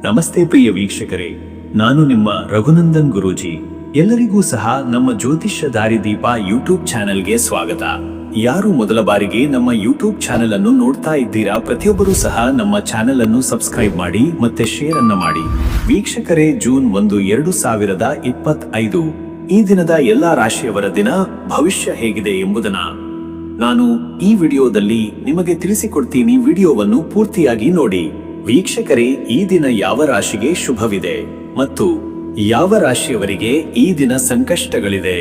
ನಮಸ್ತೆ ಪ್ರಿಯ ವೀಕ್ಷಕರೇ, ನಾನು ನಿಮ್ಮ ರಘುನಂದನ್ ಗುರೂಜಿ. ಎಲ್ಲರಿಗೂ ಸಹ ನಮ್ಮ ಜ್ಯೋತಿಷ್ಯ ದಾರಿದೀಪ ಯೂಟ್ಯೂಬ್ ಚಾನೆಲ್ಗೆ ಸ್ವಾಗತ. ಯಾರು ಮೊದಲ ಬಾರಿಗೆ ನಮ್ಮ ಯೂಟ್ಯೂಬ್ ಚಾನೆಲ್ ಅನ್ನು ನೋಡ್ತಾ ಇದ್ದೀರಾ, ಪ್ರತಿಯೊಬ್ಬರೂ ಸಹ ನಮ್ಮ ಚಾನೆಲ್ ಅನ್ನು ಸಬ್ಸ್ಕ್ರೈಬ್ ಮಾಡಿ ಮತ್ತೆ ಶೇರ್ ಅನ್ನ ಮಾಡಿ. ವೀಕ್ಷಕರೇ, ಜೂನ್ 1, 2025 ಈ ದಿನದ ಎಲ್ಲಾ ರಾಶಿಯವರ ದಿನ ಭವಿಷ್ಯ ಹೇಗಿದೆ ಎಂಬುದನ್ನ ನಾನು ಈ ವಿಡಿಯೋದಲ್ಲಿ ನಿಮಗೆ ತಿಳಿಸಿಕೊಡ್ತೀನಿ. ವಿಡಿಯೋವನ್ನು ಪೂರ್ತಿಯಾಗಿ ನೋಡಿ. ವೀಕ್ಷಕರೇ, ಈ ದಿನ ಯಾವ ರಾಶಿಗೆ ಶುಭವಿದೆ ಮತ್ತು ಯಾವ ರಾಶಿಯವರಿಗೆ ಈ ದಿನ ಸಂಕಷ್ಟಗಳಿದೆ,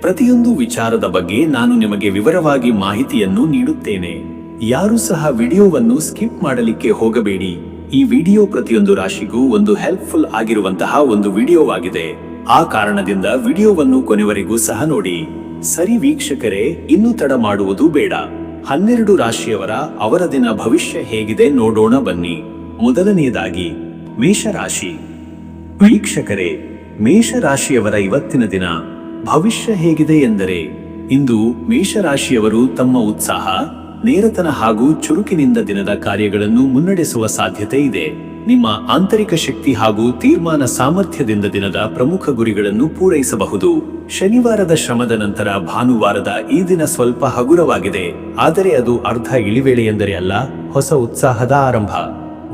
ಪ್ರತಿಯೊಂದು ವಿಚಾರದ ಬಗ್ಗೆ ನಾನು ನಿಮಗೆ ವಿವರವಾಗಿ ಮಾಹಿತಿಯನ್ನು ನೀಡುತ್ತೇನೆ. ಯಾರು ಸಹ ವಿಡಿಯೋವನ್ನು ಸ್ಕಿಪ್ ಮಾಡಲಿಕ್ಕೆ ಹೋಗಬೇಡಿ. ಈ ವಿಡಿಯೋ ಪ್ರತಿಯೊಂದು ರಾಶಿಗೂ ಒಂದು ಹೆಲ್ಪ್ಫುಲ್ ಆಗಿರುವಂತಹ ಒಂದು ವಿಡಿಯೋವಾಗಿದೆ. ಆ ಕಾರಣದಿಂದ ವಿಡಿಯೋವನ್ನು ಕೊನೆವರೆಗೂ ಸಹ ನೋಡಿ. ಸರಿ ವೀಕ್ಷಕರೇ, ಇನ್ನೂ ತಡ ಮಾಡುವುದು ಬೇಡ. 12 ರಾಶಿಯವರ ಅವರ ದಿನ ಭವಿಷ್ಯ ಹೇಗಿದೆ ನೋಡೋಣ ಬನ್ನಿ. ಮೊದಲನೆಯದಾಗಿ ಮೇಷರಾಶಿ. ವೀಕ್ಷಕರೇ, ಮೇಷರಾಶಿಯವರ ಇವತ್ತಿನ ದಿನ ಭವಿಷ್ಯ ಹೇಗಿದೆ ಎಂದರೆ, ಇಂದು ಮೇಷರಾಶಿಯವರು ತಮ್ಮ ಉತ್ಸಾಹ, ನೇರತನ ಹಾಗೂ ಚುರುಕಿನಿಂದ ದಿನದ ಕಾರ್ಯಗಳನ್ನು ಮುನ್ನಡೆಸುವ ಸಾಧ್ಯತೆ ಇದೆ. ನಿಮ್ಮ ಆಂತರಿಕ ಶಕ್ತಿ ಹಾಗೂ ತೀರ್ಮಾನ ಸಾಮರ್ಥ್ಯದಿಂದ ದಿನದ ಪ್ರಮುಖ ಗುರಿಗಳನ್ನು ಪೂರೈಸಬಹುದು. ಶನಿವಾರದ ಶ್ರಮದ ನಂತರ ಭಾನುವಾರದ ಈ ದಿನ ಸ್ವಲ್ಪ ಹಗುರವಾಗಿದೆ, ಆದರೆ ಅದು ಅರ್ಧ ಇಳಿವೇಳೆ ಎಂದರೆ ಅಲ್ಲ, ಹೊಸ ಉತ್ಸಾಹದ ಆರಂಭ.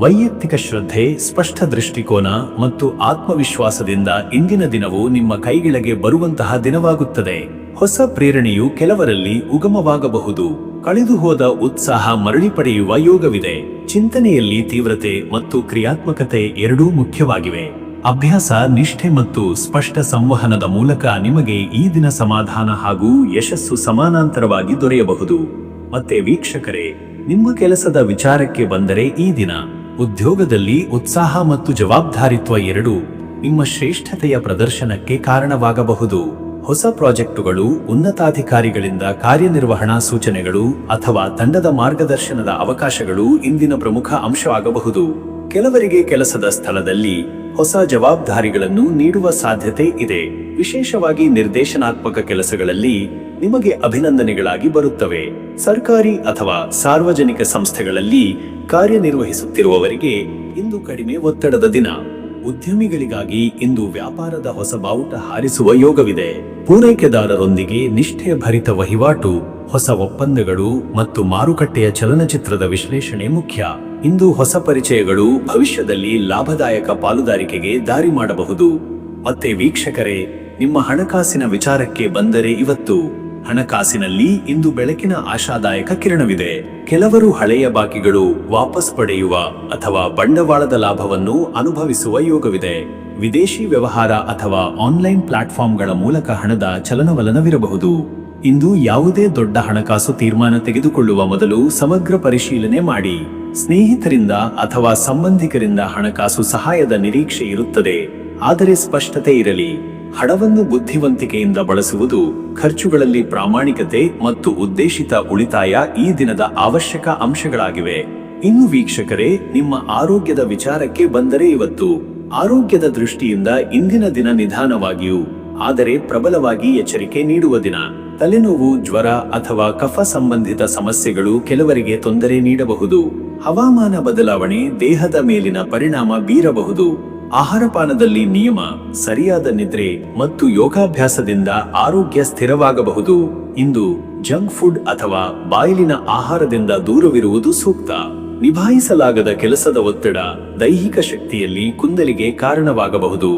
ವೈಯಕ್ತಿಕ ಶ್ರದ್ಧೆ, ಸ್ಪಷ್ಟ ದೃಷ್ಟಿಕೋನ ಮತ್ತು ಆತ್ಮವಿಶ್ವಾಸದಿಂದ ಇಂದಿನ ದಿನವು ನಿಮ್ಮ ಕೈಗೆಳಗೆ ಬರುವಂತಹ ದಿನವಾಗುತ್ತದೆ. ಹೊಸ ಪ್ರೇರಣೆಯು ಕೆಲವರಲ್ಲಿ ಉಗಮವಾಗಬಹುದು. ಕಳೆದು ಹೋದ ಉತ್ಸಾಹ ಮರಳಿ ಪಡೆಯುವ ಯೋಗವಿದೆ. ಚಿಂತನೆಯಲ್ಲಿ ತೀವ್ರತೆ ಮತ್ತು ಕ್ರಿಯಾತ್ಮಕತೆ ಎರಡೂ ಮುಖ್ಯವಾಗಿವೆ. ಅಭ್ಯಾಸ, ನಿಷ್ಠೆ ಮತ್ತು ಸ್ಪಷ್ಟ ಸಂವಹನದ ಮೂಲಕ ನಿಮಗೆ ಈ ದಿನ ಸಮಾಧಾನ ಹಾಗೂ ಯಶಸ್ಸು ಸಮಾನಾಂತರವಾಗಿ ದೊರೆಯಬಹುದು. ಮತ್ತೆ ವೀಕ್ಷಕರೇ, ನಿಮ್ಮ ಕೆಲಸದ ವಿಚಾರಕ್ಕೆ ಬಂದರೆ, ಈ ದಿನ ಉದ್ಯೋಗದಲ್ಲಿ ಉತ್ಸಾಹ ಮತ್ತು ಜವಾಬ್ದಾರಿತ್ವ ಎರಡೂ ನಿಮ್ಮ ಶ್ರೇಷ್ಠತೆಯ ಪ್ರದರ್ಶನಕ್ಕೆ ಕಾರಣವಾಗಬಹುದು. ಹೊಸ ಪ್ರಾಜೆಕ್ಟುಗಳು, ಉನ್ನತಾಧಿಕಾರಿಗಳಿಂದ ಕಾರ್ಯನಿರ್ವಹಣಾ ಸೂಚನೆಗಳು ಅಥವಾ ತಂಡದ ಮಾರ್ಗದರ್ಶನದ ಅವಕಾಶಗಳು ಇಂದಿನ ಪ್ರಮುಖ ಅಂಶವಾಗಬಹುದು. ಕೆಲವರಿಗೆ ಕೆಲಸದ ಸ್ಥಳದಲ್ಲಿ ಹೊಸ ಜವಾಬ್ದಾರಿಗಳನ್ನು ನೀಡುವ ಸಾಧ್ಯತೆ ಇದೆ. ವಿಶೇಷವಾಗಿ ನಿರ್ದೇಶನಾತ್ಮಕ ಕೆಲಸಗಳಲ್ಲಿ ನಿಮಗೆ ಅಭಿನಂದನೆಗಳಾಗಿ ಬರುತ್ತವೆ. ಸರ್ಕಾರಿ ಅಥವಾ ಸಾರ್ವಜನಿಕ ಸಂಸ್ಥೆಗಳಲ್ಲಿ ಕಾರ್ಯನಿರ್ವಹಿಸುತ್ತಿರುವವರಿಗೆ ಇಂದು ಕಡಿಮೆ ಒತ್ತಡದ ದಿನ. ಉದ್ಯಮಿಗಳಿಗಾಗಿ ಇಂದು ವ್ಯಾಪಾರದ ಹೊಸ ಬಾವುಟ ಹಾರಿಸುವ ಯೋಗವಿದೆ. ಪೂರೈಕೆದಾರರೊಂದಿಗೆ ನಿಷ್ಠೆ ಭರಿತ ವಹಿವಾಟು, ಹೊಸ ಒಪ್ಪಂದಗಳು ಮತ್ತು ಮಾರುಕಟ್ಟೆಯ ಚಲನಚಿತ್ರದ ವಿಶ್ಲೇಷಣೆ ಮುಖ್ಯ. ಇಂದು ಹೊಸ ಪರಿಚಯಗಳು ಭವಿಷ್ಯದಲ್ಲಿ ಲಾಭದಾಯಕ ಪಾಲುದಾರಿಕೆಗೆ ದಾರಿ ಮಾಡಬಹುದು. ಮತ್ತೆ ವೀಕ್ಷಕರೇ, ನಿಮ್ಮ ಹಣಕಾಸಿನ ವಿಚಾರಕ್ಕೆ ಬಂದರೆ, ಇವತ್ತು ಹಣಕಾಸಿನಲ್ಲಿ ಇಂದು ಬೆಳಕಿನ ಆಶಾದಾಯಕ ಕಿರಣವಿದೆ. ಕೆಲವರು ಹಳೆಯ ಬಾಕಿಗಳು ವಾಪಸ್ ಪಡೆಯುವ ಅಥವಾ ಬಂಡವಾಳದ ಲಾಭವನ್ನು ಅನುಭವಿಸುವ ಯೋಗವಿದೆ. ವಿದೇಶಿ ವ್ಯವಹಾರ ಅಥವಾ ಆನ್ಲೈನ್ ಪ್ಲಾಟ್ಫಾರ್ಮ್ಗಳ ಮೂಲಕ ಹಣದ ಚಲನವಲನವಿರಬಹುದು. ಇಂದು ಯಾವುದೇ ದೊಡ್ಡ ಹಣಕಾಸು ತೀರ್ಮಾನ ತೆಗೆದುಕೊಳ್ಳುವ ಮೊದಲು ಸಮಗ್ರ ಪರಿಶೀಲನೆ ಮಾಡಿ. ಸ್ನೇಹಿತರಿಂದ ಅಥವಾ ಸಂಬಂಧಿಕರಿಂದ ಹಣಕಾಸು ಸಹಾಯದ ನಿರೀಕ್ಷೆ ಇರುತ್ತದೆ, ಆದರೆ ಸ್ಪಷ್ಟತೆ ಇರಲಿ. ಹಣವನ್ನು ಬುದ್ಧಿವಂತಿಕೆಯಿಂದ ಬಳಸುವುದು, ಖರ್ಚುಗಳಲ್ಲಿ ಪ್ರಾಮಾಣಿಕತೆ ಮತ್ತು ಉದ್ದೇಶಿತ ಉಳಿತಾಯ ಈ ದಿನದ ಅವಶ್ಯಕ ಅಂಶಗಳಾಗಿವೆ. ಇನ್ನು ವೀಕ್ಷಕರೇ, ನಿಮ್ಮ ಆರೋಗ್ಯದ ವಿಚಾರಕ್ಕೆ ಬಂದರೆ, ಇವತ್ತು ಆರೋಗ್ಯದ ದೃಷ್ಟಿಯಿಂದ ಇಂದಿನ ದಿನ ನಿಧಾನವಾಗಿಯೂ ಆದರೆ ಪ್ರಬಲವಾಗಿ ಎಚ್ಚರಿಕೆ ನೀಡುವ ದಿನ. ತಲೆನೋವು, ಜ್ವರ ಅಥವಾ ಕಫ ಸಂಬಂಧಿತ ಸಮಸ್ಯೆಗಳು ಕೆಲವರಿಗೆ ತೊಂದರೆ ನೀಡಬಹುದು. ಹವಾಮಾನ ಬದಲಾವಣೆ ದೇಹದ ಮೇಲಿನ ಪರಿಣಾಮ ಬೀರಬಹುದು. ಆಹಾರಪಾನದಲ್ಲಿ ನಿಯಮ, ಸರಿಯಾದ ನಿದ್ರೆ ಮತ್ತು ಯೋಗಾಭ್ಯಾಸದಿಂದ ಆರೋಗ್ಯ ಸ್ಥಿರವಾಗಬಹುದು. ಇಂದು ಜಂಕ್ ಫುಡ್ ಅಥವಾ ಬಾಯಿಲಿನ ಆಹಾರದಿಂದ ದೂರವಿರುವುದು ಸೂಕ್ತ. ನಿಭಾಯಿಸಲಾಗದ ಕೆಲಸದ ಒತ್ತಡ ದೈಹಿಕ ಶಕ್ತಿಯಲ್ಲಿ ಕುಂದಲಿಗೆ ಕಾರಣವಾಗಬಹುದು.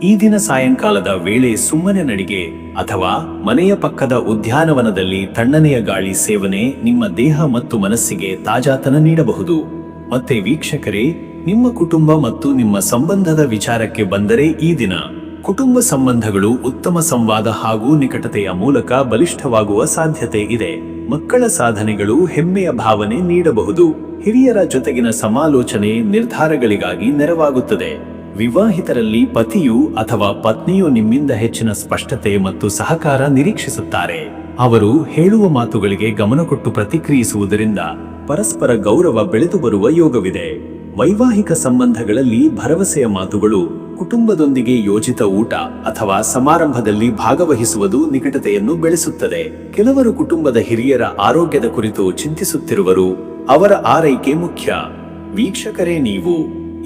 ಈ ದಿನ ಸಾಯಂಕಾಲದ ವೇಳೆ ಸುಮ್ಮನೆ ನಡಿಗೆ ಅಥವಾ ಮನೆಯ ಪಕ್ಕದ ಉದ್ಯಾನವನದಲ್ಲಿ ತಣ್ಣನೆಯ ಗಾಳಿ ಸೇವನೆ ನಿಮ್ಮ ದೇಹ ಮತ್ತು ಮನಸ್ಸಿಗೆ ತಾಜಾತನ ನೀಡಬಹುದು. ಮತ್ತೆ ವೀಕ್ಷಕರೇ, ನಿಮ್ಮ ಕುಟುಂಬ ಮತ್ತು ನಿಮ್ಮ ಸಂಬಂಧದ ವಿಚಾರಕ್ಕೆ ಬಂದರೆ, ಈ ದಿನ ಕುಟುಂಬ ಸಂಬಂಧಗಳು ಉತ್ತಮ ಸಂವಾದ ಹಾಗೂ ನಿಕಟತೆಯ ಮೂಲಕ ಬಲಿಷ್ಠವಾಗುವ ಸಾಧ್ಯತೆ ಇದೆ. ಮಕ್ಕಳ ಸಾಧನೆಗಳು ಹೆಮ್ಮೆಯ ಭಾವನೆ ನೀಡಬಹುದು. ಹಿರಿಯರ ಜೊತೆಗಿನ ಸಮಾಲೋಚನೆ ನಿರ್ಧಾರಗಳಿಗಾಗಿ ನೆರವಾಗುತ್ತದೆ. ವಿವಾಹಿತರಲ್ಲಿ ಪತಿಯು ಅಥವಾ ಪತ್ನಿಯು ನಿಮ್ಮಿಂದ ಹೆಚ್ಚಿನ ಸ್ಪಷ್ಟತೆ ಮತ್ತು ಸಹಕಾರ ನಿರೀಕ್ಷಿಸುತ್ತಾರೆ. ಅವರು ಹೇಳುವ ಮಾತುಗಳಿಗೆ ಗಮನ ಕೊಟ್ಟು ಪ್ರತಿಕ್ರಿಯಿಸುವುದರಿಂದ ಪರಸ್ಪರ ಗೌರವ ಬೆಳೆದು ಬರುವ ಯೋಗವಿದೆ. ವೈವಾಹಿಕ ಸಂಬಂಧಗಳಲ್ಲಿ ಭರವಸೆಯ ಮಾತುಗಳು, ಕುಟುಂಬದೊಂದಿಗೆ ಯೋಜಿತ ಊಟ ಅಥವಾ ಸಮಾರಂಭದಲ್ಲಿ ಭಾಗವಹಿಸುವುದು ನಿಕಟತೆಯನ್ನು ಬೆಳೆಸುತ್ತದೆ. ಕೆಲವರು ಕುಟುಂಬದ ಹಿರಿಯರ ಆರೋಗ್ಯದ ಕುರಿತು ಚಿಂತಿಸುತ್ತಿರುವರು, ಅವರ ಆರೈಕೆ ಮುಖ್ಯ. ವೀಕ್ಷಕರೇ, ನೀವು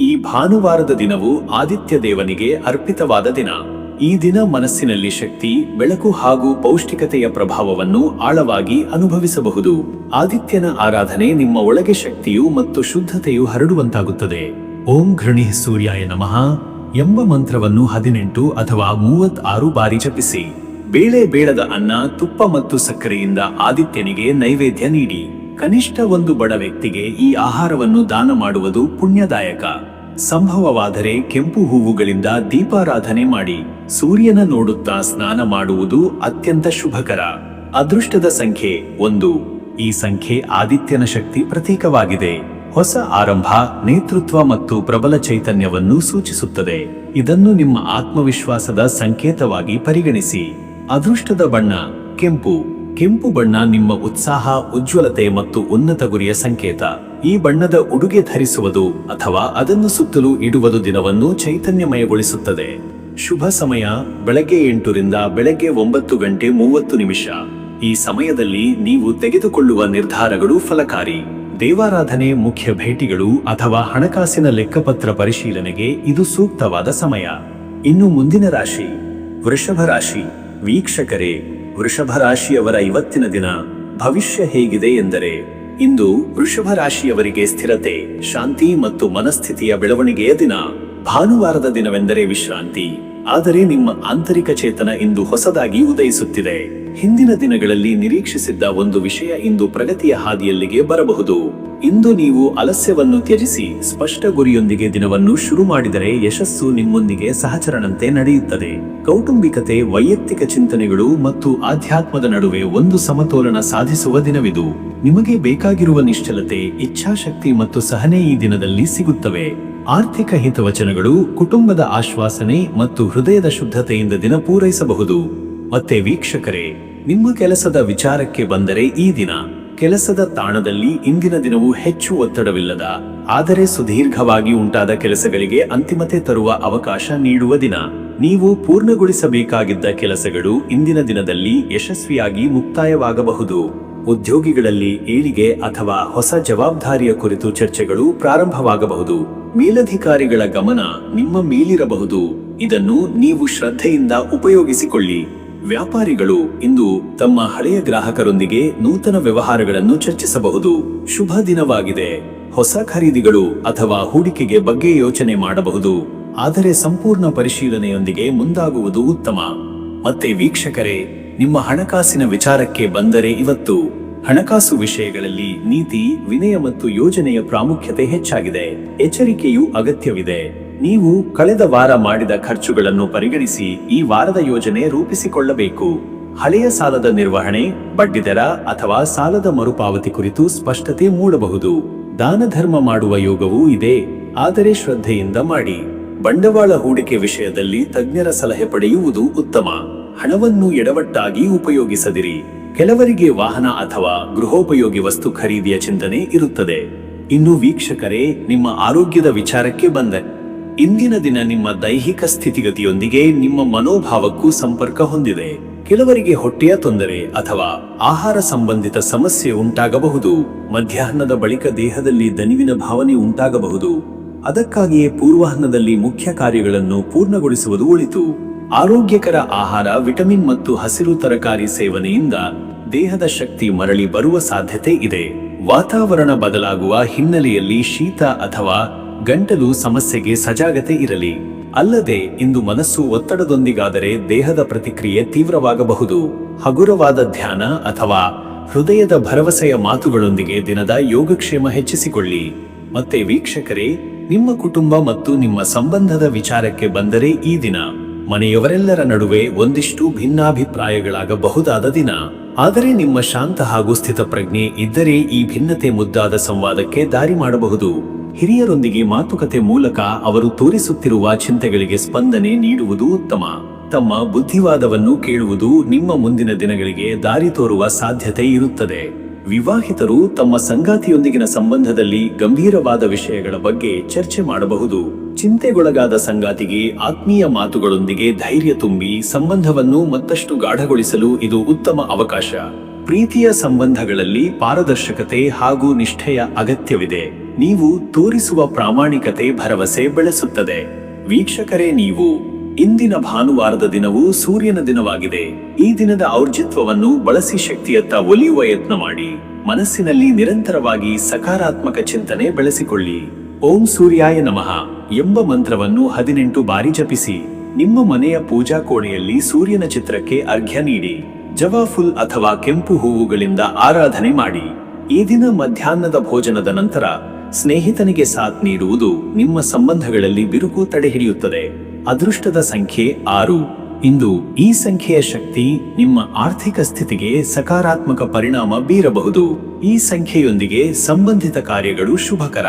ಈ ಭಾನುವಾರದ ದಿನವು ಆದಿತ್ಯ ದೇವನಿಗೆ ಅರ್ಪಿತವಾದ ದಿನ. ಈ ದಿನ ಮನಸ್ಸಿನಲ್ಲಿ ಶಕ್ತಿ, ಬೆಳಕು ಹಾಗೂ ಪೌಷ್ಟಿಕತೆಯ ಪ್ರಭಾವವನ್ನು ಆಳವಾಗಿ ಅನುಭವಿಸಬಹುದು. ಆದಿತ್ಯನ ಆರಾಧನೆ ನಿಮ್ಮ ಒಳಗೆ ಶಕ್ತಿಯು ಮತ್ತು ಶುದ್ಧತೆಯು ಹರಡುವಂತಾಗುತ್ತದೆ. ಓಂ ಘೃಣಿ ಸೂರ್ಯಾಯ ನಮಃ ಎಂಬ ಮಂತ್ರವನ್ನು 18 ಅಥವಾ 36 ಬಾರಿ ಜಪಿಸಿ. ಬೇಳೆ ಬೇಡದ ಅನ್ನ, ತುಪ್ಪ ಮತ್ತು ಸಕ್ಕರೆಯಿಂದ ಆದಿತ್ಯನಿಗೆ ನೈವೇದ್ಯ ನೀಡಿ. ಕನಿಷ್ಠ ಒಂದು ಬಡ ವ್ಯಕ್ತಿಗೆ ಈ ಆಹಾರವನ್ನು ದಾನ ಮಾಡುವುದು ಪುಣ್ಯದಾಯಕ. ಸಂಭವವಾದರೆ ಕೆಂಪು ಹೂವುಗಳಿಂದ ದೀಪಾರಾಧನೆ ಮಾಡಿ. ಸೂರ್ಯನ ನೋಡುತ್ತಾ ಸ್ನಾನ ಮಾಡುವುದು ಅತ್ಯಂತ ಶುಭಕರ. ಅದೃಷ್ಟದ ಸಂಖ್ಯೆ 1. ಈ ಸಂಖ್ಯೆ ಆದಿತ್ಯನ ಶಕ್ತಿ ಪ್ರತೀಕವಾಗಿದೆ. ಹೊಸ ಆರಂಭ, ನೇತೃತ್ವ ಮತ್ತು ಪ್ರಬಲ ಚೈತನ್ಯವನ್ನು ಸೂಚಿಸುತ್ತದೆ. ಇದನ್ನು ನಿಮ್ಮ ಆತ್ಮವಿಶ್ವಾಸದ ಸಂಕೇತವಾಗಿ ಪರಿಗಣಿಸಿ. ಅದೃಷ್ಟದ ಬಣ್ಣ ಕೆಂಪು. ಕೆಂಪು ಬಣ್ಣ ನಿಮ್ಮ ಉತ್ಸಾಹ, ಉಜ್ವಲತೆ ಮತ್ತು ಉನ್ನತ ಗುರಿಯ ಸಂಕೇತ. ಈ ಬಣ್ಣದ ಉಡುಗೆ ಧರಿಸುವುದು ಅಥವಾ ಅದನ್ನು ಸುತ್ತಲೂ ಇಡುವುದು ದಿನವನ್ನು ಚೈತನ್ಯಮಯಗೊಳಿಸುತ್ತದೆ. ಶುಭ ಸಮಯ ಬೆಳಗ್ಗೆ 8 ರಿಂದ ಬೆಳಗ್ಗೆ 9:30. ಈ ಸಮಯದಲ್ಲಿ ನೀವು ತೆಗೆದುಕೊಳ್ಳುವ ನಿರ್ಧಾರಗಳು ಫಲಕಾರಿ. ದೇವಾರಾಧನೆ, ಮುಖ್ಯ ಭೇಟಿಗಳು ಅಥವಾ ಹಣಕಾಸಿನ ಲೆಕ್ಕಪತ್ರ ಪರಿಶೀಲನೆಗೆ ಇದು ಸೂಕ್ತವಾದ ಸಮಯ. ಇನ್ನು ಮುಂದಿನ ರಾಶಿ ವೃಷಭ ರಾಶಿ. ವೀಕ್ಷಕರೇ, ವೃಷಭ ರಾಶಿಯವರ ಇವತ್ತಿನ ದಿನ ಭವಿಷ್ಯ ಹೇಗಿದೆ ಎಂದರೆ, ಇಂದು ವೃಷಭ ರಾಶಿಯವರಿಗೆ ಸ್ಥಿರತೆ, ಶಾಂತಿ ಮತ್ತು ಮನಸ್ಥಿತಿಯ ಬೆಳವಣಿಗೆಯ ದಿನ. ಭಾನುವಾರದ ದಿನವೆಂದರೆ ವಿಶ್ರಾಂತಿ, ಆದರೆ ನಿಮ್ಮ ಆಂತರಿಕ ಚೇತನ ಇಂದು ಹೊಸದಾಗಿ ಉದಯಿಸುತ್ತಿದೆ. ಹಿಂದಿನ ದಿನಗಳಲ್ಲಿ ನಿರೀಕ್ಷಿಸಿದ್ದ ಒಂದು ವಿಷಯ ಇಂದು ಪ್ರಗತಿಯ ಹಾದಿಯಲ್ಲಿಗೆ ಬರಬಹುದು. ಇಂದು ನೀವು ಆಲಸ್ಯವನ್ನು ತ್ಯಜಿಸಿ ಸ್ಪಷ್ಟ ಗುರಿಯೊಂದಿಗೆ ದಿನವನ್ನು ಶುರು ಮಾಡಿದರೆ ಯಶಸ್ಸು ನಿಮ್ಮೊಂದಿಗೆ ಸಹಚರನಂತೆ ನಡೆಯುತ್ತದೆ. ಕೌಟುಂಬಿಕತೆ, ವೈಯಕ್ತಿಕ ಚಿಂತನೆಗಳು ಮತ್ತು ಆಧ್ಯಾತ್ಮದ ನಡುವೆ ಒಂದು ಸಮತೋಲನ ಸಾಧಿಸುವ ದಿನವಿದು. ನಿಮಗೆ ಬೇಕಾಗಿರುವ ನಿಶ್ಚಲತೆ, ಇಚ್ಛಾಶಕ್ತಿ ಮತ್ತು ಸಹನೆ ಈ ದಿನದಲ್ಲಿ ಸಿಗುತ್ತವೆ. ಆರ್ಥಿಕ ಹಿತವಚನಗಳು, ಕುಟುಂಬದ ಆಶ್ವಾಸನೆ ಮತ್ತು ಹೃದಯದ ಶುದ್ಧತೆಯಿಂದ ದಿನ ಪೂರೈಸಬಹುದು. ಮತ್ತೆ ವೀಕ್ಷಕರೇ, ನಿಮ್ಮ ಕೆಲಸದ ವಿಚಾರಕ್ಕೆ ಬಂದರೆ ಈ ದಿನ ಕೆಲಸದ ತಾಣದಲ್ಲಿ ಇಂದಿನ ದಿನವು ಹೆಚ್ಚು ಒತ್ತಡವಿಲ್ಲದ, ಆದರೆ ಸುದೀರ್ಘವಾಗಿ ಉಂಟಾದ ಕೆಲಸಗಳಿಗೆ ಅಂತಿಮತೆ ತರುವ ಅವಕಾಶ ನೀಡುವ ದಿನ. ನೀವು ಪೂರ್ಣಗೊಳಿಸಬೇಕಾಗಿದ್ದ ಕೆಲಸಗಳು ಇಂದಿನ ದಿನದಲ್ಲಿ ಯಶಸ್ವಿಯಾಗಿ ಮುಕ್ತಾಯವಾಗಬಹುದು. ಉದ್ಯೋಗಿಗಳಲ್ಲಿ ಏಳಿಗೆ ಅಥವಾ ಹೊಸ ಜವಾಬ್ದಾರಿಯ ಕುರಿತು ಚರ್ಚೆಗಳು ಪ್ರಾರಂಭವಾಗಬಹುದು. ಮೇಲಧಿಕಾರಿಗಳ ಗಮನ ನಿಮ್ಮ ಮೇಲಿರಬಹುದು. ಇದನ್ನು ನೀವು ಶ್ರದ್ಧೆಯಿಂದ ಉಪಯೋಗಿಸಿಕೊಳ್ಳಿ. ವ್ಯಾಪಾರಿಗಳು ಇಂದು ತಮ್ಮ ಹಳೆಯ ಗ್ರಾಹಕರೊಂದಿಗೆ ನೂತನ ವ್ಯವಹಾರಗಳನ್ನು ಚರ್ಚಿಸಬಹುದು. ಶುಭ ದಿನವಾಗಿದೆ. ಹೊಸ ಖರೀದಿಗಳು ಅಥವಾ ಹೂಡಿಕೆಗೆ ಬಗ್ಗೆ ಯೋಚನೆ ಮಾಡಬಹುದು, ಆದರೆ ಸಂಪೂರ್ಣ ಪರಿಶೀಲನೆಯೊಂದಿಗೆ ಮುಂದಾಗುವುದು ಉತ್ತಮ. ಮತ್ತೆ ವೀಕ್ಷಕರೇ, ನಿಮ್ಮ ಹಣಕಾಸಿನ ವಿಚಾರಕ್ಕೆ ಬಂದರೆ ಇವತ್ತು ಹಣಕಾಸು ವಿಷಯಗಳಲ್ಲಿ ನೀತಿ, ವಿನಯ ಮತ್ತು ಯೋಜನೆಯ ಪ್ರಾಮುಖ್ಯತೆ ಹೆಚ್ಚಾಗಿದೆ. ಎಚ್ಚರಿಕೆಯೂ ಅಗತ್ಯವಿದೆ. ನೀವು ಕಳೆದ ವಾರ ಮಾಡಿದ ಖರ್ಚುಗಳನ್ನು ಪರಿಗಣಿಸಿ ಈ ವಾರದ ಯೋಜನೆ ರೂಪಿಸಿಕೊಳ್ಳಬೇಕು. ಹಳೆಯ ಸಾಲದ ನಿರ್ವಹಣೆ, ಬಡ್ಡಿದರ ಅಥವಾ ಸಾಲದ ಮರುಪಾವತಿ ಕುರಿತು ಸ್ಪಷ್ಟತೆ ಮೂಡಬಹುದು. ದಾನ ಧರ್ಮ ಮಾಡುವ ಯೋಗವೂ ಇದೆ, ಆದರೆ ಶ್ರದ್ಧೆಯಿಂದ ಮಾಡಿ. ಬಂಡವಾಳ ಹೂಡಿಕೆ ವಿಷಯದಲ್ಲಿ ತಜ್ಞರ ಸಲಹೆ ಪಡೆಯುವುದು ಉತ್ತಮ. ಹಣವನ್ನು ಎಡವಟ್ಟಾಗಿ ಉಪಯೋಗಿಸದಿರಿ. ಕೆಲವರಿಗೆ ವಾಹನ ಅಥವಾ ಗೃಹೋಪಯೋಗಿ ವಸ್ತು ಖರೀದಿಯ ಚಿಂತನೆ ಇರುತ್ತದೆ. ಇನ್ನು ವೀಕ್ಷಕರೇ, ನಿಮ್ಮ ಆರೋಗ್ಯದ ವಿಚಾರಕ್ಕೆ ಬಂದರೆ, ಇಂದಿನ ದಿನ ನಿಮ್ಮ ದೈಹಿಕ ಸ್ಥಿತಿಗತಿಯೊಂದಿಗೆ ನಿಮ್ಮ ಮನೋಭಾವಕ್ಕೂ ಸಂಪರ್ಕ ಹೊಂದಿದೆ. ಕೆಲವರಿಗೆ ಹೊಟ್ಟೆಯ ತೊಂದರೆ ಅಥವಾ ಆಹಾರ ಸಂಬಂಧಿತ ಸಮಸ್ಯೆ ಉಂಟಾಗಬಹುದು. ಮಧ್ಯಾಹ್ನದ ಬಳಿಕ ದೇಹದಲ್ಲಿ ದಣಿವಿನ ಭಾವನೆ ಉಂಟಾಗಬಹುದು. ಅದಕ್ಕಾಗಿಯೇ ಪೂರ್ವಾಹ್ನದಲ್ಲಿ ಮುಖ್ಯ ಕಾರ್ಯಗಳನ್ನು ಪೂರ್ಣಗೊಳಿಸುವುದು ಒಳಿತು. ಆರೋಗ್ಯಕರ ಆಹಾರ, ವಿಟಮಿನ್ ಮತ್ತು ಹಸಿರು ತರಕಾರಿ ಸೇವನೆಯಿಂದ ದೇಹದ ಶಕ್ತಿ ಮರಳಿ ಬರುವ ಸಾಧ್ಯತೆ ಇದೆ. ವಾತಾವರಣ ಬದಲಾಗುವ ಹಿನ್ನೆಲೆಯಲ್ಲಿ ಶೀತ ಅಥವಾ ಗಂಟಲು ಸಮಸ್ಯೆಗೆ ಸಜಾಗತೆ ಇರಲಿ. ಅಲ್ಲದೆ ಇಂದು ಮನಸ್ಸು ಒತ್ತಡದೊಂದಿಗಾದರೆ ದೇಹದ ಪ್ರತಿಕ್ರಿಯೆ ತೀವ್ರವಾಗಬಹುದು. ಹಗುರವಾದ ಧ್ಯಾನ ಅಥವಾ ಹೃದಯದ ಭರವಸೆಯ ಮಾತುಗಳೊಂದಿಗೆ ದಿನದ ಯೋಗಕ್ಷೇಮ ಹೆಚ್ಚಿಸಿಕೊಳ್ಳಿ. ಮತ್ತೆ ವೀಕ್ಷಕರೇ, ನಿಮ್ಮ ಕುಟುಂಬ ಮತ್ತು ನಿಮ್ಮ ಸಂಬಂಧದ ವಿಚಾರಕ್ಕೆ ಬಂದರೆ ಈ ದಿನ ಮನೆಯವರೆಲ್ಲರ ನಡುವೆ ಒಂದಿಷ್ಟು ಭಿನ್ನಾಭಿಪ್ರಾಯಗಳಾಗಬಹುದಾದ ದಿನ. ಆದರೆ ನಿಮ್ಮ ಶಾಂತ ಹಾಗೂ ಸ್ಥಿತಪ್ರಜ್ಞೆ ಇದ್ದರೆ ಈ ಭಿನ್ನತೆ ಮುದ್ದಾದ ಸಂವಾದಕ್ಕೆ ದಾರಿ ಮಾಡಬಹುದು. ಹಿರಿಯರೊಂದಿಗೆ ಮಾತುಕತೆ ಮೂಲಕ ಅವರು ತೋರಿಸುತ್ತಿರುವ ಚಿಂತೆಗಳಿಗೆ ಸ್ಪಂದನೆ ನೀಡುವುದು ಉತ್ತಮ. ತಮ್ಮ ಬುದ್ಧಿವಾದವನ್ನು ಕೇಳುವುದು ನಿಮ್ಮ ಮುಂದಿನ ದಿನಗಳಿಗೆ ದಾರಿ ತೋರುವ ಸಾಧ್ಯತೆ ಇರುತ್ತದೆ. ವಿವಾಹಿತರು ತಮ್ಮ ಸಂಗಾತಿಯೊಂದಿಗಿನ ಸಂಬಂಧದಲ್ಲಿ ಗಂಭೀರವಾದ ವಿಷಯಗಳ ಬಗ್ಗೆ ಚರ್ಚೆ ಮಾಡಬಹುದು. ಚಿಂತೆಗೊಳಗಾದ ಸಂಗಾತಿಗೆ ಆತ್ಮೀಯ ಮಾತುಗಳೊಂದಿಗೆ ಧೈರ್ಯ ತುಂಬಿ ಸಂಬಂಧವನ್ನು ಮತ್ತಷ್ಟು ಗಾಢಗೊಳಿಸಲು ಇದು ಉತ್ತಮ ಅವಕಾಶ. ಪ್ರೀತಿಯ ಸಂಬಂಧಗಳಲ್ಲಿ ಪಾರದರ್ಶಕತೆ ಹಾಗೂ ನಿಷ್ಠೆಯ ಅಗತ್ಯವಿದೆ. ನೀವು ತೋರಿಸುವ ಪ್ರಾಮಾಣಿಕತೆ ಭರವಸೆ ಬೆಳೆಸುತ್ತದೆ. ವೀಕ್ಷಕರೇ, ನೀವು ಇಂದಿನ ಭಾನುವಾರದ ದಿನವು ಸೂರ್ಯನ ದಿನವಾಗಿದೆ. ಈ ದಿನದ ಔರ್ಜಿತ್ವವನ್ನು ಬಳಸಿ ಶಕ್ತಿಯತ್ತ ಒಲಿಯುವ ಯತ್ನ ಮಾಡಿ. ಮನಸ್ಸಿನಲ್ಲಿ ನಿರಂತರವಾಗಿ ಸಕಾರಾತ್ಮಕ ಚಿಂತನೆ ಬೆಳೆಸಿಕೊಳ್ಳಿ. ಓಂ ಸೂರ್ಯಾಯ ನಮಃ ಎಂಬ ಮಂತ್ರವನ್ನು 18 ಬಾರಿ ಜಪಿಸಿ. ನಿಮ್ಮ ಮನೆಯ ಪೂಜಾ ಕೋಣೆಯಲ್ಲಿ ಸೂರ್ಯನ ಚಿತ್ರಕ್ಕೆ ಅರ್ಘ್ಯ ನೀಡಿ. ಜವಾ ಫುಲ್ ಅಥವಾ ಕೆಂಪು ಹೂವುಗಳಿಂದ ಆರಾಧನೆ ಮಾಡಿ. ಈ ದಿನ ಮಧ್ಯಾಹ್ನದ ಭೋಜನದ ನಂತರ ಸ್ನೇಹಿತನಿಗೆ ಸಾಥ್ ನೀಡುವುದು ನಿಮ್ಮ ಸಂಬಂಧಗಳಲ್ಲಿ ಬಿರುಕು ತಡೆಹಿಡಿಯುತ್ತದೆ. ಅದೃಷ್ಟದ ಸಂಖ್ಯೆ 6. ಇಂದು ಈ ಸಂಖ್ಯೆಯ ಶಕ್ತಿ ನಿಮ್ಮ ಆರ್ಥಿಕ ಸ್ಥಿತಿಗೆ ಸಕಾರಾತ್ಮಕ ಪರಿಣಾಮ ಬೀರಬಹುದು. ಈ ಸಂಖ್ಯೆಯೊಂದಿಗೆ ಸಂಬಂಧಿತ ಕಾರ್ಯಗಳು ಶುಭಕರ.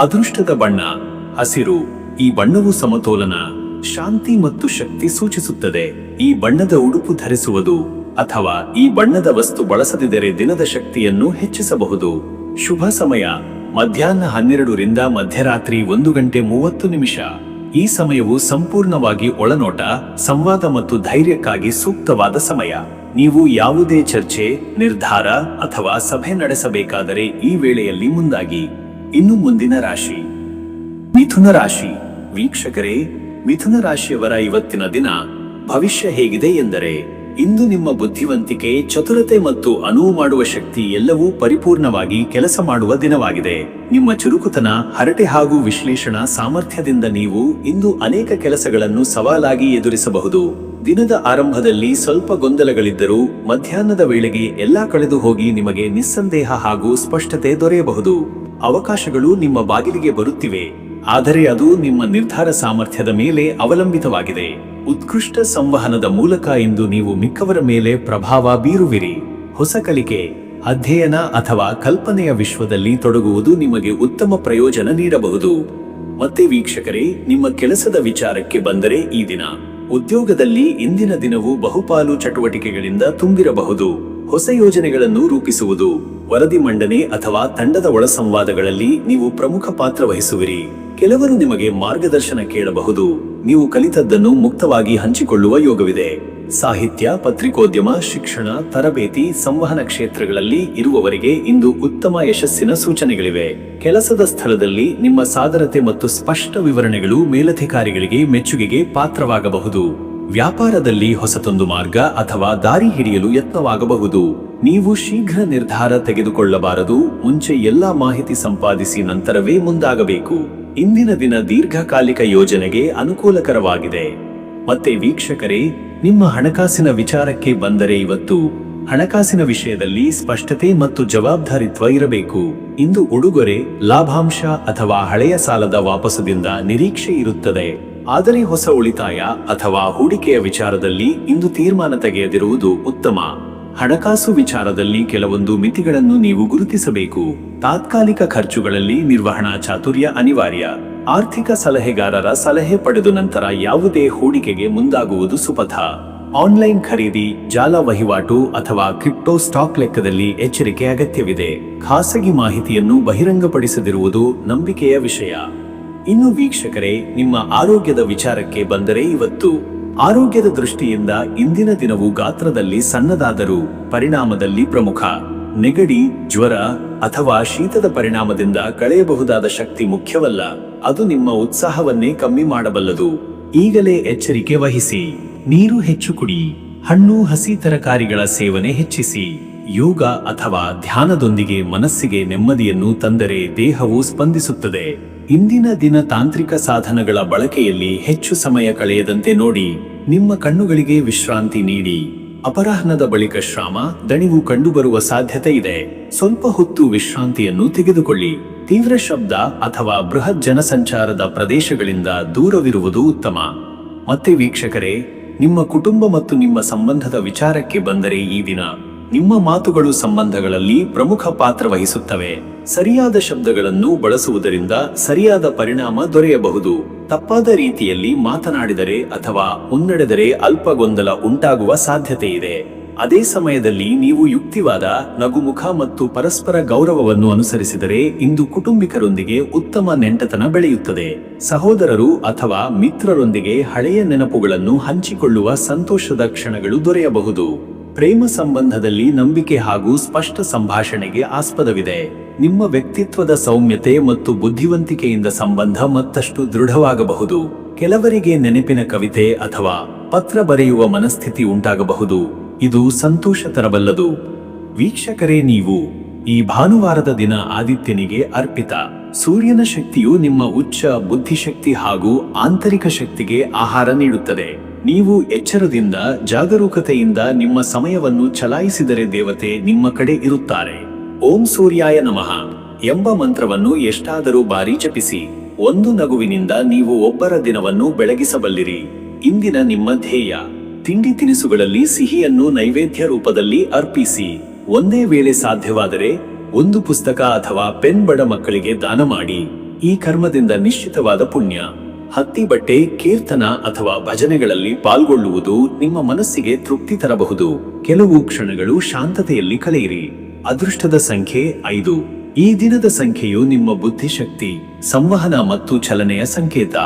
ಅದೃಷ್ಟದ ಬಣ್ಣ ಹಸಿರು. ಈ ಬಣ್ಣವು ಸಮತೋಲನ, ಶಾಂತಿ ಮತ್ತು ಶಕ್ತಿ ಸೂಚಿಸುತ್ತದೆ. ಈ ಬಣ್ಣದ ಉಡುಪು ಧರಿಸುವುದು ಅಥವಾ ಈ ಬಣ್ಣದ ವಸ್ತು ಬಳಸದಿದ್ದರೆ ದಿನದ ಶಕ್ತಿಯನ್ನು ಹೆಚ್ಚಿಸಬಹುದು. ಶುಭ ಸಮಯ ಮಧ್ಯಾಹ್ನ 12 ರಿಂದ ಮಧ್ಯರಾತ್ರಿ 1:30. ಈ ಸಮಯವು ಸಂಪೂರ್ಣವಾಗಿ ಒಳನೋಟ, ಸಂವಾದ ಮತ್ತು ಧೈರ್ಯಕ್ಕಾಗಿ ಸೂಕ್ತವಾದ ಸಮಯ. ನೀವು ಯಾವುದೇ ಚರ್ಚೆ, ನಿರ್ಧಾರ ಅಥವಾ ಸಭೆ ನಡೆಸಬೇಕಾದರೆ ಈ ವೇಳೆಯಲ್ಲಿ ಮುಂದಾಗಿ. ಇನ್ನು ಮುಂದಿನ ರಾಶಿ ಮಿಥುನ ರಾಶಿ. ವೀಕ್ಷಕರೇ, ಮಿಥುನ ರಾಶಿಯವರ ಇವತ್ತಿನ ದಿನ ಭವಿಷ್ಯ ಹೇಗಿದೆ ಎಂದರೆ, ಇಂದು ನಿಮ್ಮ ಬುದ್ಧಿವಂತಿಕೆ, ಚತುರತೆ ಮತ್ತು ಅನುವು ಮಾಡುವ ಶಕ್ತಿ ಎಲ್ಲವೂ ಪರಿಪೂರ್ಣವಾಗಿ ಕೆಲಸ ಮಾಡುವ ದಿನವಾಗಿದೆ. ನಿಮ್ಮ ಚುರುಕುತನ, ಹರಟೆ ಹಾಗೂ ವಿಶ್ಲೇಷಣಾ ಸಾಮರ್ಥ್ಯದಿಂದ ನೀವು ಇಂದು ಅನೇಕ ಕೆಲಸಗಳನ್ನು ಸವಾಲಾಗಿ ಎದುರಿಸಬಹುದು. ದಿನದ ಆರಂಭದಲ್ಲಿ ಸ್ವಲ್ಪ ಗೊಂದಲಗಳಿದ್ದರೂ ಮಧ್ಯಾಹ್ನದ ವೇಳೆಗೆ ಎಲ್ಲಾ ಕಳೆದು ಹೋಗಿ ನಿಮಗೆ ನಿಸ್ಸಂದೇಹ ಹಾಗೂ ಸ್ಪಷ್ಟತೆ ದೊರೆಯಬಹುದು. ಅವಕಾಶಗಳು ನಿಮ್ಮ ಬಾಗಿಲಿಗೆ ಬರುತ್ತಿವೆ, ಆದರೆ ಅದು ನಿಮ್ಮ ನಿರ್ಧಾರ ಸಾಮರ್ಥ್ಯದ ಮೇಲೆ ಅವಲಂಬಿತವಾಗಿದೆ. ಉತ್ಕೃಷ್ಟ ಸಂವಹನದ ಮೂಲಕ ಇಂದು ನೀವು ಮಿಕ್ಕವರ ಮೇಲೆ ಪ್ರಭಾವ ಬೀರುವಿರಿ. ಹೊಸ ಕಲಿಕೆ, ಅಧ್ಯಯನ ಅಥವಾ ಕಲ್ಪನೆಯ ವಿಶ್ವದಲ್ಲಿ ತೊಡಗುವುದು ನಿಮಗೆ ಉತ್ತಮ ಪ್ರಯೋಜನ ನೀಡಬಹುದು. ಮತ್ತೆ ವೀಕ್ಷಕರೇ, ನಿಮ್ಮ ಕೆಲಸದ ವಿಚಾರಕ್ಕೆ ಬಂದರೆ ಈ ದಿನ ಉದ್ಯೋಗದಲ್ಲಿ ಇಂದಿನ ದಿನವು ಬಹುಪಾಲು ಚಟುವಟಿಕೆಗಳಿಂದ ತುಂಬಿರಬಹುದು. ಹೊಸ ಯೋಜನೆಗಳನ್ನು ರೂಪಿಸುವುದು, ವರದಿ ಮಂಡನೆ ಅಥವಾ ತಂಡದ ಒಳ ಸಂವಾದಗಳಲ್ಲಿ ನೀವು ಪ್ರಮುಖ ಪಾತ್ರ ವಹಿಸುವಿರಿ. ಕೆಲವರು ನಿಮಗೆ ಮಾರ್ಗದರ್ಶನ ಕೇಳಬಹುದು. ನೀವು ಕಲಿತದ್ದನ್ನು ಮುಕ್ತವಾಗಿ ಹಂಚಿಕೊಳ್ಳುವ ಯೋಗವಿದೆ. ಸಾಹಿತ್ಯ, ಪತ್ರಿಕೋದ್ಯಮ, ಶಿಕ್ಷಣ, ತರಬೇತಿ, ಸಂವಹನ ಕ್ಷೇತ್ರಗಳಲ್ಲಿ ಇರುವವರಿಗೆ ಇಂದು ಉತ್ತಮ ಯಶಸ್ಸಿನ ಸೂಚನೆಗಳಿವೆ. ಕೆಲಸದ ಸ್ಥಳದಲ್ಲಿ ನಿಮ್ಮ ಸಾದರತೆ ಮತ್ತು ಸ್ಪಷ್ಟ ವಿವರಣೆಗಳು ಮೇಲಧಿಕಾರಿಗಳಿಗೆ ಮೆಚ್ಚುಗೆಗೆ ಪಾತ್ರವಾಗಬಹುದು. ವ್ಯಾಪಾರದಲ್ಲಿ ಹೊಸತೊಂದು ಮಾರ್ಗ ಅಥವಾ ದಾರಿ ಹಿಡಿಯಲು ಯತ್ನವಾಗಬಹುದು. ನೀವು ಶೀಘ್ರ ನಿರ್ಧಾರ ತೆಗೆದುಕೊಳ್ಳಬಾರದು. ಮುಂಚೆ ಎಲ್ಲಾ ಮಾಹಿತಿ ಸಂಪಾದಿಸಿ ನಂತರವೇ ಮುಂದಾಗಬೇಕು. ಇಂದಿನ ದಿನ ದೀರ್ಘಕಾಲಿಕ ಯೋಜನೆಗೆ ಅನುಕೂಲಕರವಾಗಿದೆ. ಮತ್ತೆ ವೀಕ್ಷಕರೇ, ನಿಮ್ಮ ಹಣಕಾಸಿನ ವಿಚಾರಕ್ಕೆ ಬಂದರೆ ಇವತ್ತು ಹಣಕಾಸಿನ ವಿಷಯದಲ್ಲಿ ಸ್ಪಷ್ಟತೆ ಮತ್ತು ಜವಾಬ್ದಾರಿತ್ವ ಇರಬೇಕು. ಇಂದು ಉಡುಗೊರೆ, ಲಾಭಾಂಶ ಅಥವಾ ಹಳೆಯ ಸಾಲದ ವಾಪಸದಿಂದ ನಿರೀಕ್ಷೆ ಇರುತ್ತದೆ. ಆದರೆ ಹೊಸ ಉಳಿತಾಯ ಅಥವಾ ಹೂಡಿಕೆಯ ವಿಚಾರದಲ್ಲಿ ಇಂದು ತೀರ್ಮಾನ ತೆಗೆಯದಿರುವುದು ಉತ್ತಮ. ಹಣಕಾಸು ವಿಚಾರದಲ್ಲಿ ಕೆಲವೊಂದು ಮಿತಿಗಳನ್ನು ನೀವು ಗುರುತಿಸಬೇಕು. ತಾತ್ಕಾಲಿಕ ಖರ್ಚುಗಳಲ್ಲಿ ನಿರ್ವಹಣಾ ಚಾತುರ್ಯ ಅನಿವಾರ್ಯ. ಆರ್ಥಿಕ ಸಲಹೆಗಾರರ ಸಲಹೆ ಪಡೆದು ನಂತರ ಯಾವುದೇ ಹೂಡಿಕೆಗೆ ಮುಂದಾಗುವುದು ಸುಪಥ. ಆನ್ಲೈನ್ ಖರೀದಿ, ಜಾಲ ವಹಿವಾಟು ಅಥವಾ ಕ್ರಿಪ್ಟೋ ಸ್ಟಾಕ್ ಲೆಕ್ಕದಲ್ಲಿ ಎಚ್ಚರಿಕೆ ಅಗತ್ಯವಿದೆ. ಖಾಸಗಿ ಮಾಹಿತಿಯನ್ನು ಬಹಿರಂಗಪಡಿಸದಿರುವುದು ನಂಬಿಕೆಯ ವಿಷಯ. ಇನ್ನು ವೀಕ್ಷಕರೇ, ನಿಮ್ಮ ಆರೋಗ್ಯದ ವಿಚಾರಕ್ಕೆ ಬಂದರೆ ಇವತ್ತು ಆರೋಗ್ಯದ ದೃಷ್ಟಿಯಿಂದ ಇಂದಿನ ದಿನವು ಗಾತ್ರದಲ್ಲಿ ಸಣ್ಣದಾದರೂ ಪರಿಣಾಮದಲ್ಲಿ ಪ್ರಮುಖ. ನೆಗಡಿ, ಜ್ವರ ಅಥವಾ ಶೀತದ ಪರಿಣಾಮದಿಂದ ಕಳೆಯಬಹುದಾದ ಶಕ್ತಿ ಮುಖ್ಯವಲ್ಲ, ಅದು ನಿಮ್ಮ ಉತ್ಸಾಹವನ್ನೇ ಕಮ್ಮಿ ಮಾಡಬಲ್ಲದು. ಈಗಲೇ ಎಚ್ಚರಿಕೆ ವಹಿಸಿ. ನೀರು ಹೆಚ್ಚು ಕುಡಿ. ಹಣ್ಣು, ಹಸಿ ತರಕಾರಿಗಳ ಸೇವನೆ ಹೆಚ್ಚಿಸಿ. ಯೋಗ ಅಥವಾ ಧ್ಯಾನದೊಂದಿಗೆ ಮನಸ್ಸಿಗೆ ನೆಮ್ಮದಿಯನ್ನು ತಂದರೆ ದೇಹವು ಸ್ಪಂದಿಸುತ್ತದೆ. ಇಂದಿನ ದಿನ ತಾಂತ್ರಿಕ ಸಾಧನಗಳ ಬಳಕೆಯಲ್ಲಿ ಹೆಚ್ಚು ಸಮಯ ಕಳೆಯದಂತೆ ನೋಡಿ. ನಿಮ್ಮ ಕಣ್ಣುಗಳಿಗೆ ವಿಶ್ರಾಂತಿ ನೀಡಿ. ಅಪರಾಹ್ನದ ಬಳಿಕ ಶ್ರಮ, ದಣಿವು ಕಂಡುಬರುವ ಸಾಧ್ಯತೆ ಇದೆ. ಸ್ವಲ್ಪ ಹೊತ್ತು ವಿಶ್ರಾಂತಿಯನ್ನು ತೆಗೆದುಕೊಳ್ಳಿ. ತೀವ್ರ ಶಬ್ದ ಅಥವಾ ಬೃಹತ್ ಜನಸಂಚಾರದ ಪ್ರದೇಶಗಳಿಂದ ದೂರವಿರುವುದು ಉತ್ತಮ. ಮತ್ತೆ ವೀಕ್ಷಕರೇ, ನಿಮ್ಮ ಕುಟುಂಬ ಮತ್ತು ನಿಮ್ಮ ಸಂಬಂಧದ ವಿಚಾರಕ್ಕೆ ಬಂದರೆ ಈ ದಿನ ನಿಮ್ಮ ಮಾತುಗಳು ಸಂಬಂಧಗಳಲ್ಲಿ ಪ್ರಮುಖ ಪಾತ್ರ ವಹಿಸುತ್ತವೆ. ಸರಿಯಾದ ಶಬ್ದಗಳನ್ನು ಬಳಸುವುದರಿಂದ ಸರಿಯಾದ ಪರಿಣಾಮ ದೊರೆಯಬಹುದು. ತಪ್ಪಾದ ರೀತಿಯಲ್ಲಿ ಮಾತನಾಡಿದರೆ ಅಥವಾ ಮುನ್ನಡೆದರೆ ಅಲ್ಪ ಗೊಂದಲ ಉಂಟಾಗುವ ಸಾಧ್ಯತೆ ಇದೆ. ಅದೇ ಸಮಯದಲ್ಲಿ ನೀವು ಯುಕ್ತಿವಾದ, ನಗುಮುಖ ಮತ್ತು ಪರಸ್ಪರ ಗೌರವವನ್ನು ಅನುಸರಿಸಿದರೆ ಇಂದು ಕುಟುಂಬಿಕರೊಂದಿಗೆ ಉತ್ತಮ ನೆಂಟತನ ಬೆಳೆಯುತ್ತದೆ. ಸಹೋದರರು ಅಥವಾ ಮಿತ್ರರೊಂದಿಗೆ ಹಳೆಯ ನೆನಪುಗಳನ್ನು ಹಂಚಿಕೊಳ್ಳುವ ಸಂತೋಷದ ಕ್ಷಣಗಳು ದೊರೆಯಬಹುದು. ಪ್ರೇಮ ಸಂಬಂಧದಲ್ಲಿ ನಂಬಿಕೆ ಹಾಗೂ ಸ್ಪಷ್ಟ ಸಂಭಾಷಣೆಗೆ ಆಸ್ಪದವಿದೆ. ನಿಮ್ಮ ವ್ಯಕ್ತಿತ್ವದ ಸೌಮ್ಯತೆ ಮತ್ತು ಬುದ್ಧಿವಂತಿಕೆಯಿಂದ ಸಂಬಂಧ ಮತ್ತಷ್ಟು ದೃಢವಾಗಬಹುದು. ಕೆಲವರಿಗೆ ನೆನಪಿನ ಕವಿತೆ ಅಥವಾ ಪತ್ರ ಬರೆಯುವ ಮನಸ್ಥಿತಿ ಉಂಟಾಗಬಹುದು. ಇದು ಸಂತೋಷ ತರಬಲ್ಲದು. ವೀಕ್ಷಕರೇ, ನೀವು ಈ ಭಾನುವಾರದ ದಿನ ಆದಿತ್ಯನಿಗೆ ಅರ್ಪಿತ. ಸೂರ್ಯನ ಶಕ್ತಿಯು ನಿಮ್ಮ ಉಚ್ಚ ಬುದ್ಧಿಶಕ್ತಿ ಹಾಗೂ ಆಂತರಿಕ ಶಕ್ತಿಗೆ ಆಹಾರ ನೀಡುತ್ತದೆ. ನೀವು ಎಚ್ಚರದಿಂದ ಜಾಗರೂಕತೆಯಿಂದ ನಿಮ್ಮ ಸಮಯವನ್ನು ಚಲಾಯಿಸಿದರೆ ದೇವತೆ ನಿಮ್ಮ ಕಡೆ ಇರುತ್ತಾರೆ. ಓಂ ಸೂರ್ಯಾಯ ನಮಃ ಎಂಬ ಮಂತ್ರವನ್ನು ಎಷ್ಟಾದರೂ ಬಾರಿ ಜಪಿಸಿ. ಒಂದು ನಗುವಿನಿಂದ ನೀವು ಒಬ್ಬರ ದಿನವನ್ನು ಬೆಳಗಿಸಬಲ್ಲಿರಿ. ಇಂದಿನ ನಿಮ್ಮ ಧ್ಯೇಯ: ತಿಂಡಿ ತಿನಿಸುಗಳಲ್ಲಿ ಸಿಹಿಯನ್ನು ನೈವೇದ್ಯ ರೂಪದಲ್ಲಿ ಅರ್ಪಿಸಿ. ಒಂದೇ ವೇಳೆ ಸಾಧ್ಯವಾದರೆ ಒಂದು ಪುಸ್ತಕ ಅಥವಾ ಪೆನ್ ಬಡ ಮಕ್ಕಳಿಗೆ ದಾನ ಮಾಡಿ. ಈ ಕರ್ಮದಿಂದ ನಿಶ್ಚಿತವಾದ ಪುಣ್ಯ. ಹತ್ತಿ ಬಟ್ಟೆ, ಕೀರ್ತನ ಅಥವಾ ಭಜನೆಗಳಲ್ಲಿ ಪಾಲ್ಗೊಳ್ಳುವುದು ನಿಮ್ಮ ಮನಸ್ಸಿಗೆ ತೃಪ್ತಿ ತರಬಹುದು. ಕೆಲವು ಕ್ಷಣಗಳು ಶಾಂತತೆಯಲ್ಲಿ ಕಳೆಯಿರಿ. ಅದೃಷ್ಟದ ಸಂಖ್ಯೆ 5. ಈ ದಿನದ ಸಂಖ್ಯೆಯು ನಿಮ್ಮ ಬುದ್ಧಿಶಕ್ತಿ, ಸಂವಹನ ಮತ್ತು ಚಲನೆಯ ಸಂಕೇತ.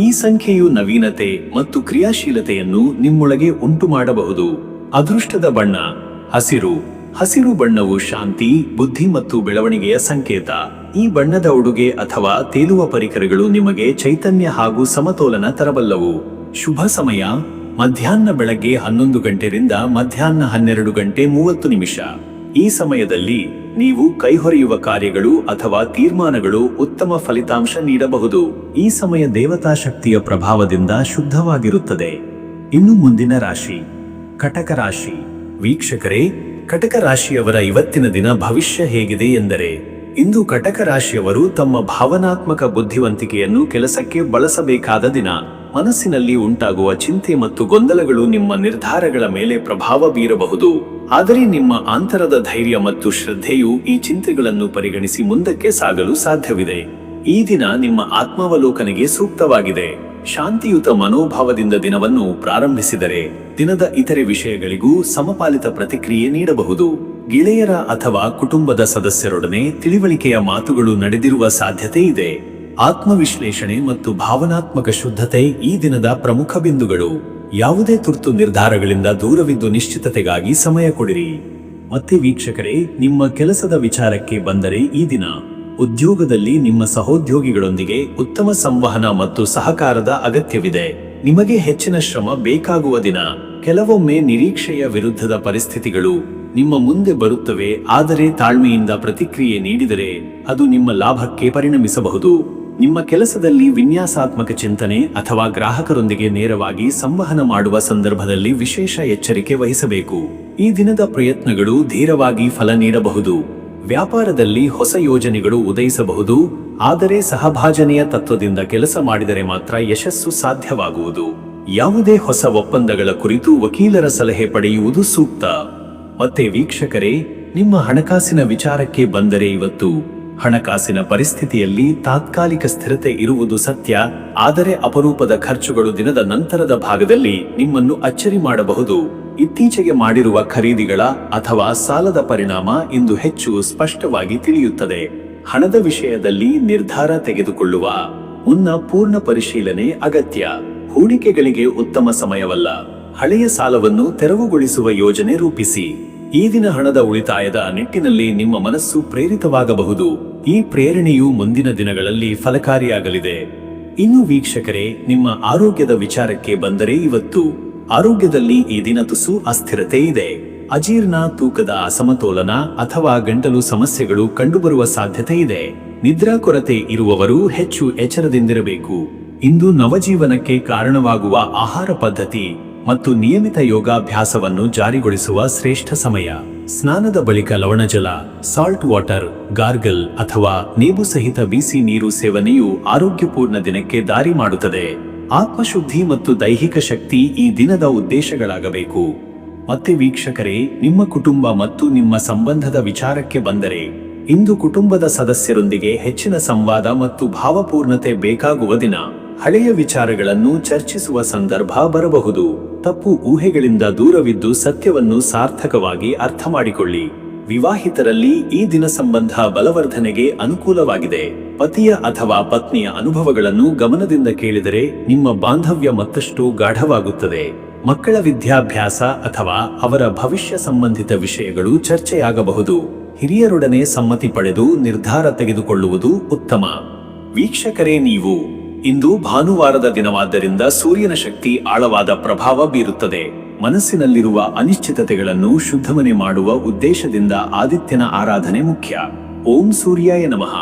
ಈ ಸಂಖ್ಯೆಯು ನವೀನತೆ ಮತ್ತು ಕ್ರಿಯಾಶೀಲತೆಯನ್ನು ನಿಮ್ಮೊಳಗೆ ಉಂಟು ಮಾಡಬಹುದು. ಅದೃಷ್ಟದ ಬಣ್ಣ ಹಸಿರು. ಹಸಿರು ಬಣ್ಣವು ಶಾಂತಿ, ಬುದ್ಧಿ ಮತ್ತು ಬೆಳವಣಿಗೆಯ ಸಂಕೇತ. ಈ ಬಣ್ಣದ ಉಡುಗೆ ಅಥವಾ ತೇಲುವ ಪರಿಕರಗಳು ನಿಮಗೆ ಚೈತನ್ಯ ಹಾಗೂ ಸಮತೋಲನ ತರಬಲ್ಲವು. ಶುಭ ಸಮಯ: ಮಧ್ಯಾಹ್ನ ಬೆಳಗ್ಗೆ 11 ಗಂಟೆಯಿಂದ ಮಧ್ಯಾಹ್ನ 12:30. ಈ ಸಮಯದಲ್ಲಿ ನೀವು ಕೈಹೊರೆಯುವ ಕಾರ್ಯಗಳು ಅಥವಾ ತೀರ್ಮಾನಗಳು ಉತ್ತಮ ಫಲಿತಾಂಶ ನೀಡಬಹುದು. ಈ ಸಮಯ ದೇವತಾ ಶಕ್ತಿಯ ಪ್ರಭಾವದಿಂದ ಶುದ್ಧವಾಗಿರುತ್ತದೆ. ಇನ್ನು ಮುಂದಿನ ರಾಶಿ ಕಟಕ ರಾಶಿ. ವೀಕ್ಷಕರೇ, ಕಟಕ ರಾಶಿಯವರ ಇವತ್ತಿನ ದಿನ ಭವಿಷ್ಯ ಹೇಗಿದೆ ಎಂದರೆ, ಇಂದು ಕಟಕ ರಾಶಿಯವರು ತಮ್ಮ ಭಾವನಾತ್ಮಕ ಬುದ್ಧಿವಂತಿಕೆಯನ್ನು ಕೆಲಸಕ್ಕೆ ಬಳಸಬೇಕಾದ ದಿನ. ಮನಸ್ಸಿನಲ್ಲಿ ಉಂಟಾಗುವ ಚಿಂತೆ ಮತ್ತು ಗೊಂದಲಗಳು ನಿಮ್ಮ ನಿರ್ಧಾರಗಳ ಮೇಲೆ ಪ್ರಭಾವ ಬೀರಬಹುದು. ಆದರೆ ನಿಮ್ಮ ಆಂತರದ ಧೈರ್ಯ ಮತ್ತು ಶ್ರದ್ಧೆಯು ಈ ಚಿಂತೆಗಳನ್ನು ಪರಿಗಣಿಸಿ ಮುಂದಕ್ಕೆ ಸಾಗಲು ಸಾಧ್ಯವಿದೆ. ಈ ದಿನ ನಿಮ್ಮ ಆತ್ಮಾವಲೋಕನೆಗೆ ಸೂಕ್ತವಾಗಿದೆ. ಶಾಂತಿಯುತ ಮನೋಭಾವದಿಂದ ದಿನವನ್ನು ಪ್ರಾರಂಭಿಸಿದರೆ ದಿನದ ಇತರೆ ವಿಷಯಗಳಿಗೂ ಸಮಪಾಲಿತ ಪ್ರತಿಕ್ರಿಯೆ ನೀಡಬಹುದು. ಗೆಳೆಯರ ಅಥವಾ ಕುಟುಂಬದ ಸದಸ್ಯರೊಡನೆ ತಿಳಿವಳಿಕೆಯ ಮಾತುಗಳು ನಡೆದಿರುವ ಸಾಧ್ಯತೆ ಇದೆ. ಆತ್ಮವಿಶ್ಲೇಷಣೆ ಮತ್ತು ಭಾವನಾತ್ಮಕ ಶುದ್ಧತೆ ಈ ದಿನದ ಪ್ರಮುಖ ಬಿಂದುಗಳು. ಯಾವುದೇ ತುರ್ತು ನಿರ್ಧಾರಗಳಿಂದ ದೂರವಿದ್ದು ನಿಶ್ಚಿತತೆಗಾಗಿ ಸಮಯ ಕೊಡಿರಿ. ಮತ್ತೆ ವೀಕ್ಷಕರೇ, ನಿಮ್ಮ ಕೆಲಸದ ವಿಚಾರಕ್ಕೆ ಬಂದರೆ ಈ ದಿನ ಉದ್ಯೋಗದಲ್ಲಿ ನಿಮ್ಮ ಸಹೋದ್ಯೋಗಿಗಳೊಂದಿಗೆ ಉತ್ತಮ ಸಂವಹನ ಮತ್ತು ಸಹಕಾರದ ಅಗತ್ಯವಿದೆ. ನಿಮಗೆ ಹೆಚ್ಚಿನ ಶ್ರಮ ಬೇಕಾಗುವ ದಿನ. ಕೆಲವೊಮ್ಮೆ ನಿರೀಕ್ಷೆಯ ವಿರುದ್ಧದ ಪರಿಸ್ಥಿತಿಗಳು ನಿಮ್ಮ ಮುಂದೆ ಬರುತ್ತವೆ, ಆದರೆ ತಾಳ್ಮೆಯಿಂದ ಪ್ರತಿಕ್ರಿಯೆ ನೀಡಿದರೆ ಅದು ನಿಮ್ಮ ಲಾಭಕ್ಕೆ ಪರಿಣಮಿಸಬಹುದು. ನಿಮ್ಮ ಕೆಲಸದಲ್ಲಿ ವಿನ್ಯಾಸಾತ್ಮಕ ಚಿಂತನೆ ಅಥವಾ ಗ್ರಾಹಕರೊಂದಿಗೆ ನೇರವಾಗಿ ಸಂವಹನ ಮಾಡುವ ಸಂದರ್ಭದಲ್ಲಿ ವಿಶೇಷ ಎಚ್ಚರಿಕೆ ವಹಿಸಬೇಕು. ಈ ದಿನದ ಪ್ರಯತ್ನಗಳು ಧೀರವಾಗಿ ಫಲ ನೀಡಬಹುದು. ವ್ಯಾಪಾರದಲ್ಲಿ ಹೊಸ ಯೋಜನೆಗಳು ಉದಯಿಸಬಹುದು, ಆದರೆ ಸಹಭಾಜನೆಯ ತತ್ವದಿಂದ ಕೆಲಸ ಮಾಡಿದರೆ ಮಾತ್ರ ಯಶಸ್ಸು ಸಾಧ್ಯವಾಗುವುದು. ಯಾವುದೇ ಹೊಸ ಒಪ್ಪಂದಗಳ ಕುರಿತು ವಕೀಲರ ಸಲಹೆ ಪಡೆಯುವುದು ಸೂಕ್ತ. ಮತ್ತೆ ವೀಕ್ಷಕರೇ, ನಿಮ್ಮ ಹಣಕಾಸಿನ ವಿಚಾರಕ್ಕೆ ಬಂದರೆ ಇವತ್ತು ಹಣಕಾಸಿನ ಪರಿಸ್ಥಿತಿಯಲ್ಲಿ ತಾತ್ಕಾಲಿಕ ಸ್ಥಿರತೆ ಇರುವುದು ಸತ್ಯ, ಆದರೆ ಅಪರೂಪದ ಖರ್ಚುಗಳು ದಿನದ ನಂತರದ ಭಾಗದಲ್ಲಿ ನಿಮ್ಮನ್ನು ಅಚ್ಚರಿ ಮಾಡಬಹುದು. ಇತ್ತೀಚೆಗೆ ಮಾಡಿರುವ ಖರೀದಿಗಳ ಅಥವಾ ಸಾಲದ ಪರಿಣಾಮ ಇಂದು ಹೆಚ್ಚು ಸ್ಪಷ್ಟವಾಗಿ ತಿಳಿಯುತ್ತದೆ. ಹಣದ ವಿಷಯದಲ್ಲಿ ನಿರ್ಧಾರ ತೆಗೆದುಕೊಳ್ಳುವ ಮುನ್ನ ಪೂರ್ಣ ಪರಿಶೀಲನೆ ಅಗತ್ಯ. ಹೂಡಿಕೆಗಳಿಗೆ ಉತ್ತಮ ಸಮಯವಲ್ಲ. ಹಳೆಯ ಸಾಲವನ್ನು ತೆರವುಗೊಳಿಸುವ ಯೋಜನೆ ರೂಪಿಸಿ. ಈ ದಿನ ಹಣದ ಉಳಿತಾಯದ ನಿಟ್ಟಿನಲ್ಲಿ ನಿಮ್ಮ ಮನಸ್ಸು ಪ್ರೇರಿತವಾಗಬಹುದು. ಈ ಪ್ರೇರಣೆಯು ಮುಂದಿನ ದಿನಗಳಲ್ಲಿ ಫಲಕಾರಿಯಾಗಲಿದೆ. ಇನ್ನು ವೀಕ್ಷಕರೇ, ನಿಮ್ಮ ಆರೋಗ್ಯದ ವಿಚಾರಕ್ಕೆ ಬಂದರೆ ಇವತ್ತು ಆರೋಗ್ಯದಲ್ಲಿ ಈ ದಿನ ತುಸು ಅಸ್ಥಿರತೆ ಇದೆ. ಅಜೀರ್ಣ, ತೂಕದ ಅಸಮತೋಲನ ಅಥವಾ ಗಂಟಲು ಸಮಸ್ಯೆಗಳು ಕಂಡುಬರುವ ಸಾಧ್ಯತೆ ಇದೆ. ನಿದ್ರಾ ಕೊರತೆ ಇರುವವರು ಹೆಚ್ಚು ಎಚ್ಚರದಿಂದಿರಬೇಕು. ಇಂದು ನವಜೀವನಕ್ಕೆ ಕಾರಣವಾಗುವ ಆಹಾರ ಪದ್ಧತಿ ಮತ್ತು ನಿಯಮಿತ ಯೋಗಾಭ್ಯಾಸವನ್ನು ಜಾರಿಗೊಳಿಸುವ ಶ್ರೇಷ್ಠ ಸಮಯ. ಸ್ನಾನದ ಬಳಿಕ ಲವಣಜಲ, ಸಾಲ್ಟ್ ವಾಟರ್, ಗಾರ್ಗಲ್ ಅಥವಾ ನೇಬು ಸಹಿತ ಬಿಸಿ ನೀರು ಸೇವನೆಯು ಆರೋಗ್ಯಪೂರ್ಣ ದಿನಕ್ಕೆ ದಾರಿ ಮಾಡುತ್ತದೆ. ಆತ್ಮಶುದ್ಧಿ ಮತ್ತು ದೈಹಿಕ ಶಕ್ತಿ ಈ ದಿನದ ಉದ್ದೇಶಗಳಾಗಬೇಕು. ಮತ್ತೆ ವೀಕ್ಷಕರೇ, ನಿಮ್ಮ ಕುಟುಂಬ ಮತ್ತು ನಿಮ್ಮ ಸಂಬಂಧದ ವಿಚಾರಕ್ಕೆ ಬಂದರೆ ಇಂದು ಕುಟುಂಬದ ಸದಸ್ಯರೊಂದಿಗೆ ಹೆಚ್ಚಿನ ಸಂವಾದ ಮತ್ತು ಭಾವಪೂರ್ಣತೆ ಬೇಕಾಗುವ ದಿನ. ಹಳೆಯ ವಿಚಾರಗಳನ್ನು ಚರ್ಚಿಸುವ ಸಂದರ್ಭ ಬರಬಹುದು. ತಪ್ಪು ಊಹೆಗಳಿಂದ ದೂರವಿದ್ದು ಸತ್ಯವನ್ನು ಸಾರ್ಥಕವಾಗಿ ಅರ್ಥ ಮಾಡಿಕೊಳ್ಳಿ. ವಿವಾಹಿತರಲ್ಲಿ ಈ ದಿನ ಸಂಬಂಧ ಬಲವರ್ಧನೆಗೆ ಅನುಕೂಲವಾಗಿದೆ. ಪತಿಯ ಅಥವಾ ಪತ್ನಿಯ ಅನುಭವಗಳನ್ನು ಗಮನದಿಂದ ಕೇಳಿದರೆ ನಿಮ್ಮ ಬಾಂಧವ್ಯ ಮತ್ತಷ್ಟು ಗಾಢವಾಗುತ್ತದೆ. ಮಕ್ಕಳ ವಿದ್ಯಾಭ್ಯಾಸ ಅಥವಾ ಅವರ ಭವಿಷ್ಯ ಸಂಬಂಧಿತ ವಿಷಯಗಳು ಚರ್ಚೆಯಾಗಬಹುದು. ಹಿರಿಯರೊಡನೆ ಸಮ್ಮತಿ ಪಡೆದು ನಿರ್ಧಾರ ತೆಗೆದುಕೊಳ್ಳುವುದು ಉತ್ತಮ. ವೀಕ್ಷಕರೇ, ನೀವು ಇಂದು ಭಾನುವಾರದ ದಿನವಾದ್ದರಿಂದ ಸೂರ್ಯನ ಶಕ್ತಿ ಆಳವಾದ ಪ್ರಭಾವ ಬೀರುತ್ತದೆ. ಮನಸ್ಸಿನಲ್ಲಿರುವ ಅನಿಶ್ಚಿತತೆಗಳನ್ನು ಶುದ್ಧಮನೆ ಮಾಡುವ ಉದ್ದೇಶದಿಂದ ಆದಿತ್ಯನ ಆರಾಧನೆ ಮುಖ್ಯ. ಓಂ ಸೂರ್ಯಾಯ ನಮಃ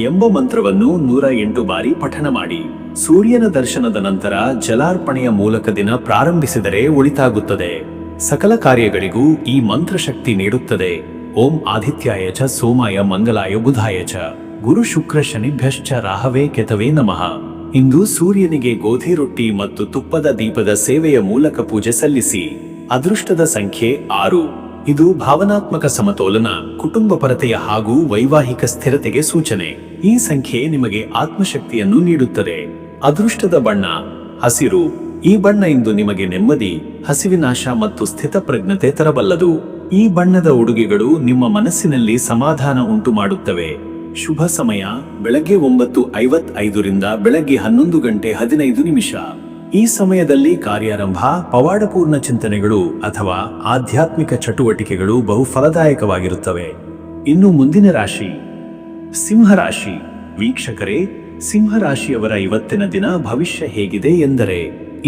ಎಂಬ ಮಂತ್ರವನ್ನು 108 ಬಾರಿ ಪಠಣ ಮಾಡಿ. ಸೂರ್ಯನ ದರ್ಶನದ ನಂತರ ಜಲಾರ್ಪಣೆಯ ಮೂಲಕ ದಿನ ಪ್ರಾರಂಭಿಸಿದರೆ ಒಳಿತಾಗುತ್ತದೆ. ಸಕಲ ಕಾರ್ಯಗಳಿಗೂ ಈ ಮಂತ್ರ ಶಕ್ತಿ ನೀಡುತ್ತದೆ. ಓಂ ಆದಿತ್ಯಾಯ ಚ ಸೋಮಾಯ ಮಂಗಲಾಯ ಬುಧಾಯ ಚ ಗುರು ಶುಕ್ರ ಶನಿಭ್ಯಶ್ಚ ರಾಹವೇ ಕೆತವೇ ನಮಃ. ಇಂದು ಸೂರ್ಯನಿಗೆ ಗೋಧಿ ರೊಟ್ಟಿ ಮತ್ತು ತುಪ್ಪದ ದೀಪದ ಸೇವೆಯ ಮೂಲಕ ಪೂಜೆ ಸಲ್ಲಿಸಿ. ಅದೃಷ್ಟದ ಸಂಖ್ಯೆ 6. ಇದು ಭಾವನಾತ್ಮಕ ಸಮತೋಲನ, ಕುಟುಂಬ ಪರತೆಯ ಹಾಗೂ ವೈವಾಹಿಕ ಸ್ಥಿರತೆಗೆ ಸೂಚನೆ. ಈ ಸಂಖ್ಯೆ ನಿಮಗೆ ಆತ್ಮಶಕ್ತಿಯನ್ನು ನೀಡುತ್ತದೆ. ಅದೃಷ್ಟದ ಬಣ್ಣ ಹಸಿರು. ಈ ಬಣ್ಣ ಇಂದು ನಿಮಗೆ ನೆಮ್ಮದಿ, ಹಸಿವಿನಾಶ ಮತ್ತು ಸ್ಥಿತಪ್ರಜ್ಞತೆ ತರಬಲ್ಲದು. ಈ ಬಣ್ಣದ ಉಡುಗೆಗಳು ನಿಮ್ಮ ಮನಸ್ಸಿನಲ್ಲಿ ಸಮಾಧಾನ ಉಂಟು ಮಾಡುತ್ತವೆ. ಶುಭ ಸಮಯ ಬೆಳಗ್ಗೆ 9:55 ರಿಂದ ಬೆಳಗ್ಗೆ 11:15. ಈ ಸಮಯದಲ್ಲಿ ಕಾರ್ಯಾರಂಭ, ಪವಾಡಪೂರ್ಣ ಚಿಂತನೆಗಳು ಅಥವಾ ಆಧ್ಯಾತ್ಮಿಕ ಚಟುವಟಿಕೆಗಳು ಬಹು ಫಲದಾಯಕವಾಗಿರುತ್ತವೆ. ಇನ್ನು ಮುಂದಿನ ರಾಶಿ ಸಿಂಹರಾಶಿ. ವೀಕ್ಷಕರೇ, ಸಿಂಹರಾಶಿಯವರ ಇವತ್ತಿನ ದಿನ ಭವಿಷ್ಯ ಹೇಗಿದೆ ಎಂದರೆ,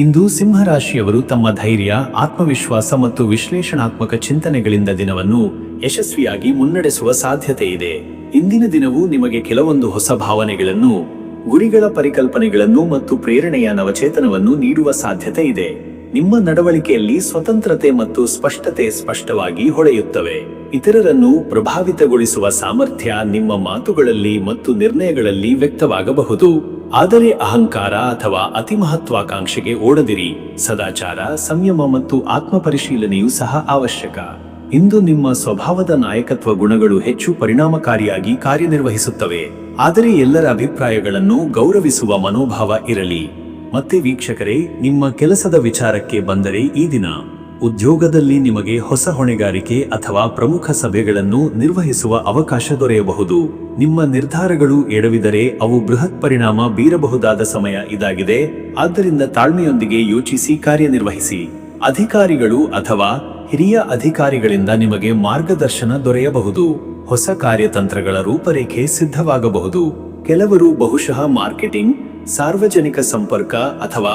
ಇಂದು ಸಿಂಹರಾಶಿಯವರು ತಮ್ಮ ಧೈರ್ಯ, ಆತ್ಮವಿಶ್ವಾಸ ಮತ್ತು ವಿಶ್ಲೇಷಣಾತ್ಮಕ ಚಿಂತನೆಗಳಿಂದ ದಿನವನ್ನು ಯಶಸ್ವಿಯಾಗಿ ಮುನ್ನಡೆಸುವ ಸಾಧ್ಯತೆ ಇದೆ. ಇಂದಿನ ದಿನವು ನಿಮಗೆ ಕೆಲವೊಂದು ಹೊಸ ಭಾವನೆಗಳನ್ನು, ಗುರಿಗಳ ಪರಿಕಲ್ಪನೆಗಳನ್ನು ಮತ್ತು ಪ್ರೇರಣೆಯ ನವಚೇತನವನ್ನು ನೀಡುವ ಸಾಧ್ಯತೆ ಇದೆ. ನಿಮ್ಮ ನಡವಳಿಕೆಯಲ್ಲಿ ಸ್ವತಂತ್ರತೆ ಮತ್ತು ಸ್ಪಷ್ಟತೆ ಸ್ಪಷ್ಟವಾಗಿ ಹೊಳೆಯುತ್ತವೆ. ಇತರರನ್ನು ಪ್ರಭಾವಿತಗೊಳಿಸುವ ಸಾಮರ್ಥ್ಯ ನಿಮ್ಮ ಮಾತುಗಳಲ್ಲಿ ಮತ್ತು ನಿರ್ಣಯಗಳಲ್ಲಿ ವ್ಯಕ್ತವಾಗಬಹುದು. ಆದರೆ ಅಹಂಕಾರ ಅಥವಾ ಅತಿ ಮಹತ್ವಾಕಾಂಕ್ಷೆಗೆ ಓಡದಿರಿ. ಸದಾಚಾರ, ಸಂಯಮ ಮತ್ತು ಆತ್ಮಪರಿಶೀಲನೆಯೂ ಸಹ ಅವಶ್ಯಕ. ಇಂದು ನಿಮ್ಮ ಸ್ವಭಾವದ ನಾಯಕತ್ವ ಗುಣಗಳು ಹೆಚ್ಚು ಪರಿಣಾಮಕಾರಿಯಾಗಿ ಕಾರ್ಯನಿರ್ವಹಿಸುತ್ತವೆ. ಆದರೆ ಎಲ್ಲರ ಅಭಿಪ್ರಾಯಗಳನ್ನು ಗೌರವಿಸುವ ಮನೋಭಾವ ಇರಲಿ. ಮತ್ತೆ ವೀಕ್ಷಕರೇ, ನಿಮ್ಮ ಕೆಲಸದ ವಿಚಾರಕ್ಕೆ ಬಂದರೆ, ಈ ದಿನ ಉದ್ಯೋಗದಲ್ಲಿ ನಿಮಗೆ ಹೊಸ ಹೊಣೆಗಾರಿಕೆ ಅಥವಾ ಪ್ರಮುಖ ಸಭೆಗಳನ್ನು ನಿರ್ವಹಿಸುವ ಅವಕಾಶ ದೊರೆಯಬಹುದು. ನಿಮ್ಮ ನಿರ್ಧಾರಗಳು ಎಡವಿದರೆ ಅವು ಬೃಹತ್ ಪರಿಣಾಮ ಬೀರಬಹುದಾದ ಸಮಯ ಇದಾಗಿದೆ. ಆದ್ದರಿಂದ ತಾಳ್ಮೆಯೊಂದಿಗೆ ಯೋಚಿಸಿ ಕಾರ್ಯನಿರ್ವಹಿಸಿ. ಅಧಿಕಾರಿಗಳು ಅಥವಾ ಹಿರಿಯ ಅಧಿಕಾರಿಗಳಿಂದ ನಿಮಗೆ ಮಾರ್ಗದರ್ಶನ ದೊರೆಯಬಹುದು. ಹೊಸ ಕಾರ್ಯತಂತ್ರಗಳ ರೂಪರೇಖೆ ಸಿದ್ಧವಾಗಬಹುದು. ಕೆಲವರು ಬಹುಶಃ ಮಾರ್ಕೆಟಿಂಗ್, ಸಾರ್ವಜನಿಕ ಸಂಪರ್ಕ ಅಥವಾ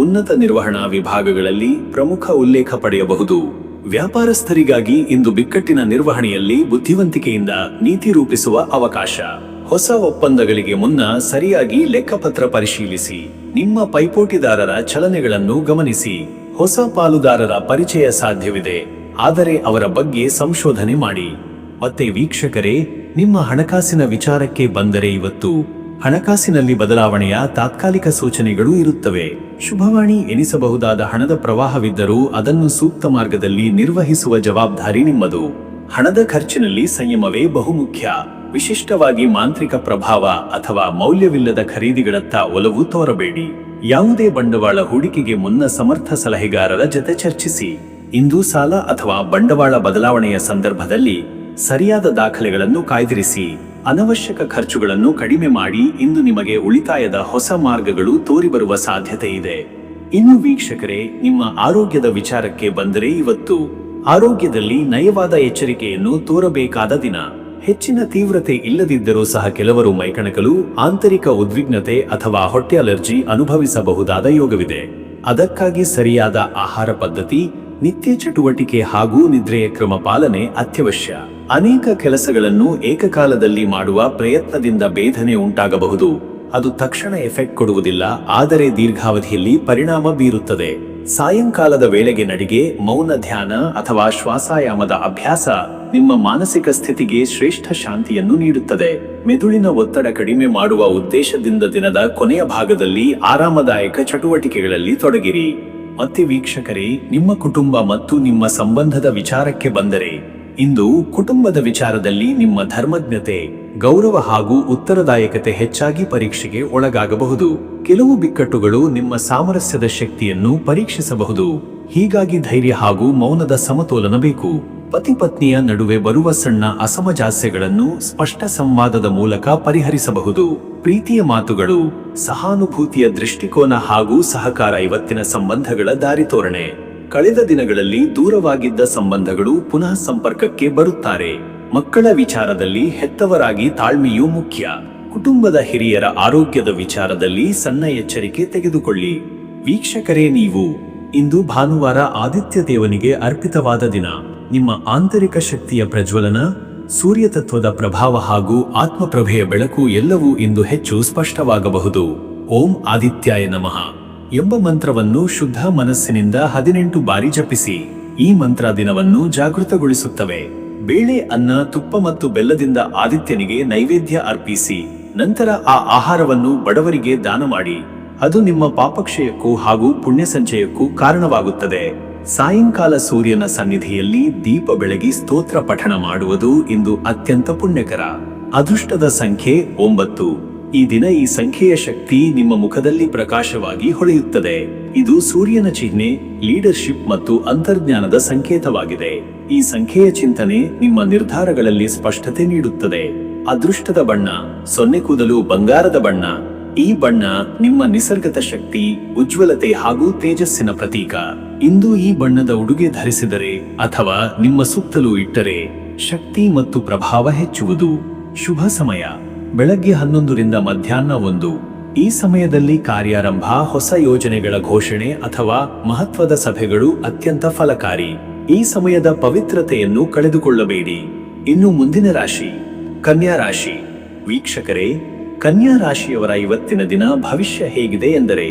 ಉನ್ನತ ನಿರ್ವಹಣಾ ವಿಭಾಗಗಳಲ್ಲಿ ಪ್ರಮುಖ ಉಲ್ಲೇಖ ಪಡೆಯಬಹುದು. ವ್ಯಾಪಾರಸ್ಥರಿಗಾಗಿ ಇಂದು ಬಿಕ್ಕಟ್ಟಿನ ನಿರ್ವಹಣೆಯಲ್ಲಿ ಬುದ್ಧಿವಂತಿಕೆಯಿಂದ ನೀತಿ ರೂಪಿಸುವ ಅವಕಾಶ. ಹೊಸ ಒಪ್ಪಂದಗಳಿಗೆ ಮುನ್ನ ಸರಿಯಾಗಿ ಲೆಕ್ಕಪತ್ರ ಪರಿಶೀಲಿಸಿ. ನಿಮ್ಮ ಪೈಪೋಟಿದಾರರ ಚಲನೆಗಳನ್ನು ಗಮನಿಸಿ. ಹೊಸ ಪಾಲುದಾರರ ಪರಿಚಯ ಸಾಧ್ಯವಿದೆ, ಆದರೆ ಅವರ ಬಗ್ಗೆ ಸಂಶೋಧನೆ ಮಾಡಿ. ಮತ್ತೆ ವೀಕ್ಷಕರೇ, ನಿಮ್ಮ ಹಣಕಾಸಿನ ವಿಚಾರಕ್ಕೆ ಬಂದರೆ, ಇವತ್ತು ಹಣಕಾಸಿನಲ್ಲಿ ಬದಲಾವಣೆಯ ತಾತ್ಕಾಲಿಕ ಸೂಚನೆಗಳು ಇರುತ್ತವೆ. ಶುಭವಾಣಿ ಎನಿಸಬಹುದಾದ ಹಣದ ಪ್ರವಾಹವಿದ್ದರೂ ಅದನ್ನು ಸೂಕ್ತ ಮಾರ್ಗದಲ್ಲಿ ನಿರ್ವಹಿಸುವ ಜವಾಬ್ದಾರಿ ನಿಮ್ಮದು. ಹಣದ ಖರ್ಚಿನಲ್ಲಿ ಸಂಯಮವೇ ಬಹುಮುಖ್ಯ. ವಿಶಿಷ್ಟವಾಗಿ ಮಾಂತ್ರಿಕ ಪ್ರಭಾವ ಅಥವಾ ಮೌಲ್ಯವಿಲ್ಲದ ಖರೀದಿಗಳತ್ತ ಒಲವು ತೋರಬೇಡಿ. ಯಾವುದೇ ಬಂಡವಾಳ ಹೂಡಿಕೆಗೆ ಮುನ್ನ ಸಮರ್ಥ ಸಲಹೆಗಾರರ ಜೊತೆ ಚರ್ಚಿಸಿ. ಇಂದು ಸಾಲ ಅಥವಾ ಬಂಡವಾಳ ಬದಲಾವಣೆಯ ಸಂದರ್ಭದಲ್ಲಿ ಸರಿಯಾದ ದಾಖಲೆಗಳನ್ನು ಕಾಯ್ದಿರಿಸಿ. ಅನವಶ್ಯಕ ಖರ್ಚುಗಳನ್ನು ಕಡಿಮೆ ಮಾಡಿ. ಇಂದು ನಿಮಗೆ ಉಳಿತಾಯದ ಹೊಸ ಮಾರ್ಗಗಳು ತೋರಿಬರುವ ಸಾಧ್ಯತೆ ಇದೆ. ಇನ್ನು ವೀಕ್ಷಕರೇ, ನಿಮ್ಮ ಆರೋಗ್ಯದ ವಿಚಾರಕ್ಕೆ ಬಂದರೆ, ಇವತ್ತು ಆರೋಗ್ಯದಲ್ಲಿ ನಯವಾದ ಎಚ್ಚರಿಕೆಯನ್ನು ತೋರಬೇಕಾದ ದಿನ. ಹೆಚ್ಚಿನ ತೀವ್ರತೆ ಇಲ್ಲದಿದ್ದರೂ ಸಹ ಕೆಲವರು ಮೈಕಣಕಲು, ಆಂತರಿಕ ಉದ್ವಿಗ್ನತೆ ಅಥವಾ ಹೊಟ್ಟೆ ಅಲರ್ಜಿ ಅನುಭವಿಸಬಹುದಾದ ಯೋಗವಿದೆ. ಅದಕ್ಕಾಗಿ ಸರಿಯಾದ ಆಹಾರ ಪದ್ಧತಿ, ನಿತ್ಯ ಚಟುವಟಿಕೆ ಹಾಗೂ ನಿದ್ರೆಯ ಕ್ರಮ ಪಾಲನೆ ಅತ್ಯವಶ್ಯ. ಅನೇಕ ಕೆಲಸಗಳನ್ನು ಏಕಕಾಲದಲ್ಲಿ ಮಾಡುವ ಪ್ರಯತ್ನದಿಂದ ಬೇಧನೆ ಉಂಟಾಗಬಹುದು. ಅದು ತಕ್ಷಣ ಎಫೆಕ್ಟ್ ಕೊಡುವುದಿಲ್ಲ, ಆದರೆ ದೀರ್ಘಾವಧಿಯಲ್ಲಿ ಪರಿಣಾಮ ಬೀರುತ್ತದೆ. ಸಾಯಂಕಾಲದ ವೇಳೆಗೆ ನಡಿಗೆ, ಮೌನ ಧ್ಯಾನ ಅಥವಾ ಶ್ವಾಸಾಯಾಮದ ಅಭ್ಯಾಸ ನಿಮ್ಮ ಮಾನಸಿಕ ಸ್ಥಿತಿಗೆ ಶ್ರೇಷ್ಠ ಶಾಂತಿಯನ್ನು ನೀಡುತ್ತದೆ. ಮೆದುಳಿನ ಒತ್ತಡ ಕಡಿಮೆ ಮಾಡುವ ಉದ್ದೇಶದಿಂದ ದಿನದ ಕೊನೆಯ ಭಾಗದಲ್ಲಿ ಆರಾಮದಾಯಕ ಚಟುವಟಿಕೆಗಳಲ್ಲಿ ತೊಡಗಿರಿ. ಮತ್ತೆ ವೀಕ್ಷಕರೇ, ನಿಮ್ಮ ಕುಟುಂಬ ಮತ್ತು ನಿಮ್ಮ ಸಂಬಂಧದ ವಿಚಾರಕ್ಕೆ ಬಂದರೆ, ಇಂದು ಕುಟುಂಬದ ವಿಚಾರದಲ್ಲಿ ನಿಮ್ಮ ಧರ್ಮಜ್ಞತೆ, ಗೌರವ ಹಾಗೂ ಉತ್ತರದಾಯಕತೆ ಹೆಚ್ಚಾಗಿ ಪರೀಕ್ಷೆಗೆ ಒಳಗಾಗಬಹುದು. ಕೆಲವು ಬಿಕ್ಕಟ್ಟುಗಳು ನಿಮ್ಮ ಸಾಮರಸ್ಯದ ಶಕ್ತಿಯನ್ನು ಪರೀಕ್ಷಿಸಬಹುದು. ಹೀಗಾಗಿ ಧೈರ್ಯ ಹಾಗೂ ಮೌನದ ಸಮತೋಲನ ಬೇಕು. ಪತಿ ಪತ್ನಿಯ ನಡುವೆ ಬರುವ ಸಣ್ಣ ಅಸಮಂಜಸ್ಯಗಳನ್ನು ಸ್ಪಷ್ಟ ಸಂವಾದದ ಮೂಲಕ ಪರಿಹರಿಸಬಹುದು. ಪ್ರೀತಿಯ ಮಾತುಗಳು, ಸಹಾನುಭೂತಿಯ ದೃಷ್ಟಿಕೋನ ಹಾಗೂ ಸಹಕಾರ ಇವತ್ತಿನ ಸಂಬಂಧಗಳ ದಾರಿತೋರಣೆ. ಕಳೆದ ದಿನಗಳಲ್ಲಿ ದೂರವಾಗಿದ್ದ ಸಂಬಂಧಗಳು ಪುನಃ ಸಂಪರ್ಕಕ್ಕೆ ಬರುತ್ತಾರೆ. ಮಕ್ಕಳ ವಿಚಾರದಲ್ಲಿ ಹೆತ್ತವರಾಗಿ ತಾಳ್ಮೆಯೂ ಮುಖ್ಯ. ಕುಟುಂಬದ ಹಿರಿಯರ ಆರೋಗ್ಯದ ವಿಚಾರದಲ್ಲಿ ಸಣ್ಣ ಎಚ್ಚರಿಕೆ ತೆಗೆದುಕೊಳ್ಳಿ. ವೀಕ್ಷಕರೇ, ನೀವು ಇಂದು ಭಾನುವಾರ ಆದಿತ್ಯ ದೇವನಿಗೆ ಅರ್ಪಿತವಾದ ದಿನ. ನಿಮ್ಮ ಆಂತರಿಕ ಶಕ್ತಿಯ ಪ್ರಜ್ವಲನ, ಸೂರ್ಯತತ್ವದ ಪ್ರಭಾವ ಹಾಗೂ ಆತ್ಮಪ್ರಭೆಯ ಬೆಳಕು ಎಲ್ಲವೂ ಇಂದು ಹೆಚ್ಚು ಸ್ಪಷ್ಟವಾಗಬಹುದು. ಓಂ ಆದಿತ್ಯಾಯ ನಮಃ ಎಂಬ ಮಂತ್ರವನ್ನು ಶುದ್ಧ ಮನಸ್ಸಿನಿಂದ 18 ಬಾರಿ ಜಪಿಸಿ. ಈ ಮಂತ್ರ ದಿನವನ್ನು ಜಾಗೃತಗೊಳಿಸುತ್ತವೆ. ಬೇಳೆ, ಅನ್ನ, ತುಪ್ಪ ಮತ್ತು ಬೆಲ್ಲದಿಂದ ಆದಿತ್ಯನಿಗೆ ನೈವೇದ್ಯ ಅರ್ಪಿಸಿ. ನಂತರ ಆ ಆಹಾರವನ್ನು ಬಡವರಿಗೆ ದಾನ ಮಾಡಿ. ಅದು ನಿಮ್ಮ ಪಾಪಕ್ಷಯಕ್ಕೂ ಹಾಗೂ ಪುಣ್ಯ ಸಂಚಯಕ್ಕೂ ಕಾರಣವಾಗುತ್ತದೆ. ಸಾಯಂಕಾಲ ಸೂರ್ಯನ ಸನ್ನಿಧಿಯಲ್ಲಿ ದೀಪ ಬೆಳಗಿ ಸ್ತೋತ್ರ ಪಠಣ ಮಾಡುವುದು ಇಂದು ಅತ್ಯಂತ ಪುಣ್ಯಕರ. ಅದೃಷ್ಟದ ಸಂಖ್ಯೆ 9. ಈ ದಿನ ಈ ಸಂಖ್ಯೆಯ ಶಕ್ತಿ ನಿಮ್ಮ ಮುಖದಲ್ಲಿ ಪ್ರಕಾಶವಾಗಿ ಹೊಳೆಯುತ್ತದೆ. ಇದು ಸೂರ್ಯನ ಚಿಹ್ನೆ, ಲೀಡರ್ಶಿಪ್ ಮತ್ತು ಅಂತರ್ಜ್ಞಾನದ ಸಂಕೇತವಾಗಿದೆ. ಈ ಸಂಖ್ಯೆಯ ಚಿಂತನೆ ನಿಮ್ಮ ನಿರ್ಧಾರಗಳಲ್ಲಿ ಸ್ಪಷ್ಟತೆ ನೀಡುತ್ತದೆ. ಅದೃಷ್ಟದ ಬಣ್ಣ 0 ಕೂದಲು ಬಂಗಾರದ ಬಣ್ಣ. ಈ ಬಣ್ಣ ನಿಮ್ಮ ನಿಸರ್ಗದ ಶಕ್ತಿ, ಉಜ್ವಲತೆ ಹಾಗೂ ತೇಜಸ್ಸಿನ ಪ್ರತೀಕ. ಇಂದು ಈ ಬಣ್ಣದ ಉಡುಗೆ ಧರಿಸಿದರೆ ಅಥವಾ ನಿಮ್ಮ ಸುತ್ತಲೂ ಇಟ್ಟರೆ ಶಕ್ತಿ ಮತ್ತು ಪ್ರಭಾವ ಹೆಚ್ಚುವುದು. ಶುಭ ಸಮಯ ಬೆಳಗ್ಗೆ 11 ರಿಂದ ಮಧ್ಯಾಹ್ನ 1. ಈ ಸಮಯದಲ್ಲಿ ಕಾರ್ಯಾರಂಭ, ಹೊಸ ಯೋಜನೆಗಳ ಘೋಷಣೆ ಅಥವಾ ಮಹತ್ವದ ಸಭೆಗಳು ಅತ್ಯಂತ ಫಲಕಾರಿ. ಈ ಸಮಯದ ಪವಿತ್ರತೆಯನ್ನು ಕಳೆದುಕೊಳ್ಳಬೇಡಿ. ಇನ್ನು ಮುಂದಿನ ರಾಶಿ ಕನ್ಯಾ ರಾಶಿ. ವೀಕ್ಷಕರೇ, ಕನ್ಯಾ ರಾಶಿಯವರ ಇವತ್ತಿನ ದಿನ ಭವಿಷ್ಯ ಹೇಗಿದೆ ಎಂದರೆ,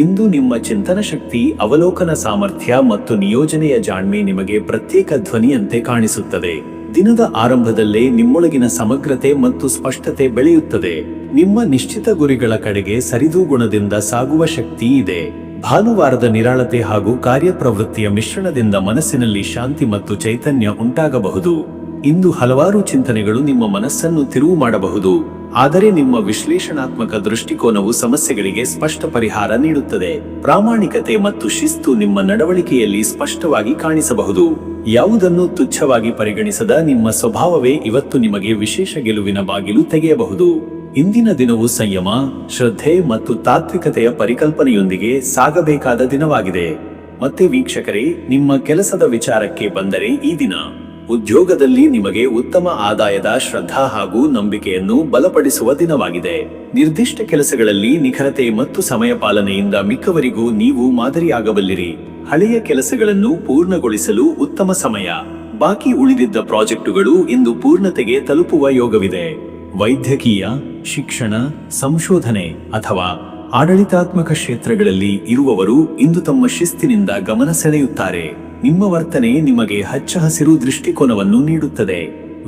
ಇಂದು ನಿಮ್ಮ ಚಿಂತನ ಶಕ್ತಿ, ಅವಲೋಕನ ಸಾಮರ್ಥ್ಯ ಮತ್ತು ನಿಯೋಜನೆಯ ಜಾಣ್ಮೆ ನಿಮಗೆ ಪ್ರತ್ಯೇಕ ಧ್ವನಿಯಂತೆ ಕಾಣಿಸುತ್ತದೆ. ದಿನದ ಆರಂಭದಲ್ಲೇ ನಿಮ್ಮೊಳಗಿನ ಸಮಗ್ರತೆ ಮತ್ತು ಸ್ಪಷ್ಟತೆ ಬೆಳೆಯುತ್ತದೆ. ನಿಮ್ಮ ನಿಶ್ಚಿತ ಗುರಿಗಳ ಕಡೆಗೆ ಸರಿದೂಗುಣದಿಂದ ಸಾಗುವ ಶಕ್ತಿ ಇದೆ. ಭಾನುವಾರದ ನಿರಾಳತೆ ಹಾಗೂ ಕಾರ್ಯಪ್ರವೃತ್ತಿಯ ಮಿಶ್ರಣದಿಂದ ಮನಸ್ಸಿನಲ್ಲಿ ಶಾಂತಿ ಮತ್ತು ಚೈತನ್ಯ ಉಂಟಾಗಬಹುದು. ಇಂದು ಹಲವಾರು ಚಿಂತನೆಗಳು ನಿಮ್ಮ ಮನಸ್ಸನ್ನು ತಿರುವು ಮಾಡಬಹುದು, ಆದರೆ ನಿಮ್ಮ ವಿಶ್ಲೇಷಣಾತ್ಮಕ ದೃಷ್ಟಿಕೋನವು ಸಮಸ್ಯೆಗಳಿಗೆ ಸ್ಪಷ್ಟ ಪರಿಹಾರ ನೀಡುತ್ತದೆ. ಪ್ರಾಮಾಣಿಕತೆ ಮತ್ತು ಶಿಸ್ತು ನಿಮ್ಮ ನಡವಳಿಕೆಯಲ್ಲಿ ಸ್ಪಷ್ಟವಾಗಿ ಕಾಣಿಸಬಹುದು. ಯಾವುದನ್ನು ತುಚ್ಛವಾಗಿ ಪರಿಗಣಿಸದ ನಿಮ್ಮ ಸ್ವಭಾವವೇ ಇವತ್ತು ನಿಮಗೆ ವಿಶೇಷ ಗೆಲುವಿನ ಬಾಗಿಲು ತೆಗೆಯಬಹುದು. ಇಂದಿನ ದಿನವು ಸಂಯಮ, ಶ್ರದ್ಧೆ ಮತ್ತು ತಾತ್ವಿಕತೆಯ ಪರಿಕಲ್ಪನೆಯೊಂದಿಗೆ ಸಾಗಬೇಕಾದ ದಿನವಾಗಿದೆ. ಮತ್ತೆ ವೀಕ್ಷಕರೇ, ನಿಮ್ಮ ಕೆಲಸದ ವಿಚಾರಕ್ಕೆ ಬಂದರೆ, ಈ ದಿನ ಉದ್ಯೋಗದಲ್ಲಿ ನಿಮಗೆ ಉತ್ತಮ ಆದಾಯದ ಶ್ರದ್ಧಾ ಹಾಗೂ ನಂಬಿಕೆಯನ್ನು ಬಲಪಡಿಸುವ ದಿನವಾಗಿದೆ. ನಿರ್ದಿಷ್ಟ ಕೆಲಸಗಳಲ್ಲಿ ನಿಖರತೆ ಮತ್ತು ಸಮಯ ಪಾಲನೆಯಿಂದ ಮಿಕ್ಕವರಿಗೂ ನೀವು ಮಾದರಿಯಾಗಬಲ್ಲಿರಿ. ಹಳೆಯ ಕೆಲಸಗಳನ್ನು ಪೂರ್ಣಗೊಳಿಸಲು ಉತ್ತಮ ಸಮಯ. ಬಾಕಿ ಉಳಿದಿದ್ದ ಪ್ರಾಜೆಕ್ಟುಗಳು ಇಂದು ಪೂರ್ಣತೆಗೆ ತಲುಪುವ ಯೋಗವಿದೆ. ವೈದ್ಯಕೀಯ, ಶಿಕ್ಷಣ, ಸಂಶೋಧನೆ ಅಥವಾ ಆಡಳಿತಾತ್ಮಕ ಕ್ಷೇತ್ರಗಳಲ್ಲಿ ಇರುವವರು ಇಂದು ತಮ್ಮ ಶಿಸ್ತಿನಿಂದ ಗಮನ ಸೆಳೆಯುತ್ತಾರೆ. ನಿಮ್ಮ ವರ್ತನೆ ನಿಮಗೆ ಹಚ್ಚ ಹಸಿರು ದೃಷ್ಟಿಕೋನವನ್ನು ನೀಡುತ್ತದೆ.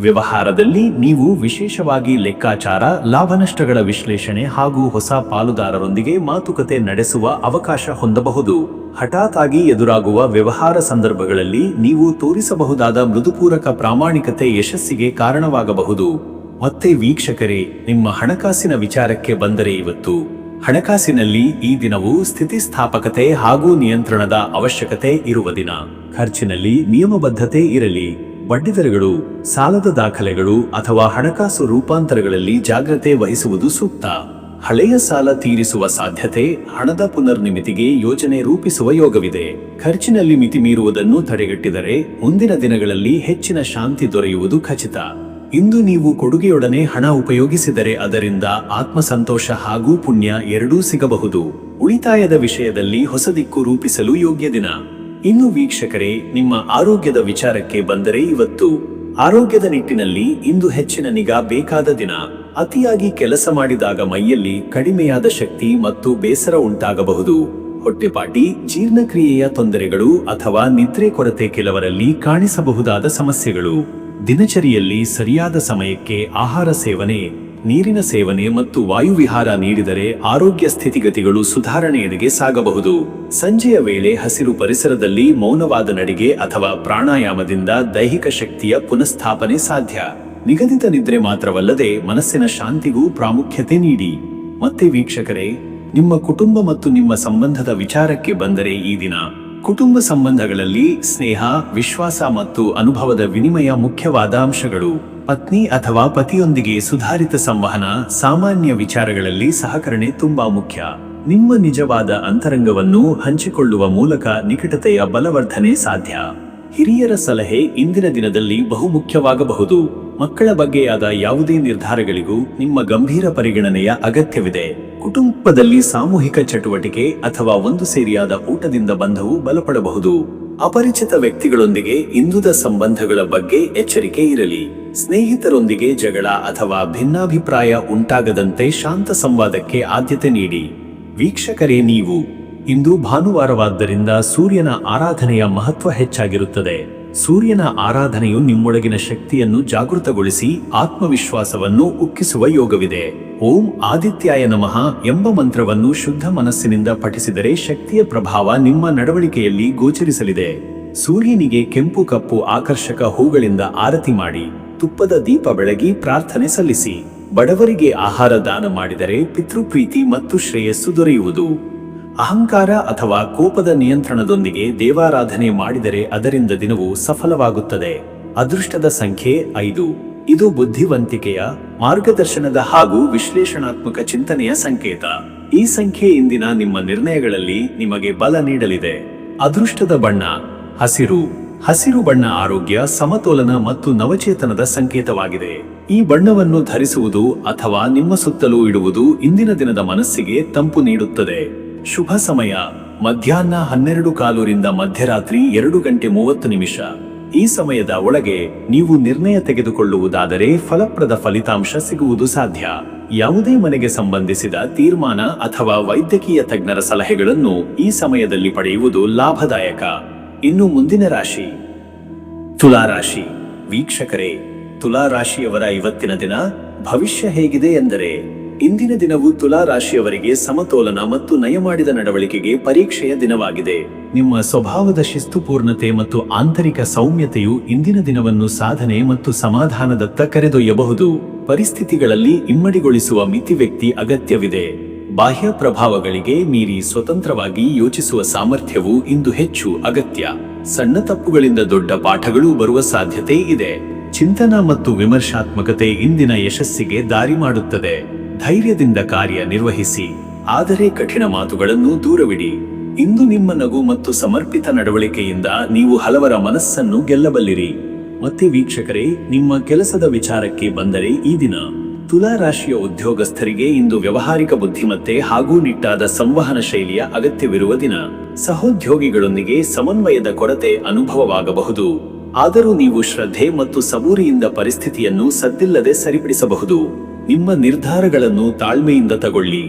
ವ್ಯವಹಾರದಲ್ಲಿ ನೀವು ವಿಶೇಷವಾಗಿ ಲೆಕ್ಕಾಚಾರ, ಲಾಭನಷ್ಟಗಳ ವಿಶ್ಲೇಷಣೆ ಹಾಗೂ ಹೊಸ ಪಾಲುದಾರರೊಂದಿಗೆ ಮಾತುಕತೆ ನಡೆಸುವ ಅವಕಾಶ ಹೊಂದಬಹುದು. ಹಠಾತ್ ಆಗಿ ಎದುರಾಗುವ ವ್ಯವಹಾರ ಸಂದರ್ಭಗಳಲ್ಲಿ ನೀವು ತೋರಿಸಬಹುದಾದ ಮೃದುಪೂರಕ ಪ್ರಾಮಾಣಿಕತೆ ಯಶಸ್ಸಿಗೆ ಕಾರಣವಾಗಬಹುದು. ಮತ್ತೆ ವೀಕ್ಷಕರೇ, ನಿಮ್ಮ ಹಣಕಾಸಿನ ವಿಚಾರಕ್ಕೆ ಬಂದರೆ, ಇವತ್ತು ಹಣಕಾಸಿನಲ್ಲಿ ಈ ದಿನವು ಸ್ಥಿತಿಸ್ಥಾಪಕತೆ ಹಾಗೂ ನಿಯಂತ್ರಣದ ಅವಶ್ಯಕತೆ ಇರುವ ದಿನ. ಖರ್ಚಿನಲ್ಲಿ ನಿಯಮಬದ್ಧತೆ ಇರಲಿ. ಬಡ್ಡಿದರಗಳು, ಸಾಲದ ದಾಖಲೆಗಳು ಅಥವಾ ಹಣಕಾಸು ರೂಪಾಂತರಗಳಲ್ಲಿ ಜಾಗ್ರತೆ ವಹಿಸುವುದು ಸೂಕ್ತ. ಹಳೆಯ ಸಾಲ ತೀರಿಸುವ ಸಾಧ್ಯತೆ, ಹಣದ ಪುನರ್ನಿಮಿತಿಗೆ ಯೋಜನೆ ರೂಪಿಸುವ ಯೋಗವಿದೆ. ಖರ್ಚಿನಲ್ಲಿ ಮಿತಿ ಮೀರುವುದನ್ನು ತಡೆಗಟ್ಟಿದರೆ ಮುಂದಿನ ದಿನಗಳಲ್ಲಿ ಹೆಚ್ಚಿನ ಶಾಂತಿ ದೊರೆಯುವುದು ಖಚಿತ. ಇಂದು ನೀವು ಕೊಡುಗೆಯೊಡನೆ ಹಣ ಉಪಯೋಗಿಸಿದರೆ ಅದರಿಂದ ಆತ್ಮಸಂತೋಷ ಹಾಗೂ ಪುಣ್ಯ ಎರಡೂ ಸಿಗಬಹುದು. ಉಳಿತಾಯದ ವಿಷಯದಲ್ಲಿ ಹೊಸ ದಿಕ್ಕು ರೂಪಿಸಲು ಯೋಗ್ಯ ದಿನ. ಇನ್ನು ವೀಕ್ಷಕರೇ, ನಿಮ್ಮ ಆರೋಗ್ಯದ ವಿಚಾರಕ್ಕೆ ಬಂದರೆ, ಇವತ್ತು ಆರೋಗ್ಯದ ನಿಟ್ಟಿನಲ್ಲಿ ಇಂದು ಹೆಚ್ಚಿನ ನಿಗಾ ಬೇಕಾದ ದಿನ. ಅತಿಯಾಗಿ ಕೆಲಸ ಮಾಡಿದಾಗ ಮೈಯಲ್ಲಿ ಕಡಿಮೆಯಾದ ಶಕ್ತಿ ಮತ್ತು ಬೇಸರ ಉಂಟಾಗಬಹುದು. ಹೊಟ್ಟೆಪಾಟಿ, ಜೀರ್ಣಕ್ರಿಯೆಯ ತೊಂದರೆಗಳು ಅಥವಾ ನಿದ್ರೆ ಕೊರತೆ ಕೆಲವರಲ್ಲಿ ಕಾಣಿಸಬಹುದಾದ ಸಮಸ್ಯೆಗಳು. ದಿನಚರಿಯಲ್ಲಿ ಸರಿಯಾದ ಸಮಯಕ್ಕೆ ಆಹಾರ ಸೇವನೆ, ನೀರಿನ ಸೇವನೆ ಮತ್ತು ವಾಯುವಿಹಾರ ನೀಡಿದರೆ ಆರೋಗ್ಯ ಸ್ಥಿತಿಗತಿಗಳು ಸುಧಾರಣೆಯೆಡೆಗೆ ಸಾಗಬಹುದು. ಸಂಜೆಯ ವೇಳೆ ಹಸಿರು ಪರಿಸರದಲ್ಲಿ ಮೌನವಾದ ನಡಿಗೆ ಅಥವಾ ಪ್ರಾಣಾಯಾಮದಿಂದ ದೈಹಿಕ ಶಕ್ತಿಯ ಪುನಃಸ್ಥಾಪನೆ ಸಾಧ್ಯ. ನಿಗದಿತ ನಿದ್ರೆ ಮಾತ್ರವಲ್ಲದೆ ಮನಸ್ಸಿನ ಶಾಂತಿಗೂ ಪ್ರಾಮುಖ್ಯತೆ ನೀಡಿ. ಮತ್ತೆ ವೀಕ್ಷಕರೇ, ನಿಮ್ಮ ಕುಟುಂಬ ಮತ್ತು ನಿಮ್ಮ ಸಂಬಂಧದ ವಿಚಾರಕ್ಕೆ ಬಂದರೆ, ಈ ದಿನ ಕುಟುಂಬ ಸಂಬಂಧಗಳಲ್ಲಿ ಸ್ನೇಹ, ವಿಶ್ವಾಸ ಮತ್ತು ಅನುಭವದ ವಿನಿಮಯ ಮುಖ್ಯವಾದ ಅಂಶಗಳು. ಪತ್ನಿ ಅಥವಾ ಪತಿಯೊಂದಿಗೆ ಸುಧಾರಿತ ಸಂವಹನ, ಸಾಮಾನ್ಯ ವಿಚಾರಗಳಲ್ಲಿ ಸಹಕರಣೆ ತುಂಬಾ ಮುಖ್ಯ. ನಿಮ್ಮ ನಿಜವಾದ ಅಂತರಂಗವನ್ನು ಹಂಚಿಕೊಳ್ಳುವ ಮೂಲಕ ನಿಕಟತೆಯ ಬಲವರ್ಧನೆ ಸಾಧ್ಯ. ಹಿರಿಯರ ಸಲಹೆ ಇಂದಿನ ದಿನದಲ್ಲಿ ಬಹುಮುಖ್ಯವಾಗಬಹುದು. ಮಕ್ಕಳ ಬಗ್ಗೆಯಾದ ಯಾವುದೇ ನಿರ್ಧಾರಗಳಿಗೂ ನಿಮ್ಮ ಗಂಭೀರ ಪರಿಗಣನೆಯ ಅಗತ್ಯವಿದೆ. ಕುಟುಂಬದಲ್ಲಿ ಸಾಮೂಹಿಕ ಚಟುವಟಿಕೆ ಅಥವಾ ಒಂದು ಸೇರಿಯಾದ ಊಟದಿಂದ ಬಂಧವು ಬಲಪಡಬಹುದು. ಅಪರಿಚಿತ ವ್ಯಕ್ತಿಗಳೊಂದಿಗೆ ಇಂದುದ ಸಂಬಂಧಗಳ ಬಗ್ಗೆ ಎಚ್ಚರಿಕೆ ಇರಲಿ. ಸ್ನೇಹಿತರೊಂದಿಗೆ ಜಗಳ ಅಥವಾ ಭಿನ್ನಾಭಿಪ್ರಾಯ ಉಂಟಾಗದಂತೆ ಶಾಂತ ಸಂವಾದಕ್ಕೆ ಆದ್ಯತೆ ನೀಡಿ. ವೀಕ್ಷಕರೇ, ನೀವು ಇಂದು ಭಾನುವಾರವಾದ್ದರಿಂದ ಸೂರ್ಯನ ಆರಾಧನೆಯ ಮಹತ್ವ ಹೆಚ್ಚಾಗಿರುತ್ತದೆ. ಸೂರ್ಯನ ಆರಾಧನೆಯು ನಿಮ್ಮೊಳಗಿನ ಶಕ್ತಿಯನ್ನು ಜಾಗೃತಗೊಳಿಸಿ ಆತ್ಮವಿಶ್ವಾಸವನ್ನು ಉಕ್ಕಿಸುವ ಯೋಗವಿದೆ. ಓಂ ಆದಿತ್ಯಾಯ ನಮಃ ಎಂಬ ಮಂತ್ರವನ್ನು ಶುದ್ಧ ಮನಸ್ಸಿನಿಂದ ಪಠಿಸಿದರೆ ಶಕ್ತಿಯ ಪ್ರಭಾವ ನಿಮ್ಮ ನಡವಳಿಕೆಯಲ್ಲಿ ಗೋಚರಿಸಲಿದೆ. ಸೂರ್ಯನಿಗೆ ಕೆಂಪು ಕಪ್ಪು ಆಕರ್ಷಕ ಹೂಗಳಿಂದ ಆರತಿ ಮಾಡಿ ತುಪ್ಪದ ದೀಪ ಬೆಳಗಿ ಪ್ರಾರ್ಥನೆ ಸಲ್ಲಿಸಿ. ಬಡವರಿಗೆ ಆಹಾರ ದಾನ ಮಾಡಿದರೆ ಪಿತೃಪ್ರೀತಿ ಮತ್ತು ಶ್ರೇಯಸ್ಸು ದೊರೆಯುವುದು. ಅಹಂಕಾರ ಅಥವಾ ಕೋಪದ ನಿಯಂತ್ರಣದೊಂದಿಗೆ ದೇವಾರಾಧನೆ ಮಾಡಿದರೆ ಅದರಿಂದ ದಿನವು ಸಫಲವಾಗುತ್ತದೆ. ಅದೃಷ್ಟದ ಸಂಖ್ಯೆ 5. ಇದು ಬುದ್ಧಿವಂತಿಕೆಯ, ಮಾರ್ಗದರ್ಶನದ ಹಾಗೂ ವಿಶ್ಲೇಷಣಾತ್ಮಕ ಚಿಂತನೆಯ ಸಂಕೇತ. ಈ ಸಂಖ್ಯೆ ಇಂದಿನ ನಿಮ್ಮ ನಿರ್ಣಯಗಳಲ್ಲಿ ನಿಮಗೆ ಬಲ ನೀಡಲಿದೆ. ಅದೃಷ್ಟದ ಬಣ್ಣ ಹಸಿರು. ಹಸಿರು ಬಣ್ಣ ಆರೋಗ್ಯ, ಸಮತೋಲನ ಮತ್ತು ನವಚೇತನದ ಸಂಕೇತವಾಗಿದೆ. ಈ ಬಣ್ಣವನ್ನು ಧರಿಸುವುದು ಅಥವಾ ನಿಮ್ಮ ಸುತ್ತಲೂ ಇಡುವುದು ಇಂದಿನ ದಿನದ ಮನಸ್ಸಿಗೆ ತಂಪು ನೀಡುತ್ತದೆ. ಶುಭ ಸಮಯ ಮಧ್ಯಾಹ್ನ 12:15 ರಿಂದ ಮಧ್ಯರಾತ್ರಿ 2:30. ಈ ಸಮಯದ ಒಳಗೆ ನೀವು ನಿರ್ಣಯ ತೆಗೆದುಕೊಳ್ಳುವುದಾದರೆ ಫಲಪ್ರದ ಫಲಿತಾಂಶ ಸಿಗುವುದು ಸಾಧ್ಯ. ಯಾವುದೇ ಮನೆಗೆ ಸಂಬಂಧಿಸಿದ ತೀರ್ಮಾನ ಅಥವಾ ವೈದ್ಯಕೀಯ ತಜ್ಞರ ಸಲಹೆಗಳನ್ನು ಈ ಸಮಯದಲ್ಲಿ ಪಡೆಯುವುದು ಲಾಭದಾಯಕ. ಇನ್ನು ಮುಂದಿನ ರಾಶಿ ತುಲಾರಾಶಿ. ವೀಕ್ಷಕರೇ, ತುಲಾರಾಶಿಯವರ ಇವತ್ತಿನ ದಿನ ಭವಿಷ್ಯ ಹೇಗಿದೆ ಎಂದರೆ, ಇಂದಿನ ದಿನವು ತುಲಾರಾಶಿಯವರಿಗೆ ಸಮತೋಲನ ಮತ್ತು ನಯಮಾಡಿದ ನಡವಳಿಕೆಗೆ ಪರೀಕ್ಷೆಯ ದಿನವಾಗಿದೆ. ನಿಮ್ಮ ಸ್ವಭಾವದ ಶಿಸ್ತುಪೂರ್ಣತೆ ಮತ್ತು ಆಂತರಿಕ ಸೌಮ್ಯತೆಯು ಇಂದಿನ ದಿನವನ್ನು ಸಾಧನೆ ಮತ್ತು ಸಮಾಧಾನದತ್ತ ಕರೆದೊಯ್ಯಬಹುದು. ಪರಿಸ್ಥಿತಿಗಳಲ್ಲಿ ಇಮ್ಮಡಿಗೊಳಿಸುವ ಮಿತಿ ವ್ಯಕ್ತಿ ಅಗತ್ಯವಿದೆ. ಬಾಹ್ಯ ಪ್ರಭಾವಗಳಿಗೆ ಮೀರಿ ಸ್ವತಂತ್ರವಾಗಿ ಯೋಚಿಸುವ ಸಾಮರ್ಥ್ಯವು ಇಂದು ಹೆಚ್ಚು ಅಗತ್ಯ. ಸಣ್ಣ ತಪ್ಪುಗಳಿಂದ ದೊಡ್ಡ ಪಾಠಗಳು ಬರುವ ಸಾಧ್ಯತೆ ಇದೆ. ಚಿಂತನ ಮತ್ತು ವಿಮರ್ಶಾತ್ಮಕತೆ ಇಂದಿನ ಯಶಸ್ಸಿಗೆ ದಾರಿ ಮಾಡುತ್ತದೆ. ಧೈರ್ಯದಿಂದ ಕಾರ್ಯ ನಿರ್ವಹಿಸಿ, ಆದರೆ ಕಠಿಣ ಮಾತುಗಳನ್ನು ದೂರವಿಡಿ. ಇಂದು ನಿಮ್ಮ ನಗು ಮತ್ತು ಸಮರ್ಪಿತ ನಡವಳಿಕೆಯಿಂದ ನೀವು ಹಲವರ ಮನಸ್ಸನ್ನು ಗೆಲ್ಲಬಲ್ಲಿರಿ. ಮತ್ತೆ ವೀಕ್ಷಕರೇ, ನಿಮ್ಮ ಕೆಲಸದ ವಿಚಾರಕ್ಕೆ ಬಂದರೆ ಈ ದಿನ ತುಲಾರಾಶಿಯ ಉದ್ಯೋಗಸ್ಥರಿಗೆ ಇಂದು ವ್ಯವಹಾರಿಕ ಬುದ್ಧಿಮತ್ತೆ ಹಾಗೂ ನಿಟ್ಟಾದ ಸಂವಹನ ಶೈಲಿಯ ಅಗತ್ಯವಿರುವ ದಿನ. ಸಹೋದ್ಯೋಗಿಗಳೊಂದಿಗೆ ಸಮನ್ವಯದ ಕೊರತೆ ಅನುಭವವಾಗಬಹುದು, ಆದರೂ ನೀವು ಶ್ರದ್ಧೆ ಮತ್ತು ಸಬೂರಿಯಿಂದ ಪರಿಸ್ಥಿತಿಯನ್ನು ಸದ್ದಿಲ್ಲದೆ ಸರಿಪಡಿಸಬಹುದು. ನಿಮ್ಮ ನಿರ್ಧಾರಗಳನ್ನು ತಾಳ್ಮೆಯಿಂದ ತಗೊಳ್ಳಿ.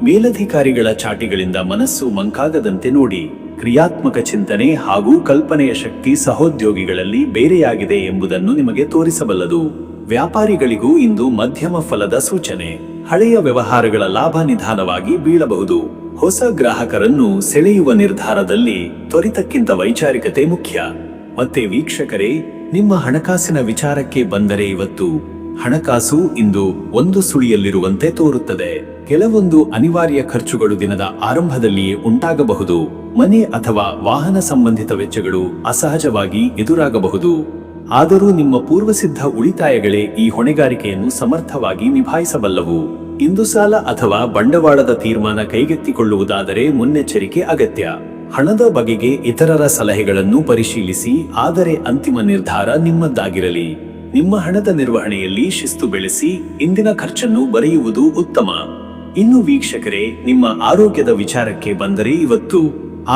ಮೇಲಧಿಕಾರಿಗಳ ಚಾಟಿಗಳಿಂದ ಮನಸ್ಸು ಮಂಕಾಗದಂತೆ ನೋಡಿ. ಕ್ರಿಯಾತ್ಮಕ ಚಿಂತನೆ ಹಾಗೂ ಕಲ್ಪನೆಯ ಶಕ್ತಿ ಸಹೋದ್ಯೋಗಿಗಳಲ್ಲಿ ಬೇರೆಯಾಗಿದೆ ಎಂಬುದನ್ನು ನಿಮಗೆ ತೋರಿಸಬಲ್ಲದು. ವ್ಯಾಪಾರಿಗಳಿಗೂ ಇಂದು ಮಧ್ಯಮ ಫಲದ ಸೂಚನೆ. ಹಳೆಯ ವ್ಯವಹಾರಗಳ ಲಾಭ ನಿಧಾನವಾಗಿ ಬೀಳಬಹುದು. ಹೊಸ ಗ್ರಾಹಕರನ್ನು ಸೆಳೆಯುವ ನಿರ್ಧಾರದಲ್ಲಿ ತ್ವರಿತಕ್ಕಿಂತ ವೈಚಾರಿಕತೆ ಮುಖ್ಯ. ಮತ್ತೆ ವೀಕ್ಷಕರೇ, ನಿಮ್ಮ ಹಣಕಾಸಿನ ವಿಚಾರಕ್ಕೆ ಬಂದರೆ ಇವತ್ತು ಹಣಕಾಸು ಇಂದು ಒಂದು ಸುಳಿಯಲ್ಲಿರುವಂತೆ ತೋರುತ್ತದೆ. ಕೆಲವೊಂದು ಅನಿವಾರ್ಯ ಖರ್ಚುಗಳು ದಿನದ ಆರಂಭದಲ್ಲಿಯೇ ಉಂಟಾಗಬಹುದು. ಮನೆ ಅಥವಾ ವಾಹನ ಸಂಬಂಧಿತ ವೆಚ್ಚಗಳು ಅಸಹಜವಾಗಿ ಎದುರಾಗಬಹುದು. ಆದರೂ ನಿಮ್ಮ ಪೂರ್ವಸಿದ್ಧ ಉಳಿತಾಯಗಳೇ ಈ ಹೊಣೆಗಾರಿಕೆಯನ್ನು ಸಮರ್ಥವಾಗಿ ನಿಭಾಯಿಸಬಲ್ಲವು. ಇಂದು ಸಾಲ ಅಥವಾ ಬಂಡವಾಳದ ತೀರ್ಮಾನ ಕೈಗೆತ್ತಿಕೊಳ್ಳುವುದಾದರೆ ಮುನ್ನೆಚ್ಚರಿಕೆ ಅಗತ್ಯ. ಹಣದ ಬಗೆಗೆ ಇತರರ ಸಲಹೆಗಳನ್ನು ಪರಿಶೀಲಿಸಿ, ಆದರೆ ಅಂತಿಮ ನಿರ್ಧಾರ ನಿಮ್ಮದ್ದಾಗಿರಲಿ. ನಿಮ್ಮ ಹಣದ ನಿರ್ವಹಣೆಯಲ್ಲಿ ಶಿಸ್ತು ಬೆಳೆಸಿ ಇಂದಿನ ಖರ್ಚನ್ನು ಬರೆಯುವುದು ಉತ್ತಮ. ಇನ್ನು ವೀಕ್ಷಕರೇ, ನಿಮ್ಮ ಆರೋಗ್ಯದ ವಿಚಾರಕ್ಕೆ ಬಂದರೆ ಇವತ್ತು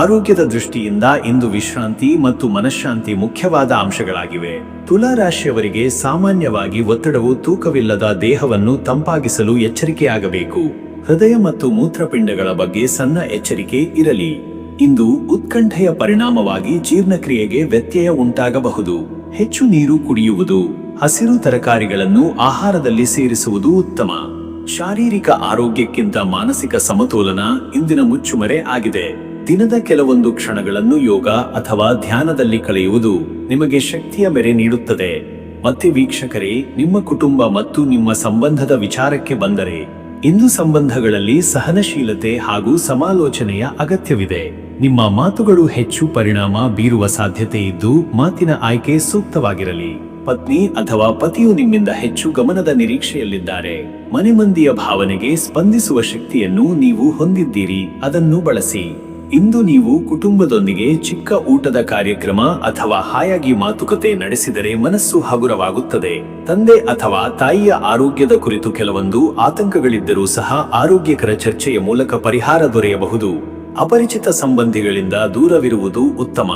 ಆರೋಗ್ಯದ ದೃಷ್ಟಿಯಿಂದ ಇಂದು ವಿಶ್ರಾಂತಿ ಮತ್ತು ಮನಃಶಾಂತಿ ಮುಖ್ಯವಾದ ಅಂಶಗಳಾಗಿವೆ. ತುಲಾರಾಶಿಯವರಿಗೆ ಸಾಮಾನ್ಯವಾಗಿ ಒತ್ತಡವು ತೂಕವಿಲ್ಲದ ದೇಹವನ್ನು ತಂಪಾಗಿಸಲು ಎಚ್ಚರಿಕೆಯಾಗಬೇಕು. ಹೃದಯ ಮತ್ತು ಮೂತ್ರಪಿಂಡಗಳ ಬಗ್ಗೆ ಸಣ್ಣ ಎಚ್ಚರಿಕೆ ಇರಲಿ. ಇಂದು ಉತ್ಕಂಠೆಯ ಪರಿಣಾಮವಾಗಿ ಜೀರ್ಣಕ್ರಿಯೆಗೆ ವ್ಯತ್ಯಯ ಉಂಟಾಗಬಹುದು. ಹೆಚ್ಚು ನೀರು ಕುಡಿಯುವುದು, ಹಸಿರು ತರಕಾರಿಗಳನ್ನು ಆಹಾರದಲ್ಲಿ ಸೇರಿಸುವುದು ಉತ್ತಮ. ಶಾರೀರಿಕ ಆರೋಗ್ಯಕ್ಕಿಂತ ಮಾನಸಿಕ ಸಮತೋಲನ ಇಂದಿನ ಮುಚ್ಚುಮರೆ ಆಗಿದೆ. ದಿನದ ಕೆಲವೊಂದು ಕ್ಷಣಗಳನ್ನು ಯೋಗ ಅಥವಾ ಧ್ಯಾನದಲ್ಲಿ ಕಳೆಯುವುದು ನಿಮಗೆ ಶಕ್ತಿಯ ಮೇರೆ ನೀಡುತ್ತದೆ. ಮತ್ತೆ ವೀಕ್ಷಕರೇ, ನಿಮ್ಮ ಕುಟುಂಬ ಮತ್ತು ನಿಮ್ಮ ಸಂಬಂಧದ ವಿಚಾರಕ್ಕೆ ಬಂದರೆ ಇಂದು ಸಂಬಂಧಗಳಲ್ಲಿ ಸಹನಶೀಲತೆ ಹಾಗೂ ಸಮಾಲೋಚನೆಯ ಅಗತ್ಯವಿದೆ. ನಿಮ್ಮ ಮಾತುಗಳು ಹೆಚ್ಚು ಪರಿಣಾಮ ಬೀರುವ ಸಾಧ್ಯತೆ ಇದ್ದು ಮಾತಿನ ಆಯ್ಕೆ ಸೂಕ್ತವಾಗಿರಲಿ. ಪತ್ನಿ ಅಥವಾ ಪತಿಯು ನಿಮ್ಮಿಂದ ಹೆಚ್ಚು ಗಮನದ ನಿರೀಕ್ಷೆಯಲ್ಲಿದ್ದಾರೆ. ಮನೆ ಮಂದಿಯ ಭಾವನೆಗೆ ಸ್ಪಂದಿಸುವ ಶಕ್ತಿಯನ್ನು ನೀವು ಹೊಂದಿದ್ದೀರಿ, ಅದನ್ನು ಬಳಸಿ. ಇಂದು ನೀವು ಕುಟುಂಬದೊಂದಿಗೆ ಚಿಕ್ಕ ಊಟದ ಕಾರ್ಯಕ್ರಮ ಅಥವಾ ಹಾಯಾಗಿ ಮಾತುಕತೆ ನಡೆಸಿದರೆ ಮನಸ್ಸು ಹಗುರವಾಗುತ್ತದೆ. ತಂದೆ ಅಥವಾ ತಾಯಿಯ ಆರೋಗ್ಯದ ಕುರಿತು ಕೆಲವೊಂದು ಆತಂಕಗಳಿದ್ದರೂ ಸಹ ಆರೋಗ್ಯಕರ ಚರ್ಚೆಯ ಮೂಲಕ ಪರಿಹಾರ ದೊರೆಯಬಹುದು. ಅಪರಿಚಿತ ಸಂಬಂಧಿಗಳಿಂದ ದೂರವಿರುವುದು ಉತ್ತಮ.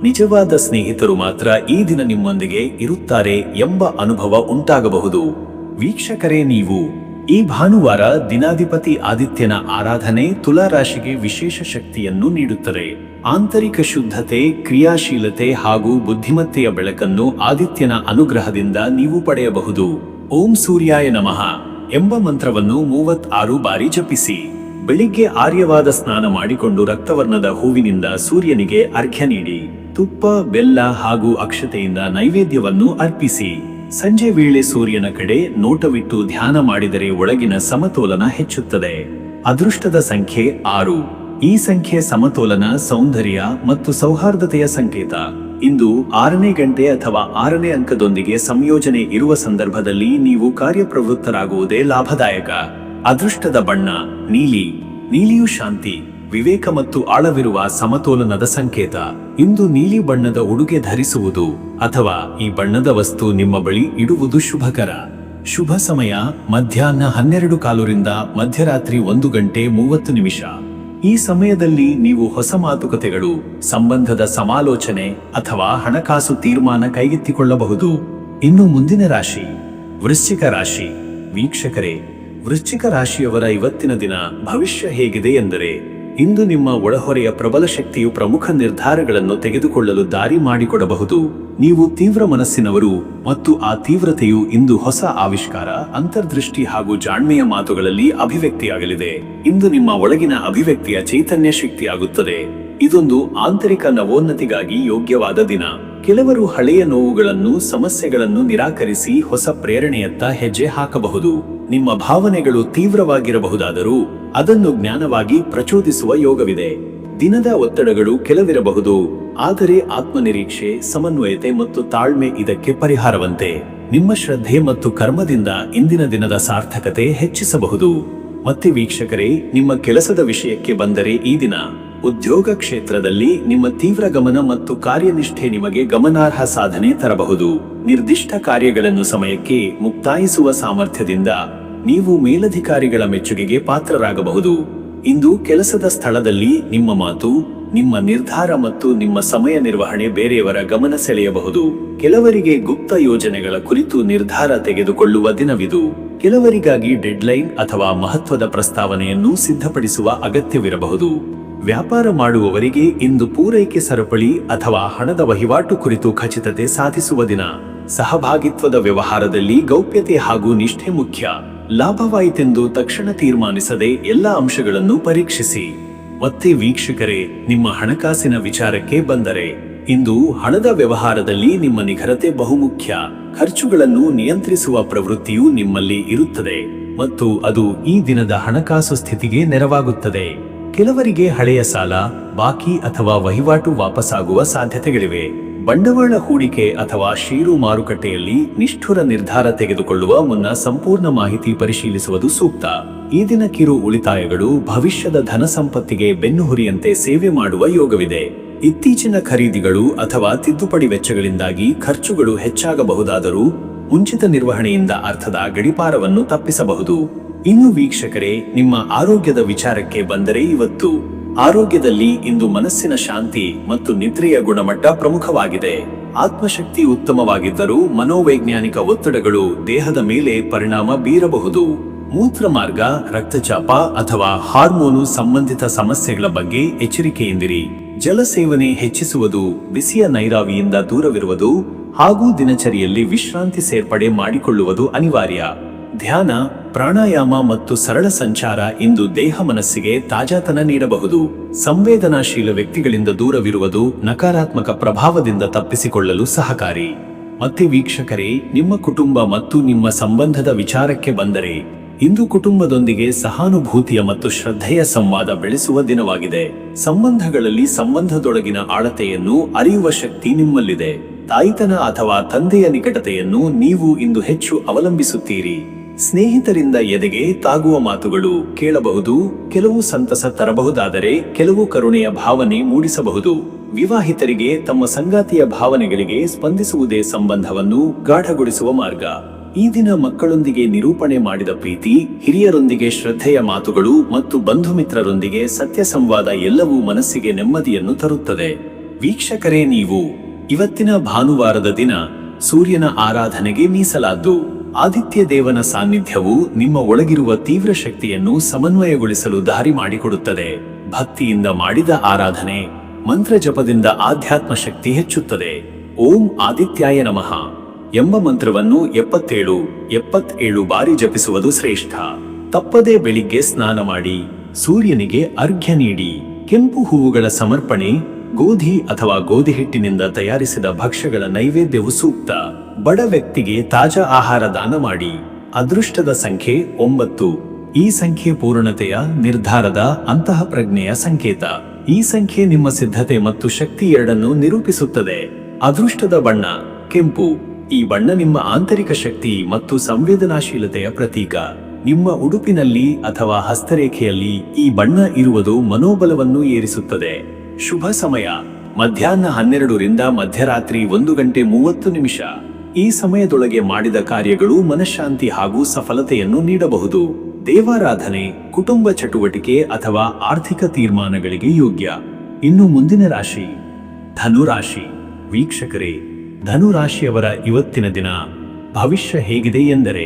ನಿಜವಾದ ಸ್ನೇಹಿತರು ಮಾತ್ರ ಈ ದಿನ ನಿಮ್ಮೊಂದಿಗೆ ಇರುತ್ತಾರೆ ಎಂಬ ಅನುಭವ ಉಂಟಾಗಬಹುದು. ವೀಕ್ಷಕರೇ, ನೀವು ಈ ಭಾನುವಾರ ದಿನಾಧಿಪತಿ ಆದಿತ್ಯನ ಆರಾಧನೆ ತುಲಾ ರಾಶಿಗೆ ವಿಶೇಷ ಶಕ್ತಿಯನ್ನು ನೀಡುತ್ತದೆ. ಆಂತರಿಕ ಶುದ್ಧತೆ, ಕ್ರಿಯಾಶೀಲತೆ ಹಾಗೂ ಬುದ್ಧಿಮತ್ತೆಯ ಬೆಳಕನ್ನು ಆದಿತ್ಯನ ಅನುಗ್ರಹದಿಂದ ನೀವು ಪಡೆಯಬಹುದು. ಓಂ ಸೂರ್ಯಾಯ ನಮಃ ಎಂಬ ಮಂತ್ರವನ್ನು 36 ಬಾರಿ ಜಪಿಸಿ. ಬೆಳಿಗ್ಗೆ ಆರ್ಯವಾದ ಸ್ನಾನ ಮಾಡಿಕೊಂಡು ರಕ್ತವರ್ಣದ ಹೂವಿನಿಂದ ಸೂರ್ಯನಿಗೆ ಅರ್ಘ್ಯ ನೀಡಿ ತುಪ್ಪ, ಬೆಲ್ಲ ಹಾಗೂ ಅಕ್ಷತೆಯಿಂದ ನೈವೇದ್ಯವನ್ನು ಅರ್ಪಿಸಿ. ಸಂಜೆ ವೇಳೆ ಸೂರ್ಯನ ಕಡೆ ನೋಟವಿಟ್ಟು ಧ್ಯಾನ ಮಾಡಿದರೆ ಒಳಗಿನ ಸಮತೋಲನ ಹೆಚ್ಚುತ್ತದೆ. ಅದೃಷ್ಟದ ಸಂಖ್ಯೆ 6. ಈ ಸಂಖ್ಯೆ ಸಮತೋಲನ, ಸೌಂದರ್ಯ ಮತ್ತು ಸೌಹಾರ್ದತೆಯ ಸಂಕೇತ. ಇಂದು 6ನೇ ಗಂಟೆ ಅಥವಾ 6ನೇ ಅಂಕದೊಂದಿಗೆ ಸಂಯೋಜನೆ ಇರುವ ಸಂದರ್ಭದಲ್ಲಿ ನೀವು ಕಾರ್ಯಪ್ರವೃತ್ತರಾಗುವುದೇ ಲಾಭದಾಯಕ. ಅದೃಷ್ಟದ ಬಣ್ಣ ನೀಲಿ. ನೀಲಿಯು ಶಾಂತಿ, ವಿವೇಕ ಮತ್ತು ಆಳವಿರುವ ಸಮತೋಲನದ ಸಂಕೇತ. ಇಂದು ನೀಲಿ ಬಣ್ಣದ ಉಡುಗೆ ಧರಿಸುವುದು ಅಥವಾ ಈ ಬಣ್ಣದ ವಸ್ತು ನಿಮ್ಮ ಬಳಿ ಇಡುವುದು ಶುಭಕರ. ಶುಭ ಸಮಯ ಮಧ್ಯಾಹ್ನ 12:15 ಮಧ್ಯರಾತ್ರಿ 1:30. ಈ ಸಮಯದಲ್ಲಿ ನೀವು ಹೊಸ ಮಾತುಕತೆಗಳು, ಸಂಬಂಧದ ಸಮಾಲೋಚನೆ ಅಥವಾ ಹಣಕಾಸು ತೀರ್ಮಾನ ಕೈಗೆತ್ತಿಕೊಳ್ಳಬಹುದು. ಇನ್ನು ಮುಂದಿನ ರಾಶಿ ವೃಶ್ಚಿಕ ರಾಶಿ. ವೀಕ್ಷಕರೇ, ವೃಶ್ಚಿಕ ರಾಶಿಯವರ ಇವತ್ತಿನ ದಿನ ಭವಿಷ್ಯ ಹೇಗಿದೆ ಎಂದರೆ, ಇಂದು ನಿಮ್ಮ ಒಳಹೊರೆಯ ಪ್ರಬಲ ಶಕ್ತಿಯು ಪ್ರಮುಖ ನಿರ್ಧಾರಗಳನ್ನು ತೆಗೆದುಕೊಳ್ಳಲು ದಾರಿ ಮಾಡಿಕೊಡಬಹುದು. ನೀವು ತೀವ್ರ ಮನಸ್ಸಿನವರು ಮತ್ತು ಆ ತೀವ್ರತೆಯು ಇಂದು ಹೊಸ ಆವಿಷ್ಕಾರ, ಅಂತರ್ದೃಷ್ಟಿ ಹಾಗೂ ಜಾಣ್ಮೆಯ ಮಾತುಗಳಲ್ಲಿ ಅಭಿವ್ಯಕ್ತಿಯಾಗಲಿದೆ. ಇಂದು ನಿಮ್ಮ ಒಳಗಿನ ಅಭಿವ್ಯಕ್ತಿಯ ಚೈತನ್ಯ ಶಕ್ತಿಯಾಗುತ್ತದೆ. ಇದೊಂದು ಆಂತರಿಕ ನವೋನ್ನತಿಗಾಗಿ ಯೋಗ್ಯವಾದ ದಿನ. ಕೆಲವರು ಹಳೆಯ ನೋವುಗಳನ್ನು, ಸಮಸ್ಯೆಗಳನ್ನು ನಿರಾಕರಿಸಿ ಹೊಸ ಪ್ರೇರಣೆಯತ್ತ ಹೆಜ್ಜೆ ಹಾಕಬಹುದು. ನಿಮ್ಮ ಭಾವನೆಗಳು ತೀವ್ರವಾಗಿರಬಹುದಾದರೂ ಅದನ್ನು ಜ್ಞಾನವಾಗಿ ಪ್ರಚೋದಿಸುವ ಯೋಗವಿದೆ. ದಿನದ ಒತ್ತಡಗಳು ಕೆಲವಿರಬಹುದು, ಆದರೆ ಆತ್ಮನಿರೀಕ್ಷೆ, ಸಮನ್ವಯತೆ ಮತ್ತು ತಾಳ್ಮೆ ಇದಕ್ಕೆ ಪರಿಹಾರವಂತೆ. ನಿಮ್ಮ ಶ್ರದ್ಧೆ ಮತ್ತು ಕರ್ಮದಿಂದ ಇಂದಿನ ದಿನದ ಸಾರ್ಥಕತೆ ಹೆಚ್ಚಿಸಬಹುದು. ಮತ್ತೆ ವೀಕ್ಷಕರೇ, ನಿಮ್ಮ ಕೆಲಸದ ವಿಷಯಕ್ಕೆ ಬಂದರೆ ಈ ದಿನ ಉದ್ಯೋಗ ಕ್ಷೇತ್ರದಲ್ಲಿ ನಿಮ್ಮ ತೀವ್ರ ಗಮನ ಮತ್ತು ಕಾರ್ಯನಿಷ್ಠೆ ನಿಮಗೆ ಗಮನಾರ್ಹ ಸಾಧನೆ ತರಬಹುದು. ನಿರ್ದಿಷ್ಟ ಕಾರ್ಯಗಳನ್ನು ಸಮಯಕ್ಕೆ ಮುಕ್ತಾಯಿಸುವ ಸಾಮರ್ಥ್ಯದಿಂದ ನೀವು ಮೇಲಧಿಕಾರಿಗಳ ಮೆಚ್ಚುಗೆಗೆ ಪಾತ್ರರಾಗಬಹುದು. ಇಂದು ಕೆಲಸದ ಸ್ಥಳದಲ್ಲಿ ನಿಮ್ಮ ಮಾತು, ನಿಮ್ಮ ನಿರ್ಧಾರ ಮತ್ತು ನಿಮ್ಮ ಸಮಯ ನಿರ್ವಹಣೆ ಬೇರೆಯವರ ಗಮನ ಸೆಳೆಯಬಹುದು. ಕೆಲವರಿಗೆ ಗುಪ್ತ ಯೋಜನೆಗಳ ಕುರಿತು ನಿರ್ಧಾರ ತೆಗೆದುಕೊಳ್ಳುವ ದಿನವಿದು. ಕೆಲವರಿಗಾಗಿ ಡೆಡ್ಲೈನ್ ಅಥವಾ ಮಹತ್ವದ ಪ್ರಸ್ತಾವನೆಯನ್ನು ಸಿದ್ಧಪಡಿಸುವ ಅಗತ್ಯವಿರಬಹುದು. ವ್ಯಾಪಾರ ಮಾಡುವವರಿಗೆ ಇಂದು ಪೂರೈಕೆ ಸರಪಳಿ ಅಥವಾ ಹಣದ ವಹಿವಾಟು ಕುರಿತು ಖಚಿತತೆ ಸಾಧಿಸುವ ದಿನ. ಸಹಭಾಗಿತ್ವದ ವ್ಯವಹಾರದಲ್ಲಿ ಗೌಪ್ಯತೆ ಹಾಗೂ ನಿಷ್ಠೆ ಮುಖ್ಯ. ಲಾಭವಾಯಿತೆಂದು ತಕ್ಷಣ ತೀರ್ಮಾನಿಸದೆ ಎಲ್ಲ ಅಂಶಗಳನ್ನು ಪರೀಕ್ಷಿಸಿ. ಮತ್ತೆ ವೀಕ್ಷಕರೇ, ನಿಮ್ಮ ಹಣಕಾಸಿನ ವಿಚಾರಕ್ಕೆ ಬಂದರೆ, ಇಂದು ಹಣದ ವ್ಯವಹಾರದಲ್ಲಿ ನಿಮ್ಮ ನಿಖರತೆ ಬಹುಮುಖ್ಯ. ಖರ್ಚುಗಳನ್ನು ನಿಯಂತ್ರಿಸುವ ಪ್ರವೃತ್ತಿಯು ನಿಮ್ಮಲ್ಲಿ ಇರುತ್ತದೆ ಮತ್ತು ಅದು ಈ ದಿನದ ಹಣಕಾಸು ಸ್ಥಿತಿಗೆ ನೆರವಾಗುತ್ತದೆ. ಕೆಲವರಿಗೆ ಹಳೆಯ ಸಾಲ, ಬಾಕಿ ಅಥವಾ ವಹಿವಾಟು ವಾಪಸ್ಸಾಗುವ ಸಾಧ್ಯತೆಗಳಿವೆ. ಬಂಡವಾಳ ಹೂಡಿಕೆ ಅಥವಾ ಷೇರು ಮಾರುಕಟ್ಟೆಯಲ್ಲಿ ನಿಷ್ಠುರ ನಿರ್ಧಾರ ತೆಗೆದುಕೊಳ್ಳುವ ಮುನ್ನ ಸಂಪೂರ್ಣ ಮಾಹಿತಿ ಪರಿಶೀಲಿಸುವುದು ಸೂಕ್ತ. ಈ ದಿನ ಕಿರು ಉಳಿತಾಯಗಳು ಭವಿಷ್ಯದ ಧನ ಸಂಪತ್ತಿಗೆ ಬೆನ್ನುಹುರಿಯಂತೆ ಸೇವೆ ಮಾಡುವ ಯೋಗವಿದೆ. ಇತ್ತೀಚಿನ ಖರೀದಿಗಳು ಅಥವಾ ತಿದ್ದುಪಡಿ ವೆಚ್ಚಗಳಿಂದಾಗಿ ಖರ್ಚುಗಳು ಹೆಚ್ಚಾಗಬಹುದಾದರೂ ಮುಂಚಿತ ನಿರ್ವಹಣೆಯಿಂದ ಅರ್ಥದ ಗಡಿಪಾರವನ್ನು ತಪ್ಪಿಸಬಹುದು. ಇನ್ನು ವೀಕ್ಷಕರೇ, ನಿಮ್ಮ ಆರೋಗ್ಯದ ವಿಚಾರಕ್ಕೆ ಬಂದರೆ ಇವತ್ತು ಆರೋಗ್ಯದಲ್ಲಿ ಇಂದು ಮನಸ್ಸಿನ ಶಾಂತಿ ಮತ್ತು ನಿದ್ರೆಯ ಗುಣಮಟ್ಟ ಪ್ರಮುಖವಾಗಿದೆ. ಆತ್ಮಶಕ್ತಿ ಉತ್ತಮವಾಗಿದ್ದರೂ ಮನೋವೈಜ್ಞಾನಿಕ ಒತ್ತಡಗಳು ದೇಹದ ಮೇಲೆ ಪರಿಣಾಮ ಬೀರಬಹುದು. ಮೂತ್ರಮಾರ್ಗ, ರಕ್ತಚಾಪ ಅಥವಾ ಹಾರ್ಮೋನು ಸಂಬಂಧಿತ ಸಮಸ್ಯೆಗಳ ಬಗ್ಗೆ ಎಚ್ಚರಿಕೆಯಿಂದಿರಿ. ಜಲ ಸೇವನೆ ಹೆಚ್ಚಿಸುವುದು, ಬಿಸಿಯ ನೈರಾವಿಯಿಂದ ದೂರವಿರುವುದು ಹಾಗೂ ದಿನಚರಿಯಲ್ಲಿ ವಿಶ್ರಾಂತಿ ಸೇರ್ಪಡೆ ಮಾಡಿಕೊಳ್ಳುವುದು ಅನಿವಾರ್ಯ. ಧ್ಯಾನ, ಪ್ರಾಣಾಯಾಮ ಮತ್ತು ಸರಳ ಸಂಚಾರ ಇಂದು ದೇಹ ಮನಸ್ಸಿಗೆ ತಾಜಾತನ ನೀಡಬಹುದು. ಸಂವೇದನಾಶೀಲ ವ್ಯಕ್ತಿಗಳಿಂದ ದೂರವಿರುವುದು ನಕಾರಾತ್ಮಕ ಪ್ರಭಾವದಿಂದ ತಪ್ಪಿಸಿಕೊಳ್ಳಲು ಸಹಕಾರಿ. ಮತ್ತೆ ವೀಕ್ಷಕರೇ, ನಿಮ್ಮ ಕುಟುಂಬ ಮತ್ತು ನಿಮ್ಮ ಸಂಬಂಧದ ವಿಚಾರಕ್ಕೆ ಬಂದರೆ, ಇಂದು ಕುಟುಂಬದೊಂದಿಗೆ ಸಹಾನುಭೂತಿಯ ಮತ್ತು ಶ್ರದ್ಧೆಯ ಸಂವಾದ ಬೆಳೆಸುವ ದಿನವಾಗಿದೆ. ಸಂಬಂಧಗಳಲ್ಲಿ ಸಂಬಂಧದೊಳಗಿನ ಆಳತೆಯನ್ನು ಅರಿಯುವ ಶಕ್ತಿ ನಿಮ್ಮಲ್ಲಿದೆ. ತಾಯ್ತನ ಅಥವಾ ತಂದೆಯ ನಿಕಟತೆಯನ್ನು ನೀವು ಇಂದು ಹೆಚ್ಚು ಅವಲಂಬಿಸುತ್ತೀರಿ. ಸ್ನೇಹಿತರಿಂದ ಎದೆಗೆ ತಾಗುವ ಮಾತುಗಳು ಕೇಳಬಹುದು, ಕೆಲವು ಸಂತಸ ತರಬಹುದಾದರೆ ಕೆಲವು ಕರುಣೆಯ ಭಾವನೆ ಮೂಡಿಸಬಹುದು. ವಿವಾಹಿತರಿಗೆ ತಮ್ಮ ಸಂಗಾತಿಯ ಭಾವನೆಗಳಿಗೆ ಸ್ಪಂದಿಸುವುದೇ ಸಂಬಂಧವನ್ನು ಗಾಢಗೊಳಿಸುವ ಮಾರ್ಗ. ಈ ದಿನ ಮಕ್ಕಳೊಂದಿಗೆ ನಿರೂಪಣೆ ಮಾಡಿದ ಪ್ರೀತಿ, ಹಿರಿಯರೊಂದಿಗೆ ಶ್ರದ್ಧೆಯ ಮಾತುಗಳು ಮತ್ತು ಬಂಧು ಮಿತ್ರರೊಂದಿಗೆ ಸತ್ಯ ಸಂವಾದ ಎಲ್ಲವೂ ಮನಸ್ಸಿಗೆ ನೆಮ್ಮದಿಯನ್ನು ತರುತ್ತದೆ. ವೀಕ್ಷಕರೇ, ನೀವು ಇವತ್ತಿನ ಭಾನುವಾರದ ದಿನ ಸೂರ್ಯನ ಆರಾಧನೆಗೆ ಮೀಸಲಾದ್ದು. ಆದಿತ್ಯ ದೇವನ ಸಾನ್ನಿಧ್ಯವು ನಿಮ್ಮ ಒಳಗಿರುವ ತೀವ್ರ ಶಕ್ತಿಯನ್ನು ಸಮನ್ವಯಗೊಳಿಸಲು ದಾರಿ ಮಾಡಿಕೊಡುತ್ತದೆ. ಭಕ್ತಿಯಿಂದ ಮಾಡಿದ ಆರಾಧನೆ, ಮಂತ್ರ ಜಪದಿಂದ ಆಧ್ಯಾತ್ಮ ಶಕ್ತಿ ಹೆಚ್ಚುತ್ತದೆ. ಓಂ ಆದಿತ್ಯಾಯ ನಮಃ ಎಂಬ ಮಂತ್ರವನ್ನು 77 ಬಾರಿ ಜಪಿಸುವುದು ಶ್ರೇಷ್ಠ. ತಪ್ಪದೇ ಬೆಳಿಗ್ಗೆ ಸ್ನಾನ ಮಾಡಿ ಸೂರ್ಯನಿಗೆ ಅರ್ಘ್ಯ ನೀಡಿ. ಕೆಂಪು ಹೂವುಗಳ ಸಮರ್ಪಣೆ, ಗೋಧಿ ಅಥವಾ ಗೋಧಿ ಹಿಟ್ಟಿನಿಂದ ತಯಾರಿಸಿದ ಭಕ್ಷ್ಯಗಳ ನೈವೇದ್ಯವು ಸೂಕ್ತ. ಬಡ ವ್ಯಕ್ತಿಗೆ ತಾಜಾ ಆಹಾರ ದಾನ ಮಾಡಿ. ಅದೃಷ್ಟದ ಸಂಖ್ಯೆ 9. ಈ ಸಂಖ್ಯೆ ಪೂರ್ಣತೆಯ, ನಿರ್ಧಾರದ, ಅಂತಹ ಪ್ರಜ್ಞೆಯ ಸಂಕೇತ. ಈ ಸಂಖ್ಯೆ ನಿಮ್ಮ ಸಿದ್ಧತೆ ಮತ್ತು ಶಕ್ತಿ ಎರಡನ್ನೂ ನಿರೂಪಿಸುತ್ತದೆ. ಅದೃಷ್ಟದ ಬಣ್ಣ ಕೆಂಪು. ಈ ಬಣ್ಣ ನಿಮ್ಮ ಆಂತರಿಕ ಶಕ್ತಿ ಮತ್ತು ಸಂವೇದನಾಶೀಲತೆಯ ಪ್ರತೀಕ. ನಿಮ್ಮ ಉಡುಪಿನಲ್ಲಿ ಅಥವಾ ಹಸ್ತರೇಖೆಯಲ್ಲಿ ಈ ಬಣ್ಣ ಇರುವುದು ಮನೋಬಲವನ್ನು ಏರಿಸುತ್ತದೆ. ಶುಭ ಸಮಯ ಮಧ್ಯಾಹ್ನ 12 ರಿಂದ ಮಧ್ಯರಾತ್ರಿ 1:30. ಈ ಸಮಯದೊಳಗೆ ಮಾಡಿದ ಕಾರ್ಯಗಳು ಮನಃಶಾಂತಿ ಹಾಗೂ ಸಫಲತೆಯನ್ನು ನೀಡಬಹುದು. ದೇವಾರಾಧನೆ, ಕುಟುಂಬ ಚಟುವಟಿಕೆ ಅಥವಾ ಆರ್ಥಿಕ ತೀರ್ಮಾನಗಳಿಗೆ ಯೋಗ್ಯ. ಇನ್ನು ಮುಂದಿನ ರಾಶಿ ಧನುರಾಶಿ. ವೀಕ್ಷಕರೇ, ಧನುರಾಶಿಯವರ ಇವತ್ತಿನ ದಿನ ಭವಿಷ್ಯ ಹೇಗಿದೆ ಎಂದರೆ,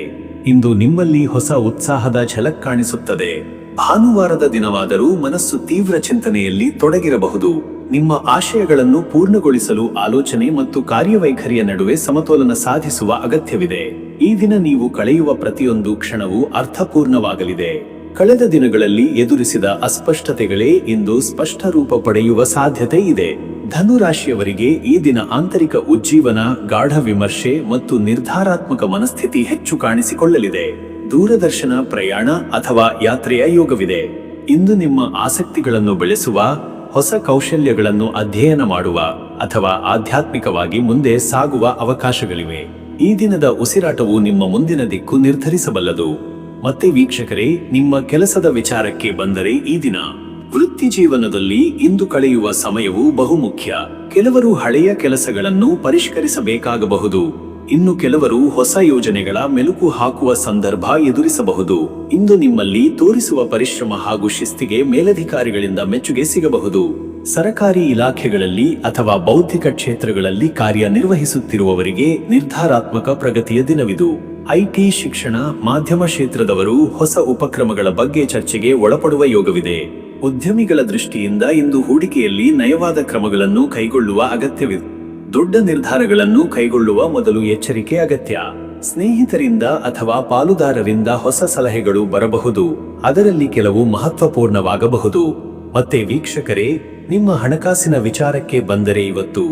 ಇಂದು ನಿಮ್ಮಲ್ಲಿ ಹೊಸ ಉತ್ಸಾಹದ ಝಲಕ್ ಕಾಣಿಸುತ್ತದೆ. ಭಾನುವಾರದ ದಿನವಾದರೂ ಮನಸ್ಸು ತೀವ್ರ ಚಿಂತನೆಯಲ್ಲಿ ತೊಡಗಿರಬಹುದು. ನಿಮ್ಮ ಆಶಯಗಳನ್ನು ಪೂರ್ಣಗೊಳಿಸಲು ಆಲೋಚನೆ ಮತ್ತು ಕಾರ್ಯವೈಖರಿಯ ನಡುವೆ ಸಮತೋಲನ ಸಾಧಿಸುವ ಅಗತ್ಯವಿದೆ. ಈ ದಿನ ನೀವು ಕಳೆಯುವ ಪ್ರತಿಯೊಂದು ಕ್ಷಣವೂ ಅರ್ಥಪೂರ್ಣವಾಗಲಿದೆ. ಕಳೆದ ದಿನಗಳಲ್ಲಿ ಎದುರಿಸಿದ ಅಸ್ಪಷ್ಟತೆಗಳೇ ಇಂದು ಸ್ಪಷ್ಟ ರೂಪ ಪಡೆಯುವ ಸಾಧ್ಯತೆ ಇದೆ. ಧನುರಾಶಿಯವರಿಗೆ ಈ ದಿನ ಆಂತರಿಕ ಉಜ್ಜೀವನ, ಗಾಢ ವಿಮರ್ಶೆ ಮತ್ತು ನಿರ್ಧಾರಾತ್ಮಕ ಮನಸ್ಥಿತಿ ಹೆಚ್ಚು ಕಾಣಿಸಿಕೊಳ್ಳಲಿದೆ. ದೂರದರ್ಶನ, ಪ್ರಯಾಣ ಅಥವಾ ಯಾತ್ರೆಯ ಯೋಗವಿದೆ. ಇಂದು ನಿಮ್ಮ ಆಸಕ್ತಿಗಳನ್ನು ಬೆಳೆಸುವ, ಹೊಸ ಕೌಶಲ್ಯಗಳನ್ನು ಅಧ್ಯಯನ ಮಾಡುವ ಅಥವಾ ಆಧ್ಯಾತ್ಮಿಕವಾಗಿ ಮುಂದೆ ಸಾಗುವ ಅವಕಾಶಗಳಿವೆ. ಈ ದಿನದ ಉಸಿರಾಟವು ನಿಮ್ಮ ಮುಂದಿನ ದಿಕ್ಕು ನಿರ್ಧರಿಸಬಲ್ಲದು. ಮತ್ತೆ ವೀಕ್ಷಕರೇ, ನಿಮ್ಮ ಕೆಲಸದ ವಿಚಾರಕ್ಕೆ ಬಂದರೆ, ಈ ದಿನ ವೃತ್ತಿ ಜೀವನದಲ್ಲಿ ಇಂದು ಕಳೆಯುವ ಸಮಯವು ಬಹುಮುಖ್ಯ. ಕೆಲವರು ಹಳೆಯ ಕೆಲಸಗಳನ್ನು ಪರಿಷ್ಕರಿಸಬೇಕಾಗಬಹುದು. ಇನ್ನು ಕೆಲವರು ಹೊಸ ಯೋಜನೆಗಳ ಮೆಲುಕು ಹಾಕುವ ಸಂದರ್ಭ ಎದುರಿಸಬಹುದು. ಇಂದು ನಿಮ್ಮಲ್ಲಿ ತೋರಿಸುವ ಪರಿಶ್ರಮ ಹಾಗೂ ಶಿಸ್ತಿಗೆ ಮೇಲಧಿಕಾರಿಗಳಿಂದ ಮೆಚ್ಚುಗೆ ಸಿಗಬಹುದು. ಸರಕಾರಿ ಇಲಾಖೆಗಳಲ್ಲಿ ಅಥವಾ ಬೌದ್ಧಿಕ ಕ್ಷೇತ್ರಗಳಲ್ಲಿ ಕಾರ್ಯನಿರ್ವಹಿಸುತ್ತಿರುವವರಿಗೆ ನಿರ್ಧಾರಾತ್ಮಕ ಪ್ರಗತಿಯ ದಿನವಿದು. ಐಟಿ, ಶಿಕ್ಷಣ, ಮಾಧ್ಯಮ ಕ್ಷೇತ್ರದವರು ಹೊಸ ಉಪಕ್ರಮಗಳ ಬಗ್ಗೆ ಚರ್ಚೆಗೆ ಒಳಪಡುವ ಯೋಗವಿದೆ. ಉದ್ಯಮಿಗಳ ದೃಷ್ಟಿಯಿಂದ ಇಂದು ಹೂಡಿಕೆಯಲ್ಲಿ ನಯವಾದ ಕ್ರಮಗಳನ್ನು ಕೈಗೊಳ್ಳುವ ಅಗತ್ಯವಿದೆ. ದೊಡ್ಡ ನಿರ್ಧಾರಗಳನ್ನು ಕೈಗೊಳ್ಳುವ ಮೊದಲು ಎಚ್ಚರಿಕೆ ಅಗತ್ಯ. ಸ್ನೇಹಿತರಿಂದ ಅಥವಾ ಪಾಲುದಾರರಿಂದ ಹೊಸ ಸಲಹೆಗಳು ಬರಬಹುದು. ಅದರಲ್ಲಿ ಕೆಲವು ಮಹತ್ವಪೂರ್ಣವಾಗಬಹುದು. ಮತ್ತೆ ವೀಕ್ಷಕರೇ, ನಿಮ್ಮ ಹಣಕಾಸಿನ ವಿಚಾರಕ್ಕೆ ಬಂದರೆ, ಇವತ್ತು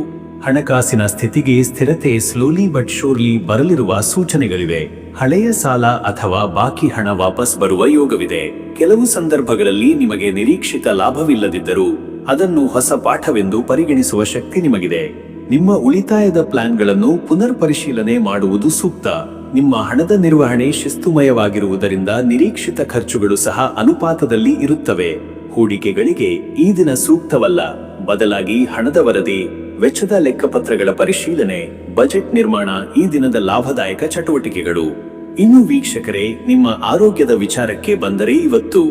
ಹಣಕಾಸಿನ ಸ್ಥಿತಿಗೆ ಸ್ಥಿರತೆ ಸ್ಲೋಲಿ ಬಟ್ ಶೋರ್ಲಿ ಬರಲಿರುವ ಸೂಚನೆಗಳಿವೆ. ಹಳೆಯ ಸಾಲ ಅಥವಾ ಬಾಕಿ ಹಣ ವಾಪಸ್ ಬರುವ ಯೋಗವಿದೆ. ಕೆಲವು ಸಂದರ್ಭಗಳಲ್ಲಿ ನಿಮಗೆ ನಿರೀಕ್ಷಿತ ಲಾಭವಿಲ್ಲದಿದ್ದರೂ ಅದನ್ನು ಹೊಸ ಪಾಠವೆಂದು ಪರಿಗಣಿಸುವ ಶಕ್ತಿ ನಿಮಗಿದೆ. ನಿಮ್ಮ ಉಳಿತಾಯದ ಪ್ಲಾನ್ಗಳನ್ನು ಪುನರ್ ಪರಿಶೀಲನೆ ಮಾಡುವುದು ಸೂಕ್ತ. ನಿಮ್ಮ ಹಣದ ನಿರ್ವಹಣೆ ಶಿಸ್ತುಮಯವಾಗಿರುವುದರಿಂದ ನಿರೀಕ್ಷಿತ ಖರ್ಚುಗಳು ಸಹ ಅನುಪಾತದಲ್ಲಿ ಇರುತ್ತವೆ. ಹೂಡಿಕೆಗಳಿಗೆ ಈ ದಿನ ಸೂಕ್ತವಲ್ಲ. ಬದಲಾಗಿ ಹಣದ ವರದಿ, ವೆಚ್ಚದ ಲೆಕ್ಕಪತ್ರಗಳ ಪರಿಶೀಲನೆ, ಬಜೆಟ್ ನಿರ್ಮಾಣ ಈ ದಿನದ ಲಾಭದಾಯಕ ಚಟುವಟಿಕೆಗಳು. ಇನ್ನು ವೀಕ್ಷಕರೇ, ನಿಮ್ಮ ಆರೋಗ್ಯದ ವಿಚಾರಕ್ಕೆ ಬಂದರೆ, ಇವತ್ತು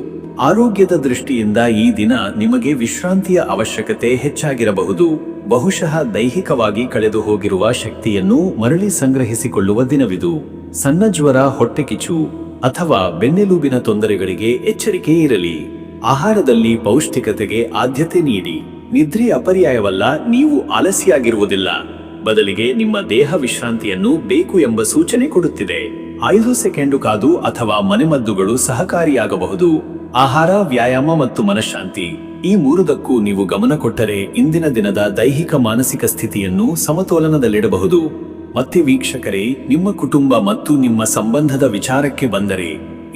ಆರೋಗ್ಯದ ದೃಷ್ಟಿಯಿಂದ ಈ ದಿನ ನಿಮಗೆ ವಿಶ್ರಾಂತಿಯ ಅವಶ್ಯಕತೆ ಹೆಚ್ಚಾಗಿರಬಹುದು. ಬಹುಶಃ ದೈಹಿಕವಾಗಿ ಕಳೆದು ಹೋಗಿರುವ ಶಕ್ತಿಯನ್ನು ಮರಳಿ ಸಂಗ್ರಹಿಸಿಕೊಳ್ಳುವ ದಿನವಿದು. ಸಣ್ಣ ಜ್ವರ, ಹೊಟ್ಟೆಕಿಚ್ಚು ಅಥವಾ ಬೆನ್ನೆಲುಬಿನ ತೊಂದರೆಗಳಿಗೆ ಎಚ್ಚರಿಕೆ ಇರಲಿ. ಆಹಾರದಲ್ಲಿ ಪೌಷ್ಟಿಕತೆಗೆ ಆದ್ಯತೆ ನೀಡಿ. ನಿದ್ರೆ ಅಪರ್ಯಾಯವಲ್ಲ, ನೀವು ಆಲಸ್ಯಾಗಿರುವುದಿಲ್ಲ. ಬದಲಿಗೆ ನಿಮ್ಮ ದೇಹ ವಿಶ್ರಾಂತಿಯನ್ನು ಬೇಕು ಎಂಬ ಸೂಚನೆ ಕೊಡುತ್ತಿದೆ. 5 ಸೆಕೆಂಡು ಕಾದು ಅಥವಾ ಮನೆಮದ್ದುಗಳು ಸಹಕಾರಿಯಾಗಬಹುದು. ಆಹಾರ, ವ್ಯಾಯಾಮ ಮತ್ತು ಮನಃಶಾಂತಿ ಈ ಮೂರದಕ್ಕೂ ನೀವು ಗಮನ ಕೊಟ್ಟರೆ ಇಂದಿನ ದಿನದ ದೈಹಿಕ ಮಾನಸಿಕ ಸ್ಥಿತಿಯನ್ನು ಸಮತೋಲನದಲ್ಲಿಡಬಹುದು. ಮತ್ತೆ ವೀಕ್ಷಕರೇ, ನಿಮ್ಮ ಕುಟುಂಬ ಮತ್ತು ನಿಮ್ಮ ಸಂಬಂಧದ ವಿಚಾರಕ್ಕೆ ಬಂದರೆ,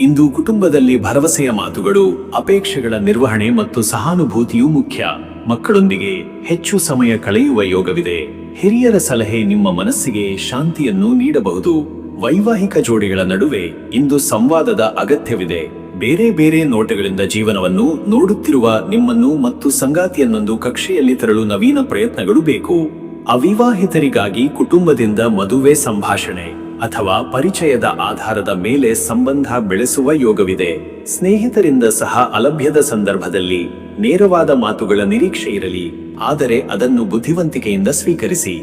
ಇಂದು ಕುಟುಂಬದಲ್ಲಿ ಭರವಸೆಯ ಮಾತುಗಳು, ಅಪೇಕ್ಷೆಗಳ ನಿರ್ವಹಣೆ ಮತ್ತು ಸಹಾನುಭೂತಿಯು ಮುಖ್ಯ. ಮಕ್ಕಳೊಂದಿಗೆ ಹೆಚ್ಚು ಸಮಯ ಕಳೆಯುವ ಯೋಗವಿದೆ. ಹಿರಿಯರ ಸಲಹೆ ನಿಮ್ಮ ಮನಸ್ಸಿಗೆ ಶಾಂತಿಯನ್ನು ನೀಡಬಹುದು. ವೈವಾಹಿಕ ಜೋಡಿಗಳ ನಡುವೆ ಇಂದು ಸಂವಾದದ ಅಗತ್ಯವಿದೆ. ಬೇರೆ ಬೇರೆ ನೋಟಗಳಿಂದ ಜೀವನವನ್ನು ನೋಡುತ್ತಿರುವ ನಿಮ್ಮನ್ನು ಮತ್ತು ಸಂಗಾತಿಯನ್ನೊಂದು ಕಕ್ಷೆಯಲ್ಲಿ ತರಲು ನವೀನ ಪ್ರಯತ್ನಗಳು ಬೇಕು. ಅವಿವಾಹಿತರಿಗಾಗಿ ಕುಟುಂಬದಿಂದ ಮದುವೆ ಸಂಭಾಷಣೆ ಅಥವಾ ಪರಿಚಯದ ಆಧಾರದ ಮೇಲೆ ಸಂಬಂಧ ಬೆಳೆಸುವ ಯೋಗವಿದೆ. ಸ್ನೇಹಿತರಿಂದ ಸಹ ಅಲಭ್ಯದ ಸಂದರ್ಭದಲ್ಲಿ ನೇರವಾದ ಮಾತುಗಳ ನಿರೀಕ್ಷೆ ಇರಲಿ, ಆದರೆ ಅದನ್ನು ಬುದ್ಧಿವಂತಿಕೆಯಿಂದ ಸ್ವೀಕರಿಸಿ.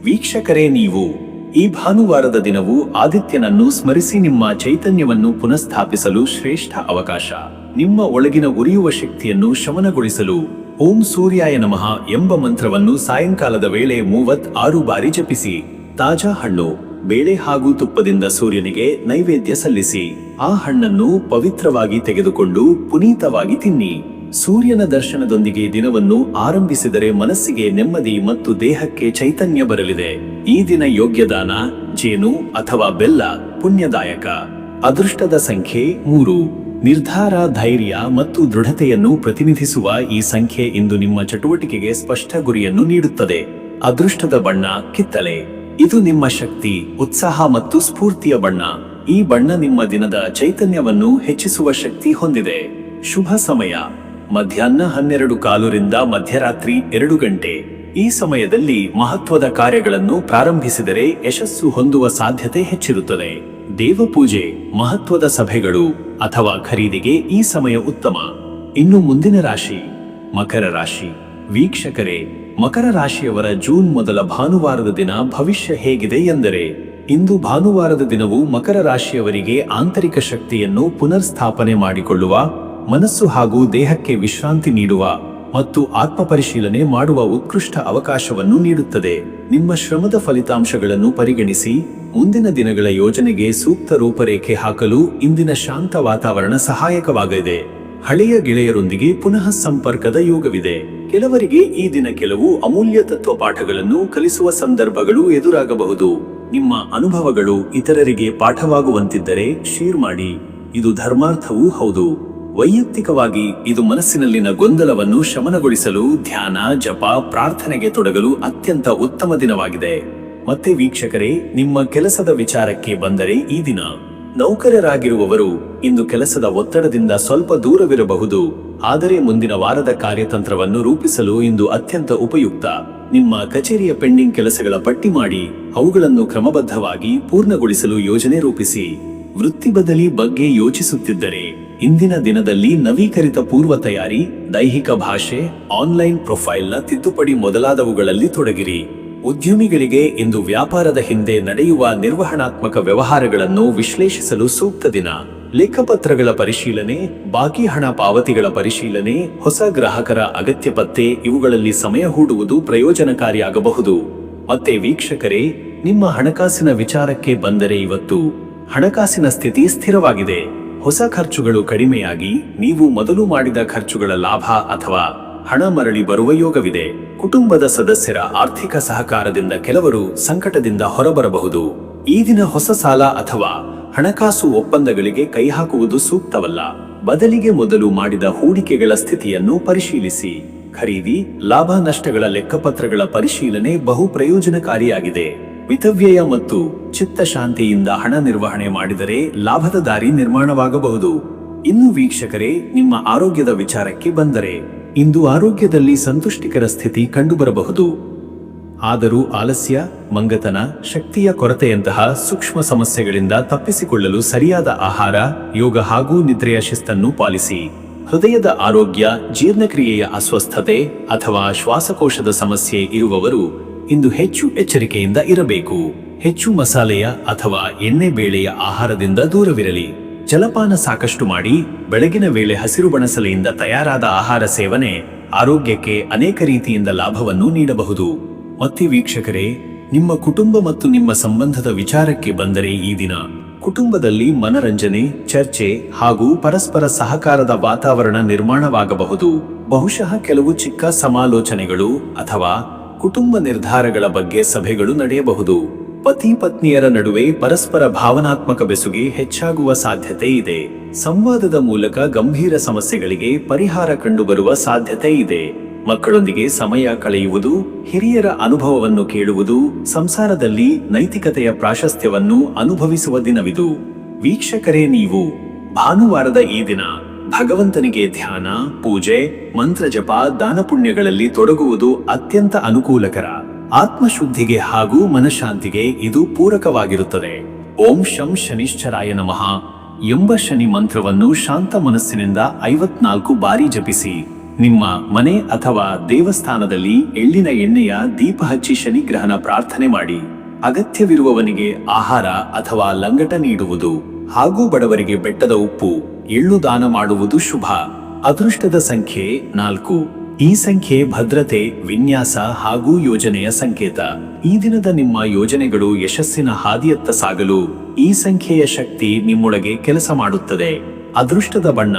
ವೀಕ್ಷಕರೇ, ನೀವು ಈ ಭಾನುವಾರದ ದಿನವು ಆದಿತ್ಯನನ್ನು ಸ್ಮರಿಸಿ ನಿಮ್ಮ ಚೈತನ್ಯವನ್ನು ಪುನಃಸ್ಥಾಪಿಸಲು ಶ್ರೇಷ್ಠ ಅವಕಾಶ. ನಿಮ್ಮ ಒಳಗಿನ ಉರಿಯುವ ಶಕ್ತಿಯನ್ನು ಶಮನಗೊಳಿಸಲು ಓಂ ಸೂರ್ಯಾಯ ನಮಃ ಎಂಬ ಮಂತ್ರವನ್ನು ಸಾಯಂಕಾಲದ ವೇಳೆ 36 ಬಾರಿ ಜಪಿಸಿ. ತಾಜಾ ಹಣ್ಣು, ಬೇಳೆ ಹಾಗೂ ತುಪ್ಪದಿಂದ ಸೂರ್ಯನಿಗೆ ನೈವೇದ್ಯ ಸಲ್ಲಿಸಿ. ಆ ಹಣ್ಣನ್ನು ಪವಿತ್ರವಾಗಿ ತೆಗೆದುಕೊಂಡು ಪುನೀತವಾಗಿ ತಿನ್ನಿ. ಸೂರ್ಯನ ದರ್ಶನದೊಂದಿಗೆ ದಿನವನ್ನು ಆರಂಭಿಸಿದರೆ ಮನಸ್ಸಿಗೆ ನೆಮ್ಮದಿ ಮತ್ತು ದೇಹಕ್ಕೆ ಚೈತನ್ಯ ಬರಲಿದೆ. ಈ ದಿನ ಯೋಗ್ಯ ದಾನ ಜೇನು ಅಥವಾ ಬೆಲ್ಲ ಪುಣ್ಯದಾಯಕ. ಅದೃಷ್ಟದ ಸಂಖ್ಯೆ 3. ನಿರ್ಧಾರ, ಧೈರ್ಯ ಮತ್ತು ದೃಢತೆಯನ್ನು ಪ್ರತಿನಿಧಿಸುವ ಈ ಸಂಖ್ಯೆ ಇಂದು ನಿಮ್ಮ ಚಟುವಟಿಕೆಗೆ ಸ್ಪಷ್ಟ ಗುರಿಯನ್ನು ನೀಡುತ್ತದೆ. ಅದೃಷ್ಟದ ಬಣ್ಣ ಕಿತ್ತಳೆ. ಇದು ನಿಮ್ಮ ಶಕ್ತಿ, ಉತ್ಸಾಹ ಮತ್ತು ಸ್ಫೂರ್ತಿಯ ಬಣ್ಣ. ಈ ಬಣ್ಣ ನಿಮ್ಮ ದಿನದ ಚೈತನ್ಯವನ್ನು ಹೆಚ್ಚಿಸುವ ಶಕ್ತಿ ಹೊಂದಿದೆ. ಶುಭ ಸಮಯ ಮಧ್ಯಾಹ್ನ 12:15 ರಿಂದ ಮಧ್ಯರಾತ್ರಿ 2 ಗಂಟೆ. ಈ ಸಮಯದಲ್ಲಿ ಮಹತ್ವದ ಕಾರ್ಯಗಳನ್ನು ಪ್ರಾರಂಭಿಸಿದರೆ ಯಶಸ್ಸು ಹೊಂದುವ ಸಾಧ್ಯತೆ ಹೆಚ್ಚಿರುತ್ತದೆ. ದೇವಪೂಜೆ, ಮಹತ್ವದ ಸಭೆಗಳು ಅಥವಾ ಖರೀದಿಗೆ ಈ ಸಮಯ ಉತ್ತಮ. ಇನ್ನು ಮುಂದಿನ ರಾಶಿ ಮಕರ ರಾಶಿ. ವೀಕ್ಷಕರೇ, ಮಕರ ರಾಶಿಯವರ ಜೂನ್ ಮೊದಲ ಭಾನುವಾರದ ದಿನ ಭವಿಷ್ಯ ಹೇಗಿದೆ ಎಂದರೆ, ಇಂದು ಭಾನುವಾರದ ದಿನವು ಮಕರ ರಾಶಿಯವರಿಗೆ ಆಂತರಿಕ ಶಕ್ತಿಯನ್ನು ಪುನರ್ಸ್ಥಾಪನೆ ಮಾಡಿಕೊಳ್ಳುವ, ಮನಸ್ಸು ಹಾಗೂ ದೇಹಕ್ಕೆ ವಿಶ್ರಾಂತಿ ನೀಡುವ ಮತ್ತು ಆತ್ಮಪರಿಶೀಲನೆ ಮಾಡುವ ಉತ್ಕೃಷ್ಟ ಅವಕಾಶವನ್ನು ನೀಡುತ್ತದೆ. ನಿಮ್ಮ ಶ್ರಮದ ಫಲಿತಾಂಶಗಳನ್ನು ಪರಿಗಣಿಸಿ ಮುಂದಿನ ದಿನಗಳ ಯೋಜನೆಗೆ ಸೂಕ್ತ ರೂಪರೇಖೆ ಹಾಕಲು ಇಂದಿನ ಶಾಂತ ವಾತಾವರಣ ಸಹಾಯಕವಾಗಲಿದೆ. ಹಳೆಯ ಗೆಳೆಯರೊಂದಿಗೆ ಪುನಃ ಸಂಪರ್ಕದ ಯೋಗವಿದೆ. ಕೆಲವರಿಗೆ ಈ ದಿನ ಕೆಲವು ಅಮೂಲ್ಯ ತತ್ವ ಪಾಠಗಳನ್ನು ಕಲಿಸುವ ಸಂದರ್ಭಗಳು ಎದುರಾಗಬಹುದು. ನಿಮ್ಮ ಅನುಭವಗಳು ಇತರರಿಗೆ ಪಾಠವಾಗುವಂತಿದ್ದರೆ ಶೇರ್ ಮಾಡಿ. ಇದು ಧರ್ಮಾರ್ಥವೂ ಹೌದು. ವೈಯಕ್ತಿಕವಾಗಿ ಇದು ಮನಸ್ಸಿನಲ್ಲಿನ ಗೊಂದಲವನ್ನು ಶಮನಗೊಳಿಸಲು ಧ್ಯಾನ, ಜಪ, ಪ್ರಾರ್ಥನೆಗೆ ತೊಡಗಲು ಅತ್ಯಂತ ಉತ್ತಮ ದಿನವಾಗಿದೆ. ಮತ್ತೆ ವೀಕ್ಷಕರೇ, ನಿಮ್ಮ ಕೆಲಸದ ವಿಚಾರಕ್ಕೆ ಬಂದರೆ ಈ ದಿನ ನೌಕರರಾಗಿರುವವರು ಇಂದು ಕೆಲಸದ ಒತ್ತಡದಿಂದ ಸ್ವಲ್ಪ ದೂರವಿರಬಹುದು. ಆದರೆ ಮುಂದಿನ ವಾರದ ಕಾರ್ಯತಂತ್ರವನ್ನು ರೂಪಿಸಲು ಇಂದು ಅತ್ಯಂತ ಉಪಯುಕ್ತ. ನಿಮ್ಮ ಕಚೇರಿಯ ಪೆಂಡಿಂಗ್ ಕೆಲಸಗಳ ಪಟ್ಟಿ ಮಾಡಿ ಅವುಗಳನ್ನು ಕ್ರಮಬದ್ಧವಾಗಿ ಪೂರ್ಣಗೊಳಿಸಲು ಯೋಜನೆ ರೂಪಿಸಿ. ವೃತ್ತಿ ಬದಲಿ ಬಗ್ಗೆ ಯೋಚಿಸುತ್ತಿದ್ದರೆ ಇಂದಿನ ದಿನದಲ್ಲಿ ನವೀಕರಿತ ಪೂರ್ವ ತಯಾರಿ, ದೈಹಿಕ ಭಾಷೆ, ಆನ್ಲೈನ್ ಪ್ರೊಫೈಲ್ನ ತಿದ್ದುಪಡಿ ಮೊದಲಾದವುಗಳಲ್ಲಿ ತೊಡಗಿರಿ. ಉದ್ಯಮಿಗಳಿಗೆ ಇಂದು ವ್ಯಾಪಾರದ ಹಿಂದೆ ನಡೆಯುವ ನಿರ್ವಹಣಾತ್ಮಕ ವ್ಯವಹಾರಗಳನ್ನು ವಿಶ್ಲೇಷಿಸಲು ಸೂಕ್ತ ದಿನ. ಲೆಕ್ಕಪತ್ರಗಳ ಪರಿಶೀಲನೆ, ಬಾಕಿ ಹಣ ಪಾವತಿಗಳ ಪರಿಶೀಲನೆ, ಹೊಸ ಗ್ರಾಹಕರ ಅಗತ್ಯ ಪತ್ತೆ ಇವುಗಳಲ್ಲಿ ಸಮಯ ಹೂಡುವುದು ಪ್ರಯೋಜನಕಾರಿಯಾಗಬಹುದು. ಮತ್ತೆ ವೀಕ್ಷಕರೇ, ನಿಮ್ಮ ಹಣಕಾಸಿನ ವಿಚಾರಕ್ಕೆ ಬಂದರೆ ಇವತ್ತು ಹಣಕಾಸಿನ ಸ್ಥಿತಿ ಸ್ಥಿರವಾಗಿದೆ. ಹೊಸ ಖರ್ಚುಗಳು ಕಡಿಮೆಯಾಗಿ ನೀವು ಮೊದಲು ಮಾಡಿದ ಖರ್ಚುಗಳ ಲಾಭ ಅಥವಾ ಹಣ ಮರಳಿ ಬರುವ ಯೋಗವಿದೆ. ಕುಟುಂಬದ ಸದಸ್ಯರ ಆರ್ಥಿಕ ಸಹಕಾರದಿಂದ ಕೆಲವರು ಸಂಕಟದಿಂದ ಹೊರಬರಬಹುದು. ಈ ದಿನ ಹೊಸ ಸಾಲ ಅಥವಾ ಹಣಕಾಸು ಒಪ್ಪಂದಗಳಿಗೆ ಕೈ ಹಾಕುವುದು ಸೂಕ್ತವಲ್ಲ. ಬದಲಿಗೆ ಮೊದಲು ಮಾಡಿದ ಹೂಡಿಕೆಗಳ ಸ್ಥಿತಿಯನ್ನು ಪರಿಶೀಲಿಸಿ. ಖರೀದಿ, ಲಾಭ ನಷ್ಟಗಳ ಲೆಕ್ಕಪತ್ರಗಳ ಪರಿಶೀಲನೆ ಬಹು ಪ್ರಯೋಜನಕಾರಿಯಾಗಿದೆ. ಮಿತವ್ಯಯ ಮತ್ತು ಚಿತ್ತ ಶಾಂತಿಯಿಂದ ಹಣ ನಿರ್ವಹಣೆ ಮಾಡಿದರೆ ಲಾಭದ ದಾರಿ ನಿರ್ಮಾಣವಾಗಬಹುದು. ಇನ್ನು ವೀಕ್ಷಕರೇ, ನಿಮ್ಮ ಆರೋಗ್ಯದ ವಿಚಾರಕ್ಕೆ ಬಂದರೆ ಇಂದು ಆರೋಗ್ಯದಲ್ಲಿ ಸಂತುಷ್ಟಿಕರ ಸ್ಥಿತಿ ಕಂಡುಬರಬಹುದು. ಆದರೂ ಆಲಸ್ಯ, ಮಂಗತನ, ಶಕ್ತಿಯ ಕೊರತೆಯಂತಹ ಸೂಕ್ಷ್ಮ ಸಮಸ್ಯೆಗಳಿಂದ ತಪ್ಪಿಸಿಕೊಳ್ಳಲು ಸರಿಯಾದ ಆಹಾರ, ಯೋಗ ಹಾಗೂ ನಿದ್ರೆಯ ಶಿಸ್ತನ್ನು ಪಾಲಿಸಿ. ಹೃದಯದ ಆರೋಗ್ಯ, ಜೀರ್ಣಕ್ರಿಯೆಯ ಅಸ್ವಸ್ಥತೆ ಅಥವಾ ಶ್ವಾಸಕೋಶದ ಸಮಸ್ಯೆ ಇರುವವರು ಇಂದು ಹೆಚ್ಚು ಎಚ್ಚರಿಕೆಯಿಂದ ಇರಬೇಕು. ಹೆಚ್ಚು ಮಸಾಲೆಯ ಅಥವಾ ಎಣ್ಣೆ ಬೇಳೆಯ ಆಹಾರದಿಂದ ದೂರವಿರಲಿ. ಜಲಪಾನ ಸಾಕಷ್ಟು ಮಾಡಿ. ಬೆಳಗಿನ ವೇಳೆ ಹಸಿರು ಬಣಸಲೆಯಿಂದ ತಯಾರಾದ ಆಹಾರ ಸೇವನೆ ಆರೋಗ್ಯಕ್ಕೆ ಅನೇಕ ರೀತಿಯಿಂದ ಲಾಭವನ್ನು ನೀಡಬಹುದು. ಮತ್ತೆ ವೀಕ್ಷಕರೇ, ನಿಮ್ಮ ಕುಟುಂಬ ಮತ್ತು ನಿಮ್ಮ ಸಂಬಂಧದ ವಿಚಾರಕ್ಕೆ ಬಂದರೆ ಈ ದಿನ ಕುಟುಂಬದಲ್ಲಿ ಮನರಂಜನೆ, ಚರ್ಚೆ ಹಾಗೂ ಪರಸ್ಪರ ಸಹಕಾರದ ವಾತಾವರಣ ನಿರ್ಮಾಣವಾಗಬಹುದು. ಬಹುಶಃ ಕೆಲವು ಚಿಕ್ಕ ಸಮಾಲೋಚನೆಗಳು ಅಥವಾ ಕುಟುಂಬ ನಿರ್ಧಾರಗಳ ಬಗ್ಗೆ ಸಭೆಗಳು ನಡೆಯಬಹುದು. ಪತಿ ಪತ್ನಿಯರ ನಡುವೆ ಪರಸ್ಪರ ಭಾವನಾತ್ಮಕ ಬೆಸುಗೆ ಹೆಚ್ಚಾಗುವ ಸಾಧ್ಯತೆ ಇದೆ. ಸಂವಾದದ ಮೂಲಕ ಗಂಭೀರ ಸಮಸ್ಯೆಗಳಿಗೆ ಪರಿಹಾರ ಕಂಡುಬರುವ ಸಾಧ್ಯತೆ ಇದೆ. ಮಕ್ಕಳೊಂದಿಗೆ ಸಮಯ ಕಳೆಯುವುದು, ಹಿರಿಯರ ಅನುಭವವನ್ನು ಕೇಳುವುದು, ಸಂಸಾರದಲ್ಲಿ ನೈತಿಕತೆಯ ಪ್ರಾಶಸ್ತ್ಯವನ್ನು ಅನುಭವಿಸುವ ದಿನವಿದು. ವೀಕ್ಷಕರೇ, ನೀವು ಭಾನುವಾರದ ಈ ದಿನ ಭಗವಂತನಿಗೆ ಧ್ಯಾನ, ಪೂಜೆ, ಮಂತ್ರಜಪ, ದಾನಪುಣ್ಯಗಳಲ್ಲಿ ತೊಡಗುವುದು ಅತ್ಯಂತ ಅನುಕೂಲಕರ. ಆತ್ಮಶುದ್ಧಿಗೆ ಹಾಗೂ ಮನಃಶಾಂತಿಗೆ ಇದು ಪೂರಕವಾಗಿರುತ್ತದೆ. ಓಂ ಶಂ ಶನಿಶ್ಚರಾಯ ನಮಃ ಎಂಬ ಶನಿ ಮಂತ್ರವನ್ನು ಶಾಂತ ಮನಸ್ಸಿನಿಂದ 54 ಬಾರಿ ಜಪಿಸಿ. ನಿಮ್ಮ ಮನೆ ಅಥವಾ ದೇವಸ್ಥಾನದಲ್ಲಿ ಎಳ್ಳಿನ ಎಣ್ಣೆಯ ದೀಪ ಹಚ್ಚಿ ಶನಿಗ್ರಹನ ಪ್ರಾರ್ಥನೆ ಮಾಡಿ. ಅಗತ್ಯವಿರುವವನಿಗೆ ಆಹಾರ ಅಥವಾ ಲಂಗಟ ನೀಡುವುದು ಹಾಗೂ ಬಡವರಿಗೆ ಬೆಟ್ಟದ ಉಪ್ಪು, ಎಳ್ಳು ದಾನ ಮಾಡುವುದು ಶುಭ. ಅದೃಷ್ಟದ ಸಂಖ್ಯೆ 4. ಈ ಸಂಖ್ಯೆ ಭದ್ರತೆ, ವಿನ್ಯಾಸ ಹಾಗೂ ಯೋಜನೆಯ ಸಂಕೇತ. ಈ ದಿನದ ನಿಮ್ಮ ಯೋಜನೆಗಳು ಯಶಸ್ಸಿನ ಹಾದಿಯತ್ತ ಸಾಗಲು ಈ ಸಂಖ್ಯೆಯ ಶಕ್ತಿ ನಿಮ್ಮೊಳಗೆ ಕೆಲಸ ಮಾಡುತ್ತದೆ. ಅದೃಷ್ಟದ ಬಣ್ಣ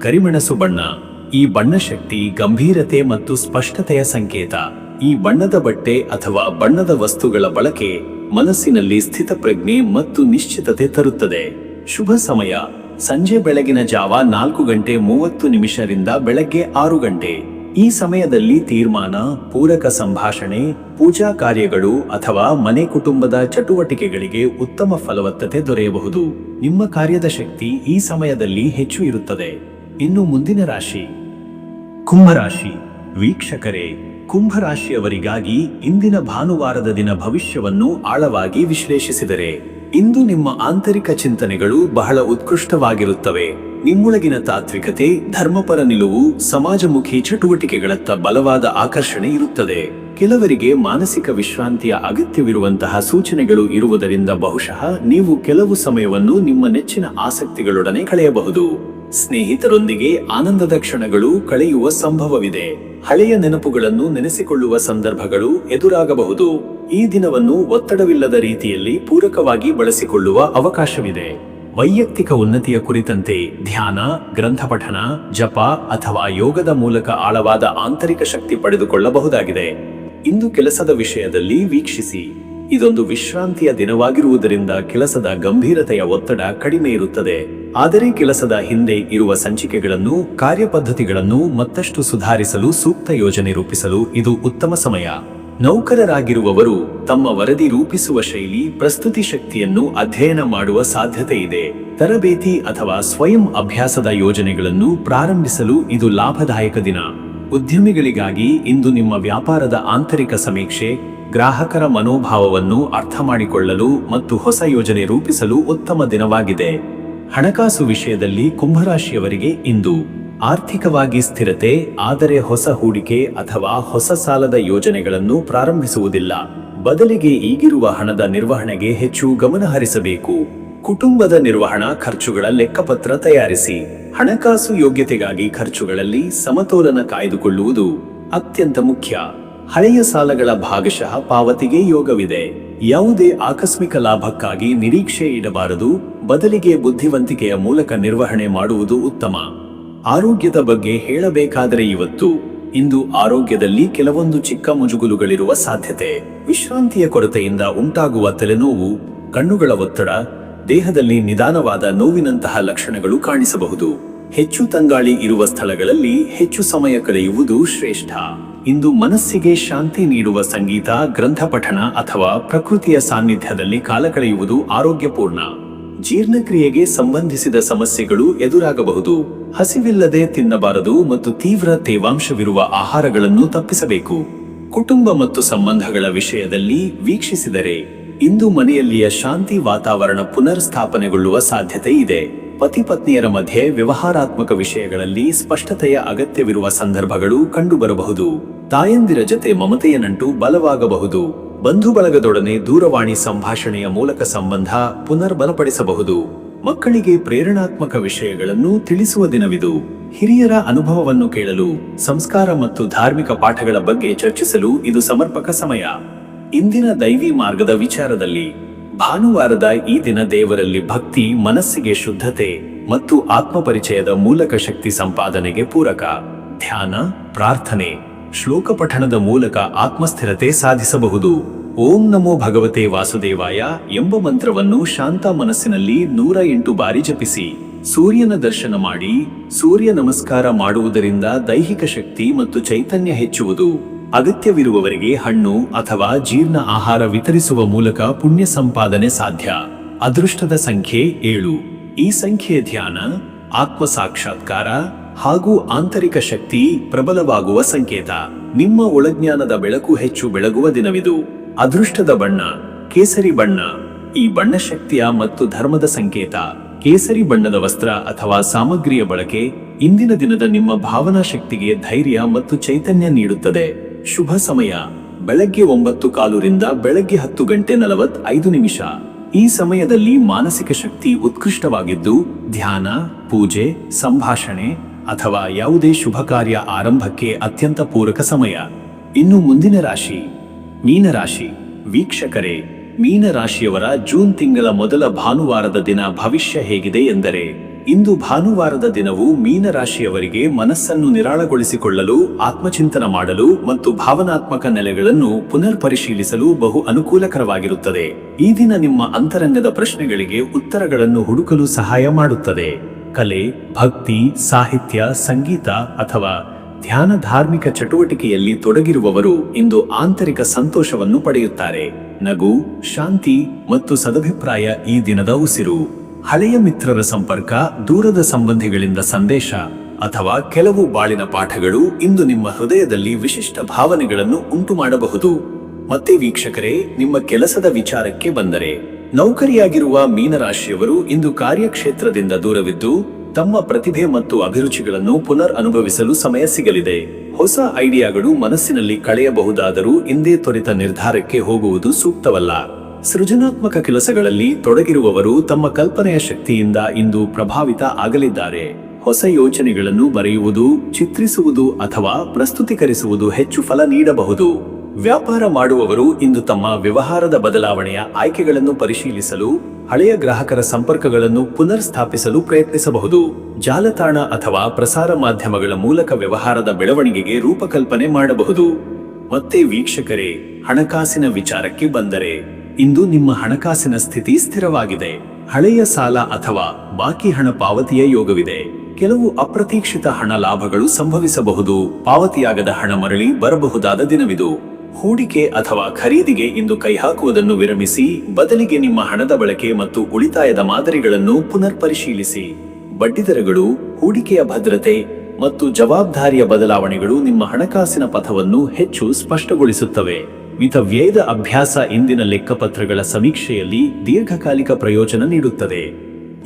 ಕರಿಮೆಣಸು ಬಣ್ಣ. ಈ ಬಣ್ಣ ಶಕ್ತಿ, ಗಂಭೀರತೆ ಮತ್ತು ಸ್ಪಷ್ಟತೆಯ ಸಂಕೇತ. ಈ ಬಣ್ಣದ ಬಟ್ಟೆ ಅಥವಾ ಬಣ್ಣದ ವಸ್ತುಗಳ ಬಳಕೆ ಮನಸ್ಸಿನಲ್ಲಿ ಸ್ಥಿತಪ್ರಜ್ಞೆ ಮತ್ತು ನಿಶ್ಚಿತತೆ ತರುತ್ತದೆ. ಶುಭ ಸಮಯ ಸಂಜೆ ಬೆಳಗಿನ ಜಾವ 4:30 ರಿಂದ ಬೆಳಗ್ಗೆ 6 ಗಂಟೆ. ಈ ಸಮಯದಲ್ಲಿ ತೀರ್ಮಾನ, ಪೂರಕ ಸಂಭಾಷಣೆ, ಪೂಜಾ ಕಾರ್ಯಗಳು ಅಥವಾ ಮನೆ ಕುಟುಂಬದ ಚಟುವಟಿಕೆಗಳಿಗೆ ಉತ್ತಮ ಫಲವತ್ತತೆ ದೊರೆಯಬಹುದು. ನಿಮ್ಮ ಕಾರ್ಯದ ಶಕ್ತಿ ಈ ಸಮಯದಲ್ಲಿ ಹೆಚ್ಚು ಇರುತ್ತದೆ. ಇನ್ನು ಮುಂದಿನ ರಾಶಿ ಕುಂಭರಾಶಿ. ವೀಕ್ಷಕರೇ, ಕುಂಭರಾಶಿಯವರಿಗಾಗಿ ಇಂದಿನ ಭಾನುವಾರದ ದಿನ ಭವಿಷ್ಯವನ್ನು ಆಳವಾಗಿ ವಿಶ್ಲೇಷಿಸಿದರೆ ಇಂದು ನಿಮ್ಮ ಆಂತರಿಕ ಚಿಂತನೆಗಳು ಬಹಳ ಉತ್ಕೃಷ್ಟವಾಗಿರುತ್ತವೆ. ನಿಮ್ಮೊಳಗಿನ ತಾತ್ವಿಕತೆ, ಧರ್ಮಪರ ನಿಲುವು, ಸಮಾಜಮುಖಿ ಚಟುವಟಿಕೆಗಳತ್ತ ಬಲವಾದ ಆಕರ್ಷಣೆ ಇರುತ್ತದೆ. ಕೆಲವರಿಗೆ ಮಾನಸಿಕ ವಿಶ್ರಾಂತಿಯ ಅಗತ್ಯವಿರುವಂತಹ ಸೂಚನೆಗಳು ಇರುವುದರಿಂದ ಬಹುಶಃ ನೀವು ಕೆಲವು ಸಮಯವನ್ನು ನಿಮ್ಮ ನೆಚ್ಚಿನ ಆಸಕ್ತಿಗಳೊಡನೆ ಕಳೆಯಬಹುದು. ಸ್ನೇಹಿತರೊಂದಿಗೆ ಆನಂದದ ಕ್ಷಣಗಳು ಕಳೆಯುವ ಸಂಭವವಿದೆ. ಹಳೆಯ ನೆನಪುಗಳನ್ನು ನೆನೆಸಿಕೊಳ್ಳುವ ಸಂದರ್ಭಗಳು ಎದುರಾಗಬಹುದು. ಈ ದಿನವನ್ನು ಒತ್ತಡವಿಲ್ಲದ ರೀತಿಯಲ್ಲಿ ಪೂರಕವಾಗಿ ಬಳಸಿಕೊಳ್ಳುವ ಅವಕಾಶವಿದೆ. ವೈಯಕ್ತಿಕ ಉನ್ನತಿಯ ಕುರಿತಂತೆ ಧ್ಯಾನ, ಗ್ರಂಥಪಠನ, ಜಪ ಅಥವಾ ಯೋಗದ ಮೂಲಕ ಆಳವಾದ ಆಂತರಿಕ ಶಕ್ತಿ ಪಡೆದುಕೊಳ್ಳಬಹುದಾಗಿದೆ. ಇಂದು ಕೆಲಸದ ವಿಷಯದಲ್ಲಿ ವೀಕ್ಷಿಸಿ. ಇದೊಂದು ವಿಶ್ರಾಂತಿಯ ದಿನವಾಗಿರುವುದರಿಂದ ಕೆಲಸದ ಗಂಭೀರತೆಯ ಒತ್ತಡ ಕಡಿಮೆ ಇರುತ್ತದೆ. ಆದರೆ ಕೆಲಸದ ಹಿಂದೆ ಇರುವ ಸಂಚಿಕೆಗಳನ್ನು, ಕಾರ್ಯಪದ್ಧತಿಗಳನ್ನು ಮತ್ತಷ್ಟು ಸುಧಾರಿಸಲು ಸೂಕ್ತ ಯೋಜನೆ ರೂಪಿಸಲು ಇದು ಉತ್ತಮ ಸಮಯ. ನೌಕರರಾಗಿರುವವರು ತಮ್ಮ ವರದಿ ರೂಪಿಸುವ ಶೈಲಿ, ಪ್ರಸ್ತುತಿ ಶಕ್ತಿಯನ್ನು ಅಧ್ಯಯನ ಮಾಡುವ ಸಾಧ್ಯತೆ ಇದೆ. ತರಬೇತಿ ಅಥವಾ ಸ್ವಯಂ ಅಭ್ಯಾಸದ ಯೋಜನೆಗಳನ್ನು ಪ್ರಾರಂಭಿಸಲು ಇದು ಲಾಭದಾಯಕ ದಿನ. ಉದ್ಯಮಿಗಳಿಗಾಗಿ ಇಂದು ನಿಮ್ಮ ವ್ಯಾಪಾರದ ಆಂತರಿಕ ಸಮೀಕ್ಷೆ, ಗ್ರಾಹಕರ ಮನೋಭಾವವನ್ನು ಅರ್ಥ ಮಾಡಿಕೊಳ್ಳಲು ಮತ್ತು ಹೊಸ ಯೋಜನೆ ರೂಪಿಸಲು ಉತ್ತಮ ದಿನವಾಗಿದೆ. ಹಣಕಾಸು ವಿಷಯದಲ್ಲಿ ಕುಂಭರಾಶಿಯವರಿಗೆ ಇಂದು ಆರ್ಥಿಕವಾಗಿ ಸ್ಥಿರತೆ, ಆದರೆ ಹೊಸ ಹೂಡಿಕೆ ಅಥವಾ ಹೊಸ ಸಾಲದ ಯೋಜನೆಗಳನ್ನು ಪ್ರಾರಂಭಿಸುವುದಿಲ್ಲ. ಬದಲಿಗೆ ಈಗಿರುವ ಹಣದ ನಿರ್ವಹಣೆಗೆ ಹೆಚ್ಚು ಗಮನ ಹರಿಸಬೇಕು. ಕುಟುಂಬದ ನಿರ್ವಹಣಾ ಖರ್ಚುಗಳ ಲೆಕ್ಕಪತ್ರ ತಯಾರಿಸಿ. ಹಣಕಾಸು ಯೋಗ್ಯತೆಗಾಗಿ ಖರ್ಚುಗಳಲ್ಲಿ ಸಮತೋಲನ ಕಾಯ್ದುಕೊಳ್ಳುವುದು ಅತ್ಯಂತ ಮುಖ್ಯ. ಹಳೆಯ ಸಾಲಗಳ ಭಾಗಶಃ ಪಾವತಿಗೆ ಯೋಗವಿದೆ. ಯಾವುದೇ ಆಕಸ್ಮಿಕ ಲಾಭಕ್ಕಾಗಿ ನಿರೀಕ್ಷೆ ಇಡಬಾರದು. ಬದಲಿಗೆ ಬುದ್ಧಿವಂತಿಕೆಯ ಮೂಲಕ ನಿರ್ವಹಣೆ ಮಾಡುವುದು ಉತ್ತಮ. ಆರೋಗ್ಯದ ಬಗ್ಗೆ ಹೇಳಬೇಕಾದರೆ ಇಂದು ಆರೋಗ್ಯದಲ್ಲಿ ಕೆಲವೊಂದು ಚಿಕ್ಕ ಮುಜುಗುಲುಗಳಿರುವ ಸಾಧ್ಯತೆ. ವಿಶ್ರಾಂತಿಯ ಕೊರತೆಯಿಂದ ಉಂಟಾಗುವ ತಲೆನೋವು, ಕಣ್ಣುಗಳ ಒತ್ತಡ, ದೇಹದಲ್ಲಿ ನಿಧಾನವಾದ ನೋವಿನಂತಹ ಲಕ್ಷಣಗಳು ಕಾಣಿಸಬಹುದು. ಹೆಚ್ಚು ತಂಗಾಳಿ ಇರುವ ಸ್ಥಳಗಳಲ್ಲಿ ಹೆಚ್ಚು ಸಮಯ ಕಳೆಯುವುದು ಶ್ರೇಷ್ಠ. ಇಂದು ಮನಸ್ಸಿಗೆ ಶಾಂತಿ ನೀಡುವ ಸಂಗೀತ, ಗ್ರಂಥಪಠನ ಅಥವಾ ಪ್ರಕೃತಿಯ ಸಾನ್ನಿಧ್ಯದಲ್ಲಿ ಕಾಲ ಕಳೆಯುವುದು ಆರೋಗ್ಯಪೂರ್ಣ. ಜೀರ್ಣಕ್ರಿಯೆಗೆ ಸಂಬಂಧಿಸಿದ ಸಮಸ್ಯೆಗಳು ಎದುರಾಗಬಹುದು. ಹಸಿವಿಲ್ಲದೆ ತಿನ್ನಬಾರದು ಮತ್ತು ತೀವ್ರ ತೇವಾಂಶವಿರುವ ಆಹಾರಗಳನ್ನು ತಪ್ಪಿಸಬೇಕು. ಕುಟುಂಬ ಮತ್ತು ಸಂಬಂಧಗಳ ವಿಷಯದಲ್ಲಿ ವೀಕ್ಷಿಸಿದರೆ ಇಂದು ಮನೆಯಲ್ಲಿಯ ಶಾಂತಿ ವಾತಾವರಣ ಪುನರ್ ಸ್ಥಾಪನೆಗೊಳ್ಳುವ ಸಾಧ್ಯತೆ ಇದೆ. ಪತಿ ಪತ್ನಿಯರ ಮಧ್ಯೆ ವ್ಯವಹಾರಾತ್ಮಕ ವಿಷಯಗಳಲ್ಲಿ ಸ್ಪಷ್ಟತೆಯ ಅಗತ್ಯವಿರುವ ಸಂದರ್ಭಗಳು ಕಂಡುಬರಬಹುದು. ತಾಯಂದಿರ ಜತೆ ಮಮತೆಯ ನಂಟು ಬಲವಾಗಬಹುದು. ಬಂಧು ಬಳಗದೊಡನೆ ದೂರವಾಣಿ ಸಂಭಾಷಣೆಯ ಮೂಲಕ ಸಂಬಂಧ ಪುನರ್ ಬಲಪಡಿಸಬಹುದು. ಮಕ್ಕಳಿಗೆ ಪ್ರೇರಣಾತ್ಮಕ ವಿಷಯಗಳನ್ನು ತಿಳಿಸುವ ದಿನವಿದು. ಹಿರಿಯರ ಅನುಭವವನ್ನು ಕೇಳಲು, ಸಂಸ್ಕಾರ ಮತ್ತು ಧಾರ್ಮಿಕ ಪಾಠಗಳ ಬಗ್ಗೆ ಚರ್ಚಿಸಲು ಇದು ಸಮರ್ಪಕ ಸಮಯ. ಇಂದಿನ ದೈವಿ ಮಾರ್ಗದ ವಿಚಾರದಲ್ಲಿ ಭಾನುವಾರದ ಈ ದಿನ ದೇವರಲ್ಲಿ ಭಕ್ತಿ, ಮನಸ್ಸಿಗೆ ಶುದ್ಧತೆ ಮತ್ತು ಆತ್ಮಪರಿಚಯದ ಮೂಲಕ ಶಕ್ತಿ ಸಂಪಾದನೆಗೆ ಪೂರಕ. ಧ್ಯಾನ, ಪ್ರಾರ್ಥನೆ, ಶ್ಲೋಕ ಪಠಣದ ಮೂಲಕ ಆತ್ಮಸ್ಥಿರತೆ ಸಾಧಿಸಬಹುದು. ಓಂ ನಮೋ ಭಗವತೆ ವಾಸುದೇವಾಯ ಎಂಬ ಮಂತ್ರವನ್ನು ಶಾಂತ ಮನಸ್ಸಿನಲ್ಲಿ 108 ಬಾರಿ ಜಪಿಸಿ. ಸೂರ್ಯನ ದರ್ಶನ ಮಾಡಿ ಸೂರ್ಯ ನಮಸ್ಕಾರ ಮಾಡುವುದರಿಂದ ದೈಹಿಕ ಶಕ್ತಿ ಮತ್ತು ಚೈತನ್ಯ ಹೆಚ್ಚುವುದು. ಅಗತ್ಯವಿರುವವರಿಗೆ ಹಣ್ಣು ಅಥವಾ ಜೀರ್ಣ ಆಹಾರ ವಿತರಿಸುವ ಮೂಲಕ ಪುಣ್ಯ ಸಂಪಾದನೆ ಸಾಧ್ಯ. ಅದೃಷ್ಟದ ಸಂಖ್ಯೆ 7. ಈ ಸಂಖ್ಯೆಯ ಧ್ಯಾನ, ಆತ್ಮ ಸಾಕ್ಷಾತ್ಕಾರ ಹಾಗೂ ಆಂತರಿಕ ಶಕ್ತಿ ಪ್ರಬಲವಾಗುವ ಸಂಕೇತ. ನಿಮ್ಮ ಒಳಜ್ಞಾನದ ಬೆಳಕು ಹೆಚ್ಚು ಬೆಳಗುವ ದಿನವಿದು. ಅದೃಷ್ಟದ ಬಣ್ಣ ಕೇಸರಿ ಬಣ್ಣ. ಈ ಬಣ್ಣ ಶಕ್ತಿಯ ಮತ್ತು ಧರ್ಮದ ಸಂಕೇತ. ಕೇಸರಿ ಬಣ್ಣದ ವಸ್ತ್ರ ಅಥವಾ ಸಾಮಗ್ರಿಯ ಬಳಕೆ ಇಂದಿನ ದಿನದ ನಿಮ್ಮ ಭಾವನಾ ಶಕ್ತಿಗೆ ಧೈರ್ಯ ಮತ್ತು ಚೈತನ್ಯ ನೀಡುತ್ತದೆ. ಶುಭ ಸಮಯ ಬೆಳಗ್ಗೆ 9:15 ರಿಂದ ಬೆಳಗ್ಗೆ 10:45. ಈ ಸಮಯದಲ್ಲಿ ಮಾನಸಿಕ ಶಕ್ತಿ ಉತ್ಕೃಷ್ಟವಾಗಿದ್ದು ಧ್ಯಾನ, ಪೂಜೆ, ಸಂಭಾಷಣೆ ಅಥವಾ ಯಾವುದೇ ಶುಭ ಕಾರ್ಯ ಆರಂಭಕ್ಕೆ ಅತ್ಯಂತ ಪೂರಕ ಸಮಯ. ಇನ್ನು ಮುಂದಿನ ರಾಶಿ ಮೀನರಾಶಿ. ವೀಕ್ಷಕರೇ, ಮೀನರಾಶಿಯವರ ಜೂನ್ ತಿಂಗಳ ಮೊದಲ ಭಾನುವಾರದ ದಿನ ಭವಿಷ್ಯ ಹೇಗಿದೆ ಎಂದರೆ, ಇಂದು ಭಾನುವಾರದ ದಿನವು ಮೀನರಾಶಿಯವರಿಗೆ ಮನಸ್ಸನ್ನು ನಿರಾಳಗೊಳಿಸಿಕೊಳ್ಳಲು, ಆತ್ಮಚಿಂತನ ಮಾಡಲು ಮತ್ತು ಭಾವನಾತ್ಮಕ ನೆಲೆಗಳನ್ನು ಪುನರ್ ಪರಿಶೀಲಿಸಲು ಬಹು ಅನುಕೂಲಕರವಾಗಿರುತ್ತದೆ. ಈ ದಿನ ನಿಮ್ಮ ಅಂತರಂಗದ ಪ್ರಶ್ನೆಗಳಿಗೆ ಉತ್ತರಗಳನ್ನು ಹುಡುಕಲು ಸಹಾಯ ಮಾಡುತ್ತದೆ. ಕಲೆ, ಭಕ್ತಿ, ಸಾಹಿತ್ಯ, ಸಂಗೀತ ಅಥವಾ ಧ್ಯಾನ, ಧಾರ್ಮಿಕ ಚಟುವಟಿಕೆಯಲ್ಲಿ ತೊಡಗಿರುವವರು ಇಂದು ಆಂತರಿಕ ಸಂತೋಷವನ್ನು ಪಡೆಯುತ್ತಾರೆ. ನಗು, ಶಾಂತಿ ಮತ್ತು ಸದಭಿಪ್ರಾಯ ಈ ದಿನದ ಉಸಿರು. ಹಳೆಯ ಮಿತ್ರರ ಸಂಪರ್ಕ, ದೂರದ ಸಂಬಂಧಿಗಳಿಂದ ಸಂದೇಶ ಅಥವಾ ಕೆಲವು ಬಾಳಿನ ಪಾಠಗಳು ಇಂದು ನಿಮ್ಮ ಹೃದಯದಲ್ಲಿ ವಿಶಿಷ್ಟ ಭಾವನೆಗಳನ್ನು ಉಂಟು ಮಾಡಬಹುದು. ಮತ್ತೆ ವೀಕ್ಷಕರೇ, ನಿಮ್ಮ ಕೆಲಸದ ವಿಚಾರಕ್ಕೆ ಬಂದರೆ, ನೌಕರಿಯಾಗಿರುವ ಮೀನರಾಶಿಯವರು ಇಂದು ಕಾರ್ಯಕ್ಷೇತ್ರದಿಂದ ದೂರವಿದ್ದು ತಮ್ಮ ಪ್ರತಿಭೆ ಮತ್ತು ಅಭಿರುಚಿಗಳನ್ನು ಪುನರ್ ಅನುಭವಿಸಲು ಸಮಯ ಸಿಗಲಿದೆ. ಹೊಸ ಐಡಿಯಾಗಳು ಮನಸ್ಸಿನಲ್ಲಿ ಕಳೆಯಬಹುದಾದರೂ ಇಂದೇ ತ್ವರಿತ ನಿರ್ಧಾರಕ್ಕೆ ಹೋಗುವುದು ಸೂಕ್ತವಲ್ಲ. ಸೃಜನಾತ್ಮಕ ಕೆಲಸಗಳಲ್ಲಿ ತೊಡಗಿರುವವರು ತಮ್ಮ ಕಲ್ಪನೆಯ ಶಕ್ತಿಯಿಂದ ಇಂದು ಪ್ರಭಾವಿತ ಆಗಲಿದ್ದಾರೆ. ಹೊಸ ಯೋಚನೆಗಳನ್ನು ಬರೆಯುವುದು, ಚಿತ್ರಿಸುವುದು ಅಥವಾ ಪ್ರಸ್ತುತೀಕರಿಸುವುದು ಹೆಚ್ಚು ಫಲ ನೀಡಬಹುದು. ವ್ಯಾಪಾರ ಮಾಡುವವರು ಇಂದು ತಮ್ಮ ವ್ಯವಹಾರದ ಬದಲಾವಣೆಯ ಆಯ್ಕೆಗಳನ್ನು ಪರಿಶೀಲಿಸಲು, ಹಳೆಯ ಗ್ರಾಹಕರ ಸಂಪರ್ಕಗಳನ್ನು ಪುನರ್ ಸ್ಥಾಪಿಸಲು ಪ್ರಯತ್ನಿಸಬಹುದು. ಜಾಲತಾಣ ಅಥವಾ ಪ್ರಸಾರ ಮಾಧ್ಯಮಗಳ ಮೂಲಕ ವ್ಯವಹಾರದ ಬೆಳವಣಿಗೆಗೆ ರೂಪಕಲ್ಪನೆ ಮಾಡಬಹುದು. ಮತ್ತೆ ವೀಕ್ಷಕರೇ, ಹಣಕಾಸಿನ ವಿಚಾರಕ್ಕೆ ಬಂದರೆ, ಇಂದು ನಿಮ್ಮ ಹಣಕಾಸಿನ ಸ್ಥಿತಿ ಸ್ಥಿರವಾಗಿದೆ. ಹಳೆಯ ಸಾಲ ಅಥವಾ ಬಾಕಿ ಹಣ ಪಾವತಿಯ ಯೋಗವಿದೆ. ಕೆಲವು ಅಪ್ರತೀಕ್ಷಿತ ಹಣ ಲಾಭಗಳು ಸಂಭವಿಸಬಹುದು. ಪಾವತಿಯಾಗದ ಹಣ ಮರಳಿ ಬರಬಹುದಾದ ದಿನವಿದು. ಹೂಡಿಕೆ ಅಥವಾ ಖರೀದಿಗೆ ಇಂದು ಕೈ ಹಾಕುವುದನ್ನು ವಿರಮಿಸಿ, ಬದಲಿಗೆ ನಿಮ್ಮ ಹಣದ ಬಳಕೆ ಮತ್ತು ಉಳಿತಾಯದ ಮಾದರಿಗಳನ್ನು ಪುನರ್ ಪರಿಶೀಲಿಸಿ. ಬಡ್ಡಿದರಗಳು, ಹೂಡಿಕೆಯ ಭದ್ರತೆ ಮತ್ತು ಜವಾಬ್ದಾರಿಯ ಬದಲಾವಣೆಗಳು ನಿಮ್ಮ ಹಣಕಾಸಿನ ಪಥವನ್ನು ಹೆಚ್ಚು ಸ್ಪಷ್ಟಗೊಳಿಸುತ್ತವೆ. ಮಿತವ್ಯಯದ ಅಭ್ಯಾಸ ಇಂದಿನ ಲೆಕ್ಕಪತ್ರಗಳ ಸಮೀಕ್ಷೆಯಲ್ಲಿ ದೀರ್ಘಕಾಲಿಕ ಪ್ರಯೋಜನ ನೀಡುತ್ತದೆ.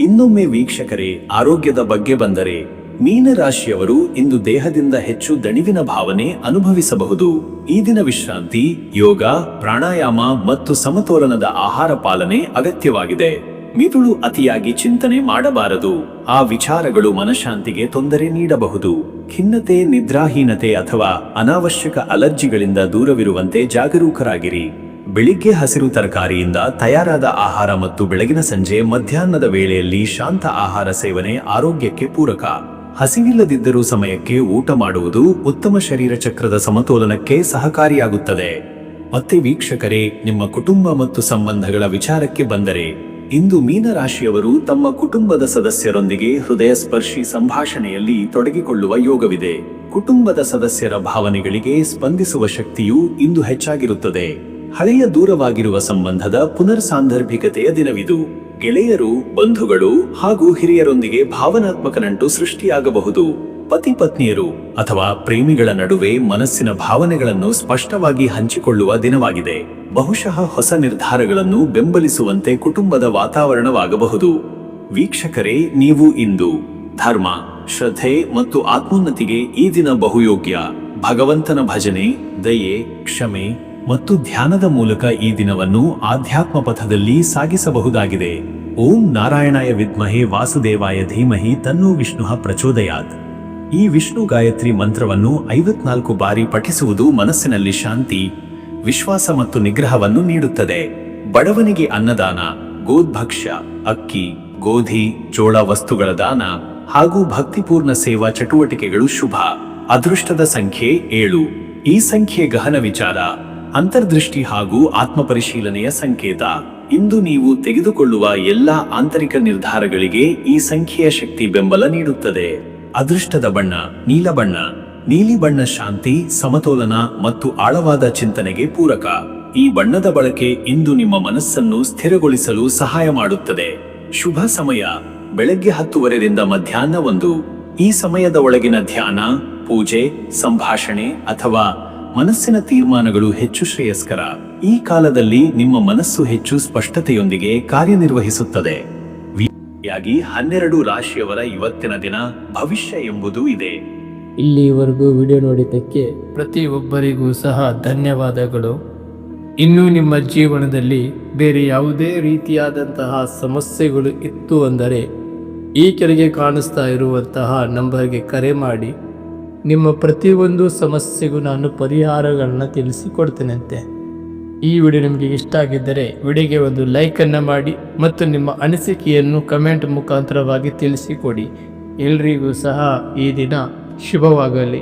ಇನ್ನೊಮ್ಮೆ ವೀಕ್ಷಕರೇ, ಆರೋಗ್ಯದ ಬಗ್ಗೆ ಬಂದರೆ, ಮೀನರಾಶಿಯವರು ಇಂದು ದೇಹದಿಂದ ಹೆಚ್ಚು ದಣಿವಿನ ಭಾವನೆ ಅನುಭವಿಸಬಹುದು. ಈ ದಿನ ವಿಶ್ರಾಂತಿ, ಯೋಗ, ಪ್ರಾಣಾಯಾಮ ಮತ್ತು ಸಮತೋಲನದ ಆಹಾರ ಪಾಲನೆ ಅಗತ್ಯವಾಗಿದೆ. ಮಿದುಳು ಅತಿಯಾಗಿ ಚಿಂತನೆ ಮಾಡಬಾರದು. ಆ ವಿಚಾರಗಳು ಮನಃಶಾಂತಿಗೆ ತೊಂದರೆ ನೀಡಬಹುದು. ಖಿನ್ನತೆ, ನಿದ್ರಾಹೀನತೆ ಅಥವಾ ಅನಾವಶ್ಯಕ ಅಲರ್ಜಿಗಳಿಂದ ದೂರವಿರುವಂತೆ ಜಾಗರೂಕರಾಗಿರಿ. ಬೆಳಿಗ್ಗೆ ಹಸಿರು ತರಕಾರಿಯಿಂದ ತಯಾರಾದ ಆಹಾರ ಮತ್ತು ಬೆಳಗಿನ ಸಂಜೆ ಮಧ್ಯಾಹ್ನದ ವೇಳೆಯಲ್ಲಿ ಶಾಂತ ಆಹಾರ ಸೇವನೆ ಆರೋಗ್ಯಕ್ಕೆ ಪೂರಕ. ಹಸಿವಿಲ್ಲದಿದ್ದರೂ ಸಮಯಕ್ಕೆ ಊಟ ಮಾಡುವುದು ಉತ್ತಮ ಶರೀರ ಚಕ್ರದ ಸಮತೋಲನಕ್ಕೆ ಸಹಕಾರಿಯಾಗುತ್ತದೆ. ಮತ್ತೆ ವೀಕ್ಷಕರೇ, ನಿಮ್ಮ ಕುಟುಂಬ ಮತ್ತು ಸಂಬಂಧಗಳ ವಿಚಾರಕ್ಕೆ ಬಂದರೆ, ಇಂದು ಮೀನರಾಶಿಯವರು ತಮ್ಮ ಕುಟುಂಬದ ಸದಸ್ಯರೊಂದಿಗೆ ಹೃದಯ ಸ್ಪರ್ಶಿ ಸಂಭಾಷಣೆಯಲ್ಲಿ ತೊಡಗಿಕೊಳ್ಳುವ ಯೋಗವಿದೆ. ಕುಟುಂಬದ ಸದಸ್ಯರ ಭಾವನೆಗಳಿಗೆ ಸ್ಪಂದಿಸುವ ಶಕ್ತಿಯು ಇಂದು ಹೆಚ್ಚಾಗಿರುತ್ತದೆ. ಹಳೆಯ ದೂರವಾಗಿರುವ ಸಂಬಂಧದ ಪುನರ್ ಸಾಂದರ್ಭಿಕತೆಯ ದಿನವಿದು. ಗೆಳೆಯರು, ಬಂಧುಗಳು ಹಾಗೂ ಹಿರಿಯರೊಂದಿಗೆ ಭಾವನಾತ್ಮಕ ನಂಟು ಸೃಷ್ಟಿಯಾಗಬಹುದು. ಪತಿ ಪತ್ನಿಯರು ಅಥವಾ ಪ್ರೇಮಿಗಳ ನಡುವೆ ಮನಸ್ಸಿನ ಭಾವನೆಗಳನ್ನು ಸ್ಪಷ್ಟವಾಗಿ ಹಂಚಿಕೊಳ್ಳುವ ದಿನವಾಗಿದೆ. ಬಹುಶಃ ಹೊಸ ನಿರ್ಧಾರಗಳನ್ನು ಬೆಂಬಲಿಸುವಂತೆ ಕುಟುಂಬದ ವಾತಾವರಣವಾಗಬಹುದು. ವೀಕ್ಷಕರೇ, ನೀವು ಇಂದು ಧರ್ಮ, ಶ್ರದ್ಧೆ ಮತ್ತು ಆತ್ಮೋನ್ನತಿಗೆ ಈ ದಿನ ಬಹುಯೋಗ್ಯ. ಭಗವಂತನ ಭಜನೆ, ದಯೆ, ಕ್ಷಮೆ ಮತ್ತು ಧ್ಯಾನದ ಮೂಲಕ ಈ ದಿನವನ್ನು ಆಧ್ಯಾತ್ಮ ಪಥದಲ್ಲಿ ಸಾಗಿಸಬಹುದಾಗಿದೆ. ಓಂ ನಾರಾಯಣಾಯ ವಿದ್ಮಹೇ ವಾಸುದೇವಾಯ ಧೀಮಹಿ ತನ್ನೋ ವಿಷ್ಣುಃ ಪ್ರಚೋದಯಾತ್. ಈ ವಿಷ್ಣು ಗಾಯತ್ರಿ ಮಂತ್ರವನ್ನು 54 ಬಾರಿ ಪಠಿಸುವುದು ಮನಸ್ಸಿನಲ್ಲಿ ಶಾಂತಿ, ವಿಶ್ವಾಸ ಮತ್ತು ನಿಗ್ರಹವನ್ನು ನೀಡುತ್ತದೆ. ಬಡವನಿಗೆ ಅನ್ನದಾನ, ಗೋದ್ಭಕ್ಷ್ಯ, ಅಕ್ಕಿ, ಗೋಧಿ, ಜೋಳ ವಸ್ತುಗಳ ದಾನ ಹಾಗೂ ಭಕ್ತಿಪೂರ್ಣ ಸೇವಾ ಚಟುವಟಿಕೆಗಳು ಶುಭ. ಅದೃಷ್ಟದ ಸಂಖ್ಯೆ 7. ಈ ಸಂಖ್ಯೆ ಗಹನ ವಿಚಾರ, ಅಂತರ್ದೃಷ್ಟಿ ಹಾಗೂ ಆತ್ಮಪರಿಶೀಲನೆಯ ಸಂಕೇತ. ಇಂದು ನೀವು ತೆಗೆದುಕೊಳ್ಳುವ ಎಲ್ಲಾ ಆಂತರಿಕ ನಿರ್ಧಾರಗಳಿಗೆ ಈ ಸಂಖ್ಯೆಯ ಶಕ್ತಿ ಬೆಂಬಲ ನೀಡುತ್ತದೆ. ಅದೃಷ್ಟದ ಬಣ್ಣ ನೀಲ ಬಣ್ಣ. ನೀಲಿ ಬಣ್ಣ ಶಾಂತಿ, ಸಮತೋಲನ ಮತ್ತು ಆಳವಾದ ಚಿಂತನೆಗೆ ಪೂರಕ. ಈ ಬಣ್ಣದ ಬಳಕೆ ಇಂದು ನಿಮ್ಮ ಮನಸ್ಸನ್ನು ಸ್ಥಿರಗೊಳಿಸಲು ಸಹಾಯ ಮಾಡುತ್ತದೆ. ಶುಭ ಸಮಯ ಬೆಳಗ್ಗೆ 10:30 ಮಧ್ಯಾಹ್ನ 1. ಈ ಸಮಯದ ಒಳಗಿನ ಧ್ಯಾನ, ಪೂಜೆ, ಸಂಭಾಷಣೆ ಅಥವಾ ಮನಸ್ಸಿನ ತೀರ್ಮಾನಗಳು ಹೆಚ್ಚು ಶ್ರೇಯಸ್ಕರ. ಈ ಕಾಲದಲ್ಲಿ ನಿಮ್ಮ ಮನಸ್ಸು ಹೆಚ್ಚು ಸ್ಪಷ್ಟತೆಯೊಂದಿಗೆ ಕಾರ್ಯನಿರ್ವಹಿಸುತ್ತದೆ. 12 ರಾಶಿಯವರ ಇವತ್ತಿನ ದಿನ ಭವಿಷ್ಯ ಎಂಬುದು ಇದೆ. ಇಲ್ಲಿವರೆಗೂ ವಿಡಿಯೋ ನೋಡಿದ್ದಕ್ಕೆ ಪ್ರತಿಯೊಬ್ಬರಿಗೂ ಸಹ ಧನ್ಯವಾದಗಳು. ಇನ್ನೂ ನಿಮ್ಮ ಜೀವನದಲ್ಲಿ ಬೇರೆ ಯಾವುದೇ ರೀತಿಯಾದಂತಹ ಸಮಸ್ಯೆಗಳು ಇತ್ತು ಅಂದರೆ ಈ ಕೆಳಗೆ ಕಾಣಿಸ್ತಾ ಇರುವಂತಹ ನಂಬರ್ಗೆ ಕರೆ ಮಾಡಿ. ನಿಮ್ಮ ಪ್ರತಿಯೊಂದು ಸಮಸ್ಯೆಗೂ ನಾನು ಪರಿಹಾರಗಳನ್ನು ತಿಳಿಸಿಕೊಡ್ತೇನಂತೆ. ಈ ವಿಡಿಯೋ ನಿಮಗೆ ಇಷ್ಟ ಆಗಿದ್ದರೆ ವಿಡಿಯೋಗೆ ಒಂದು ಲೈಕನ್ನು ಮಾಡಿ ಮತ್ತು ನಿಮ್ಮ ಅನಿಸಿಕೆಯನ್ನು ಕಮೆಂಟ್ ಮುಖಾಂತರವಾಗಿ ತಿಳಿಸಿಕೊಡಿ. ಎಲ್ರಿಗೂ ಸಹ ಈ ದಿನ ಶುಭವಾಗಲಿ.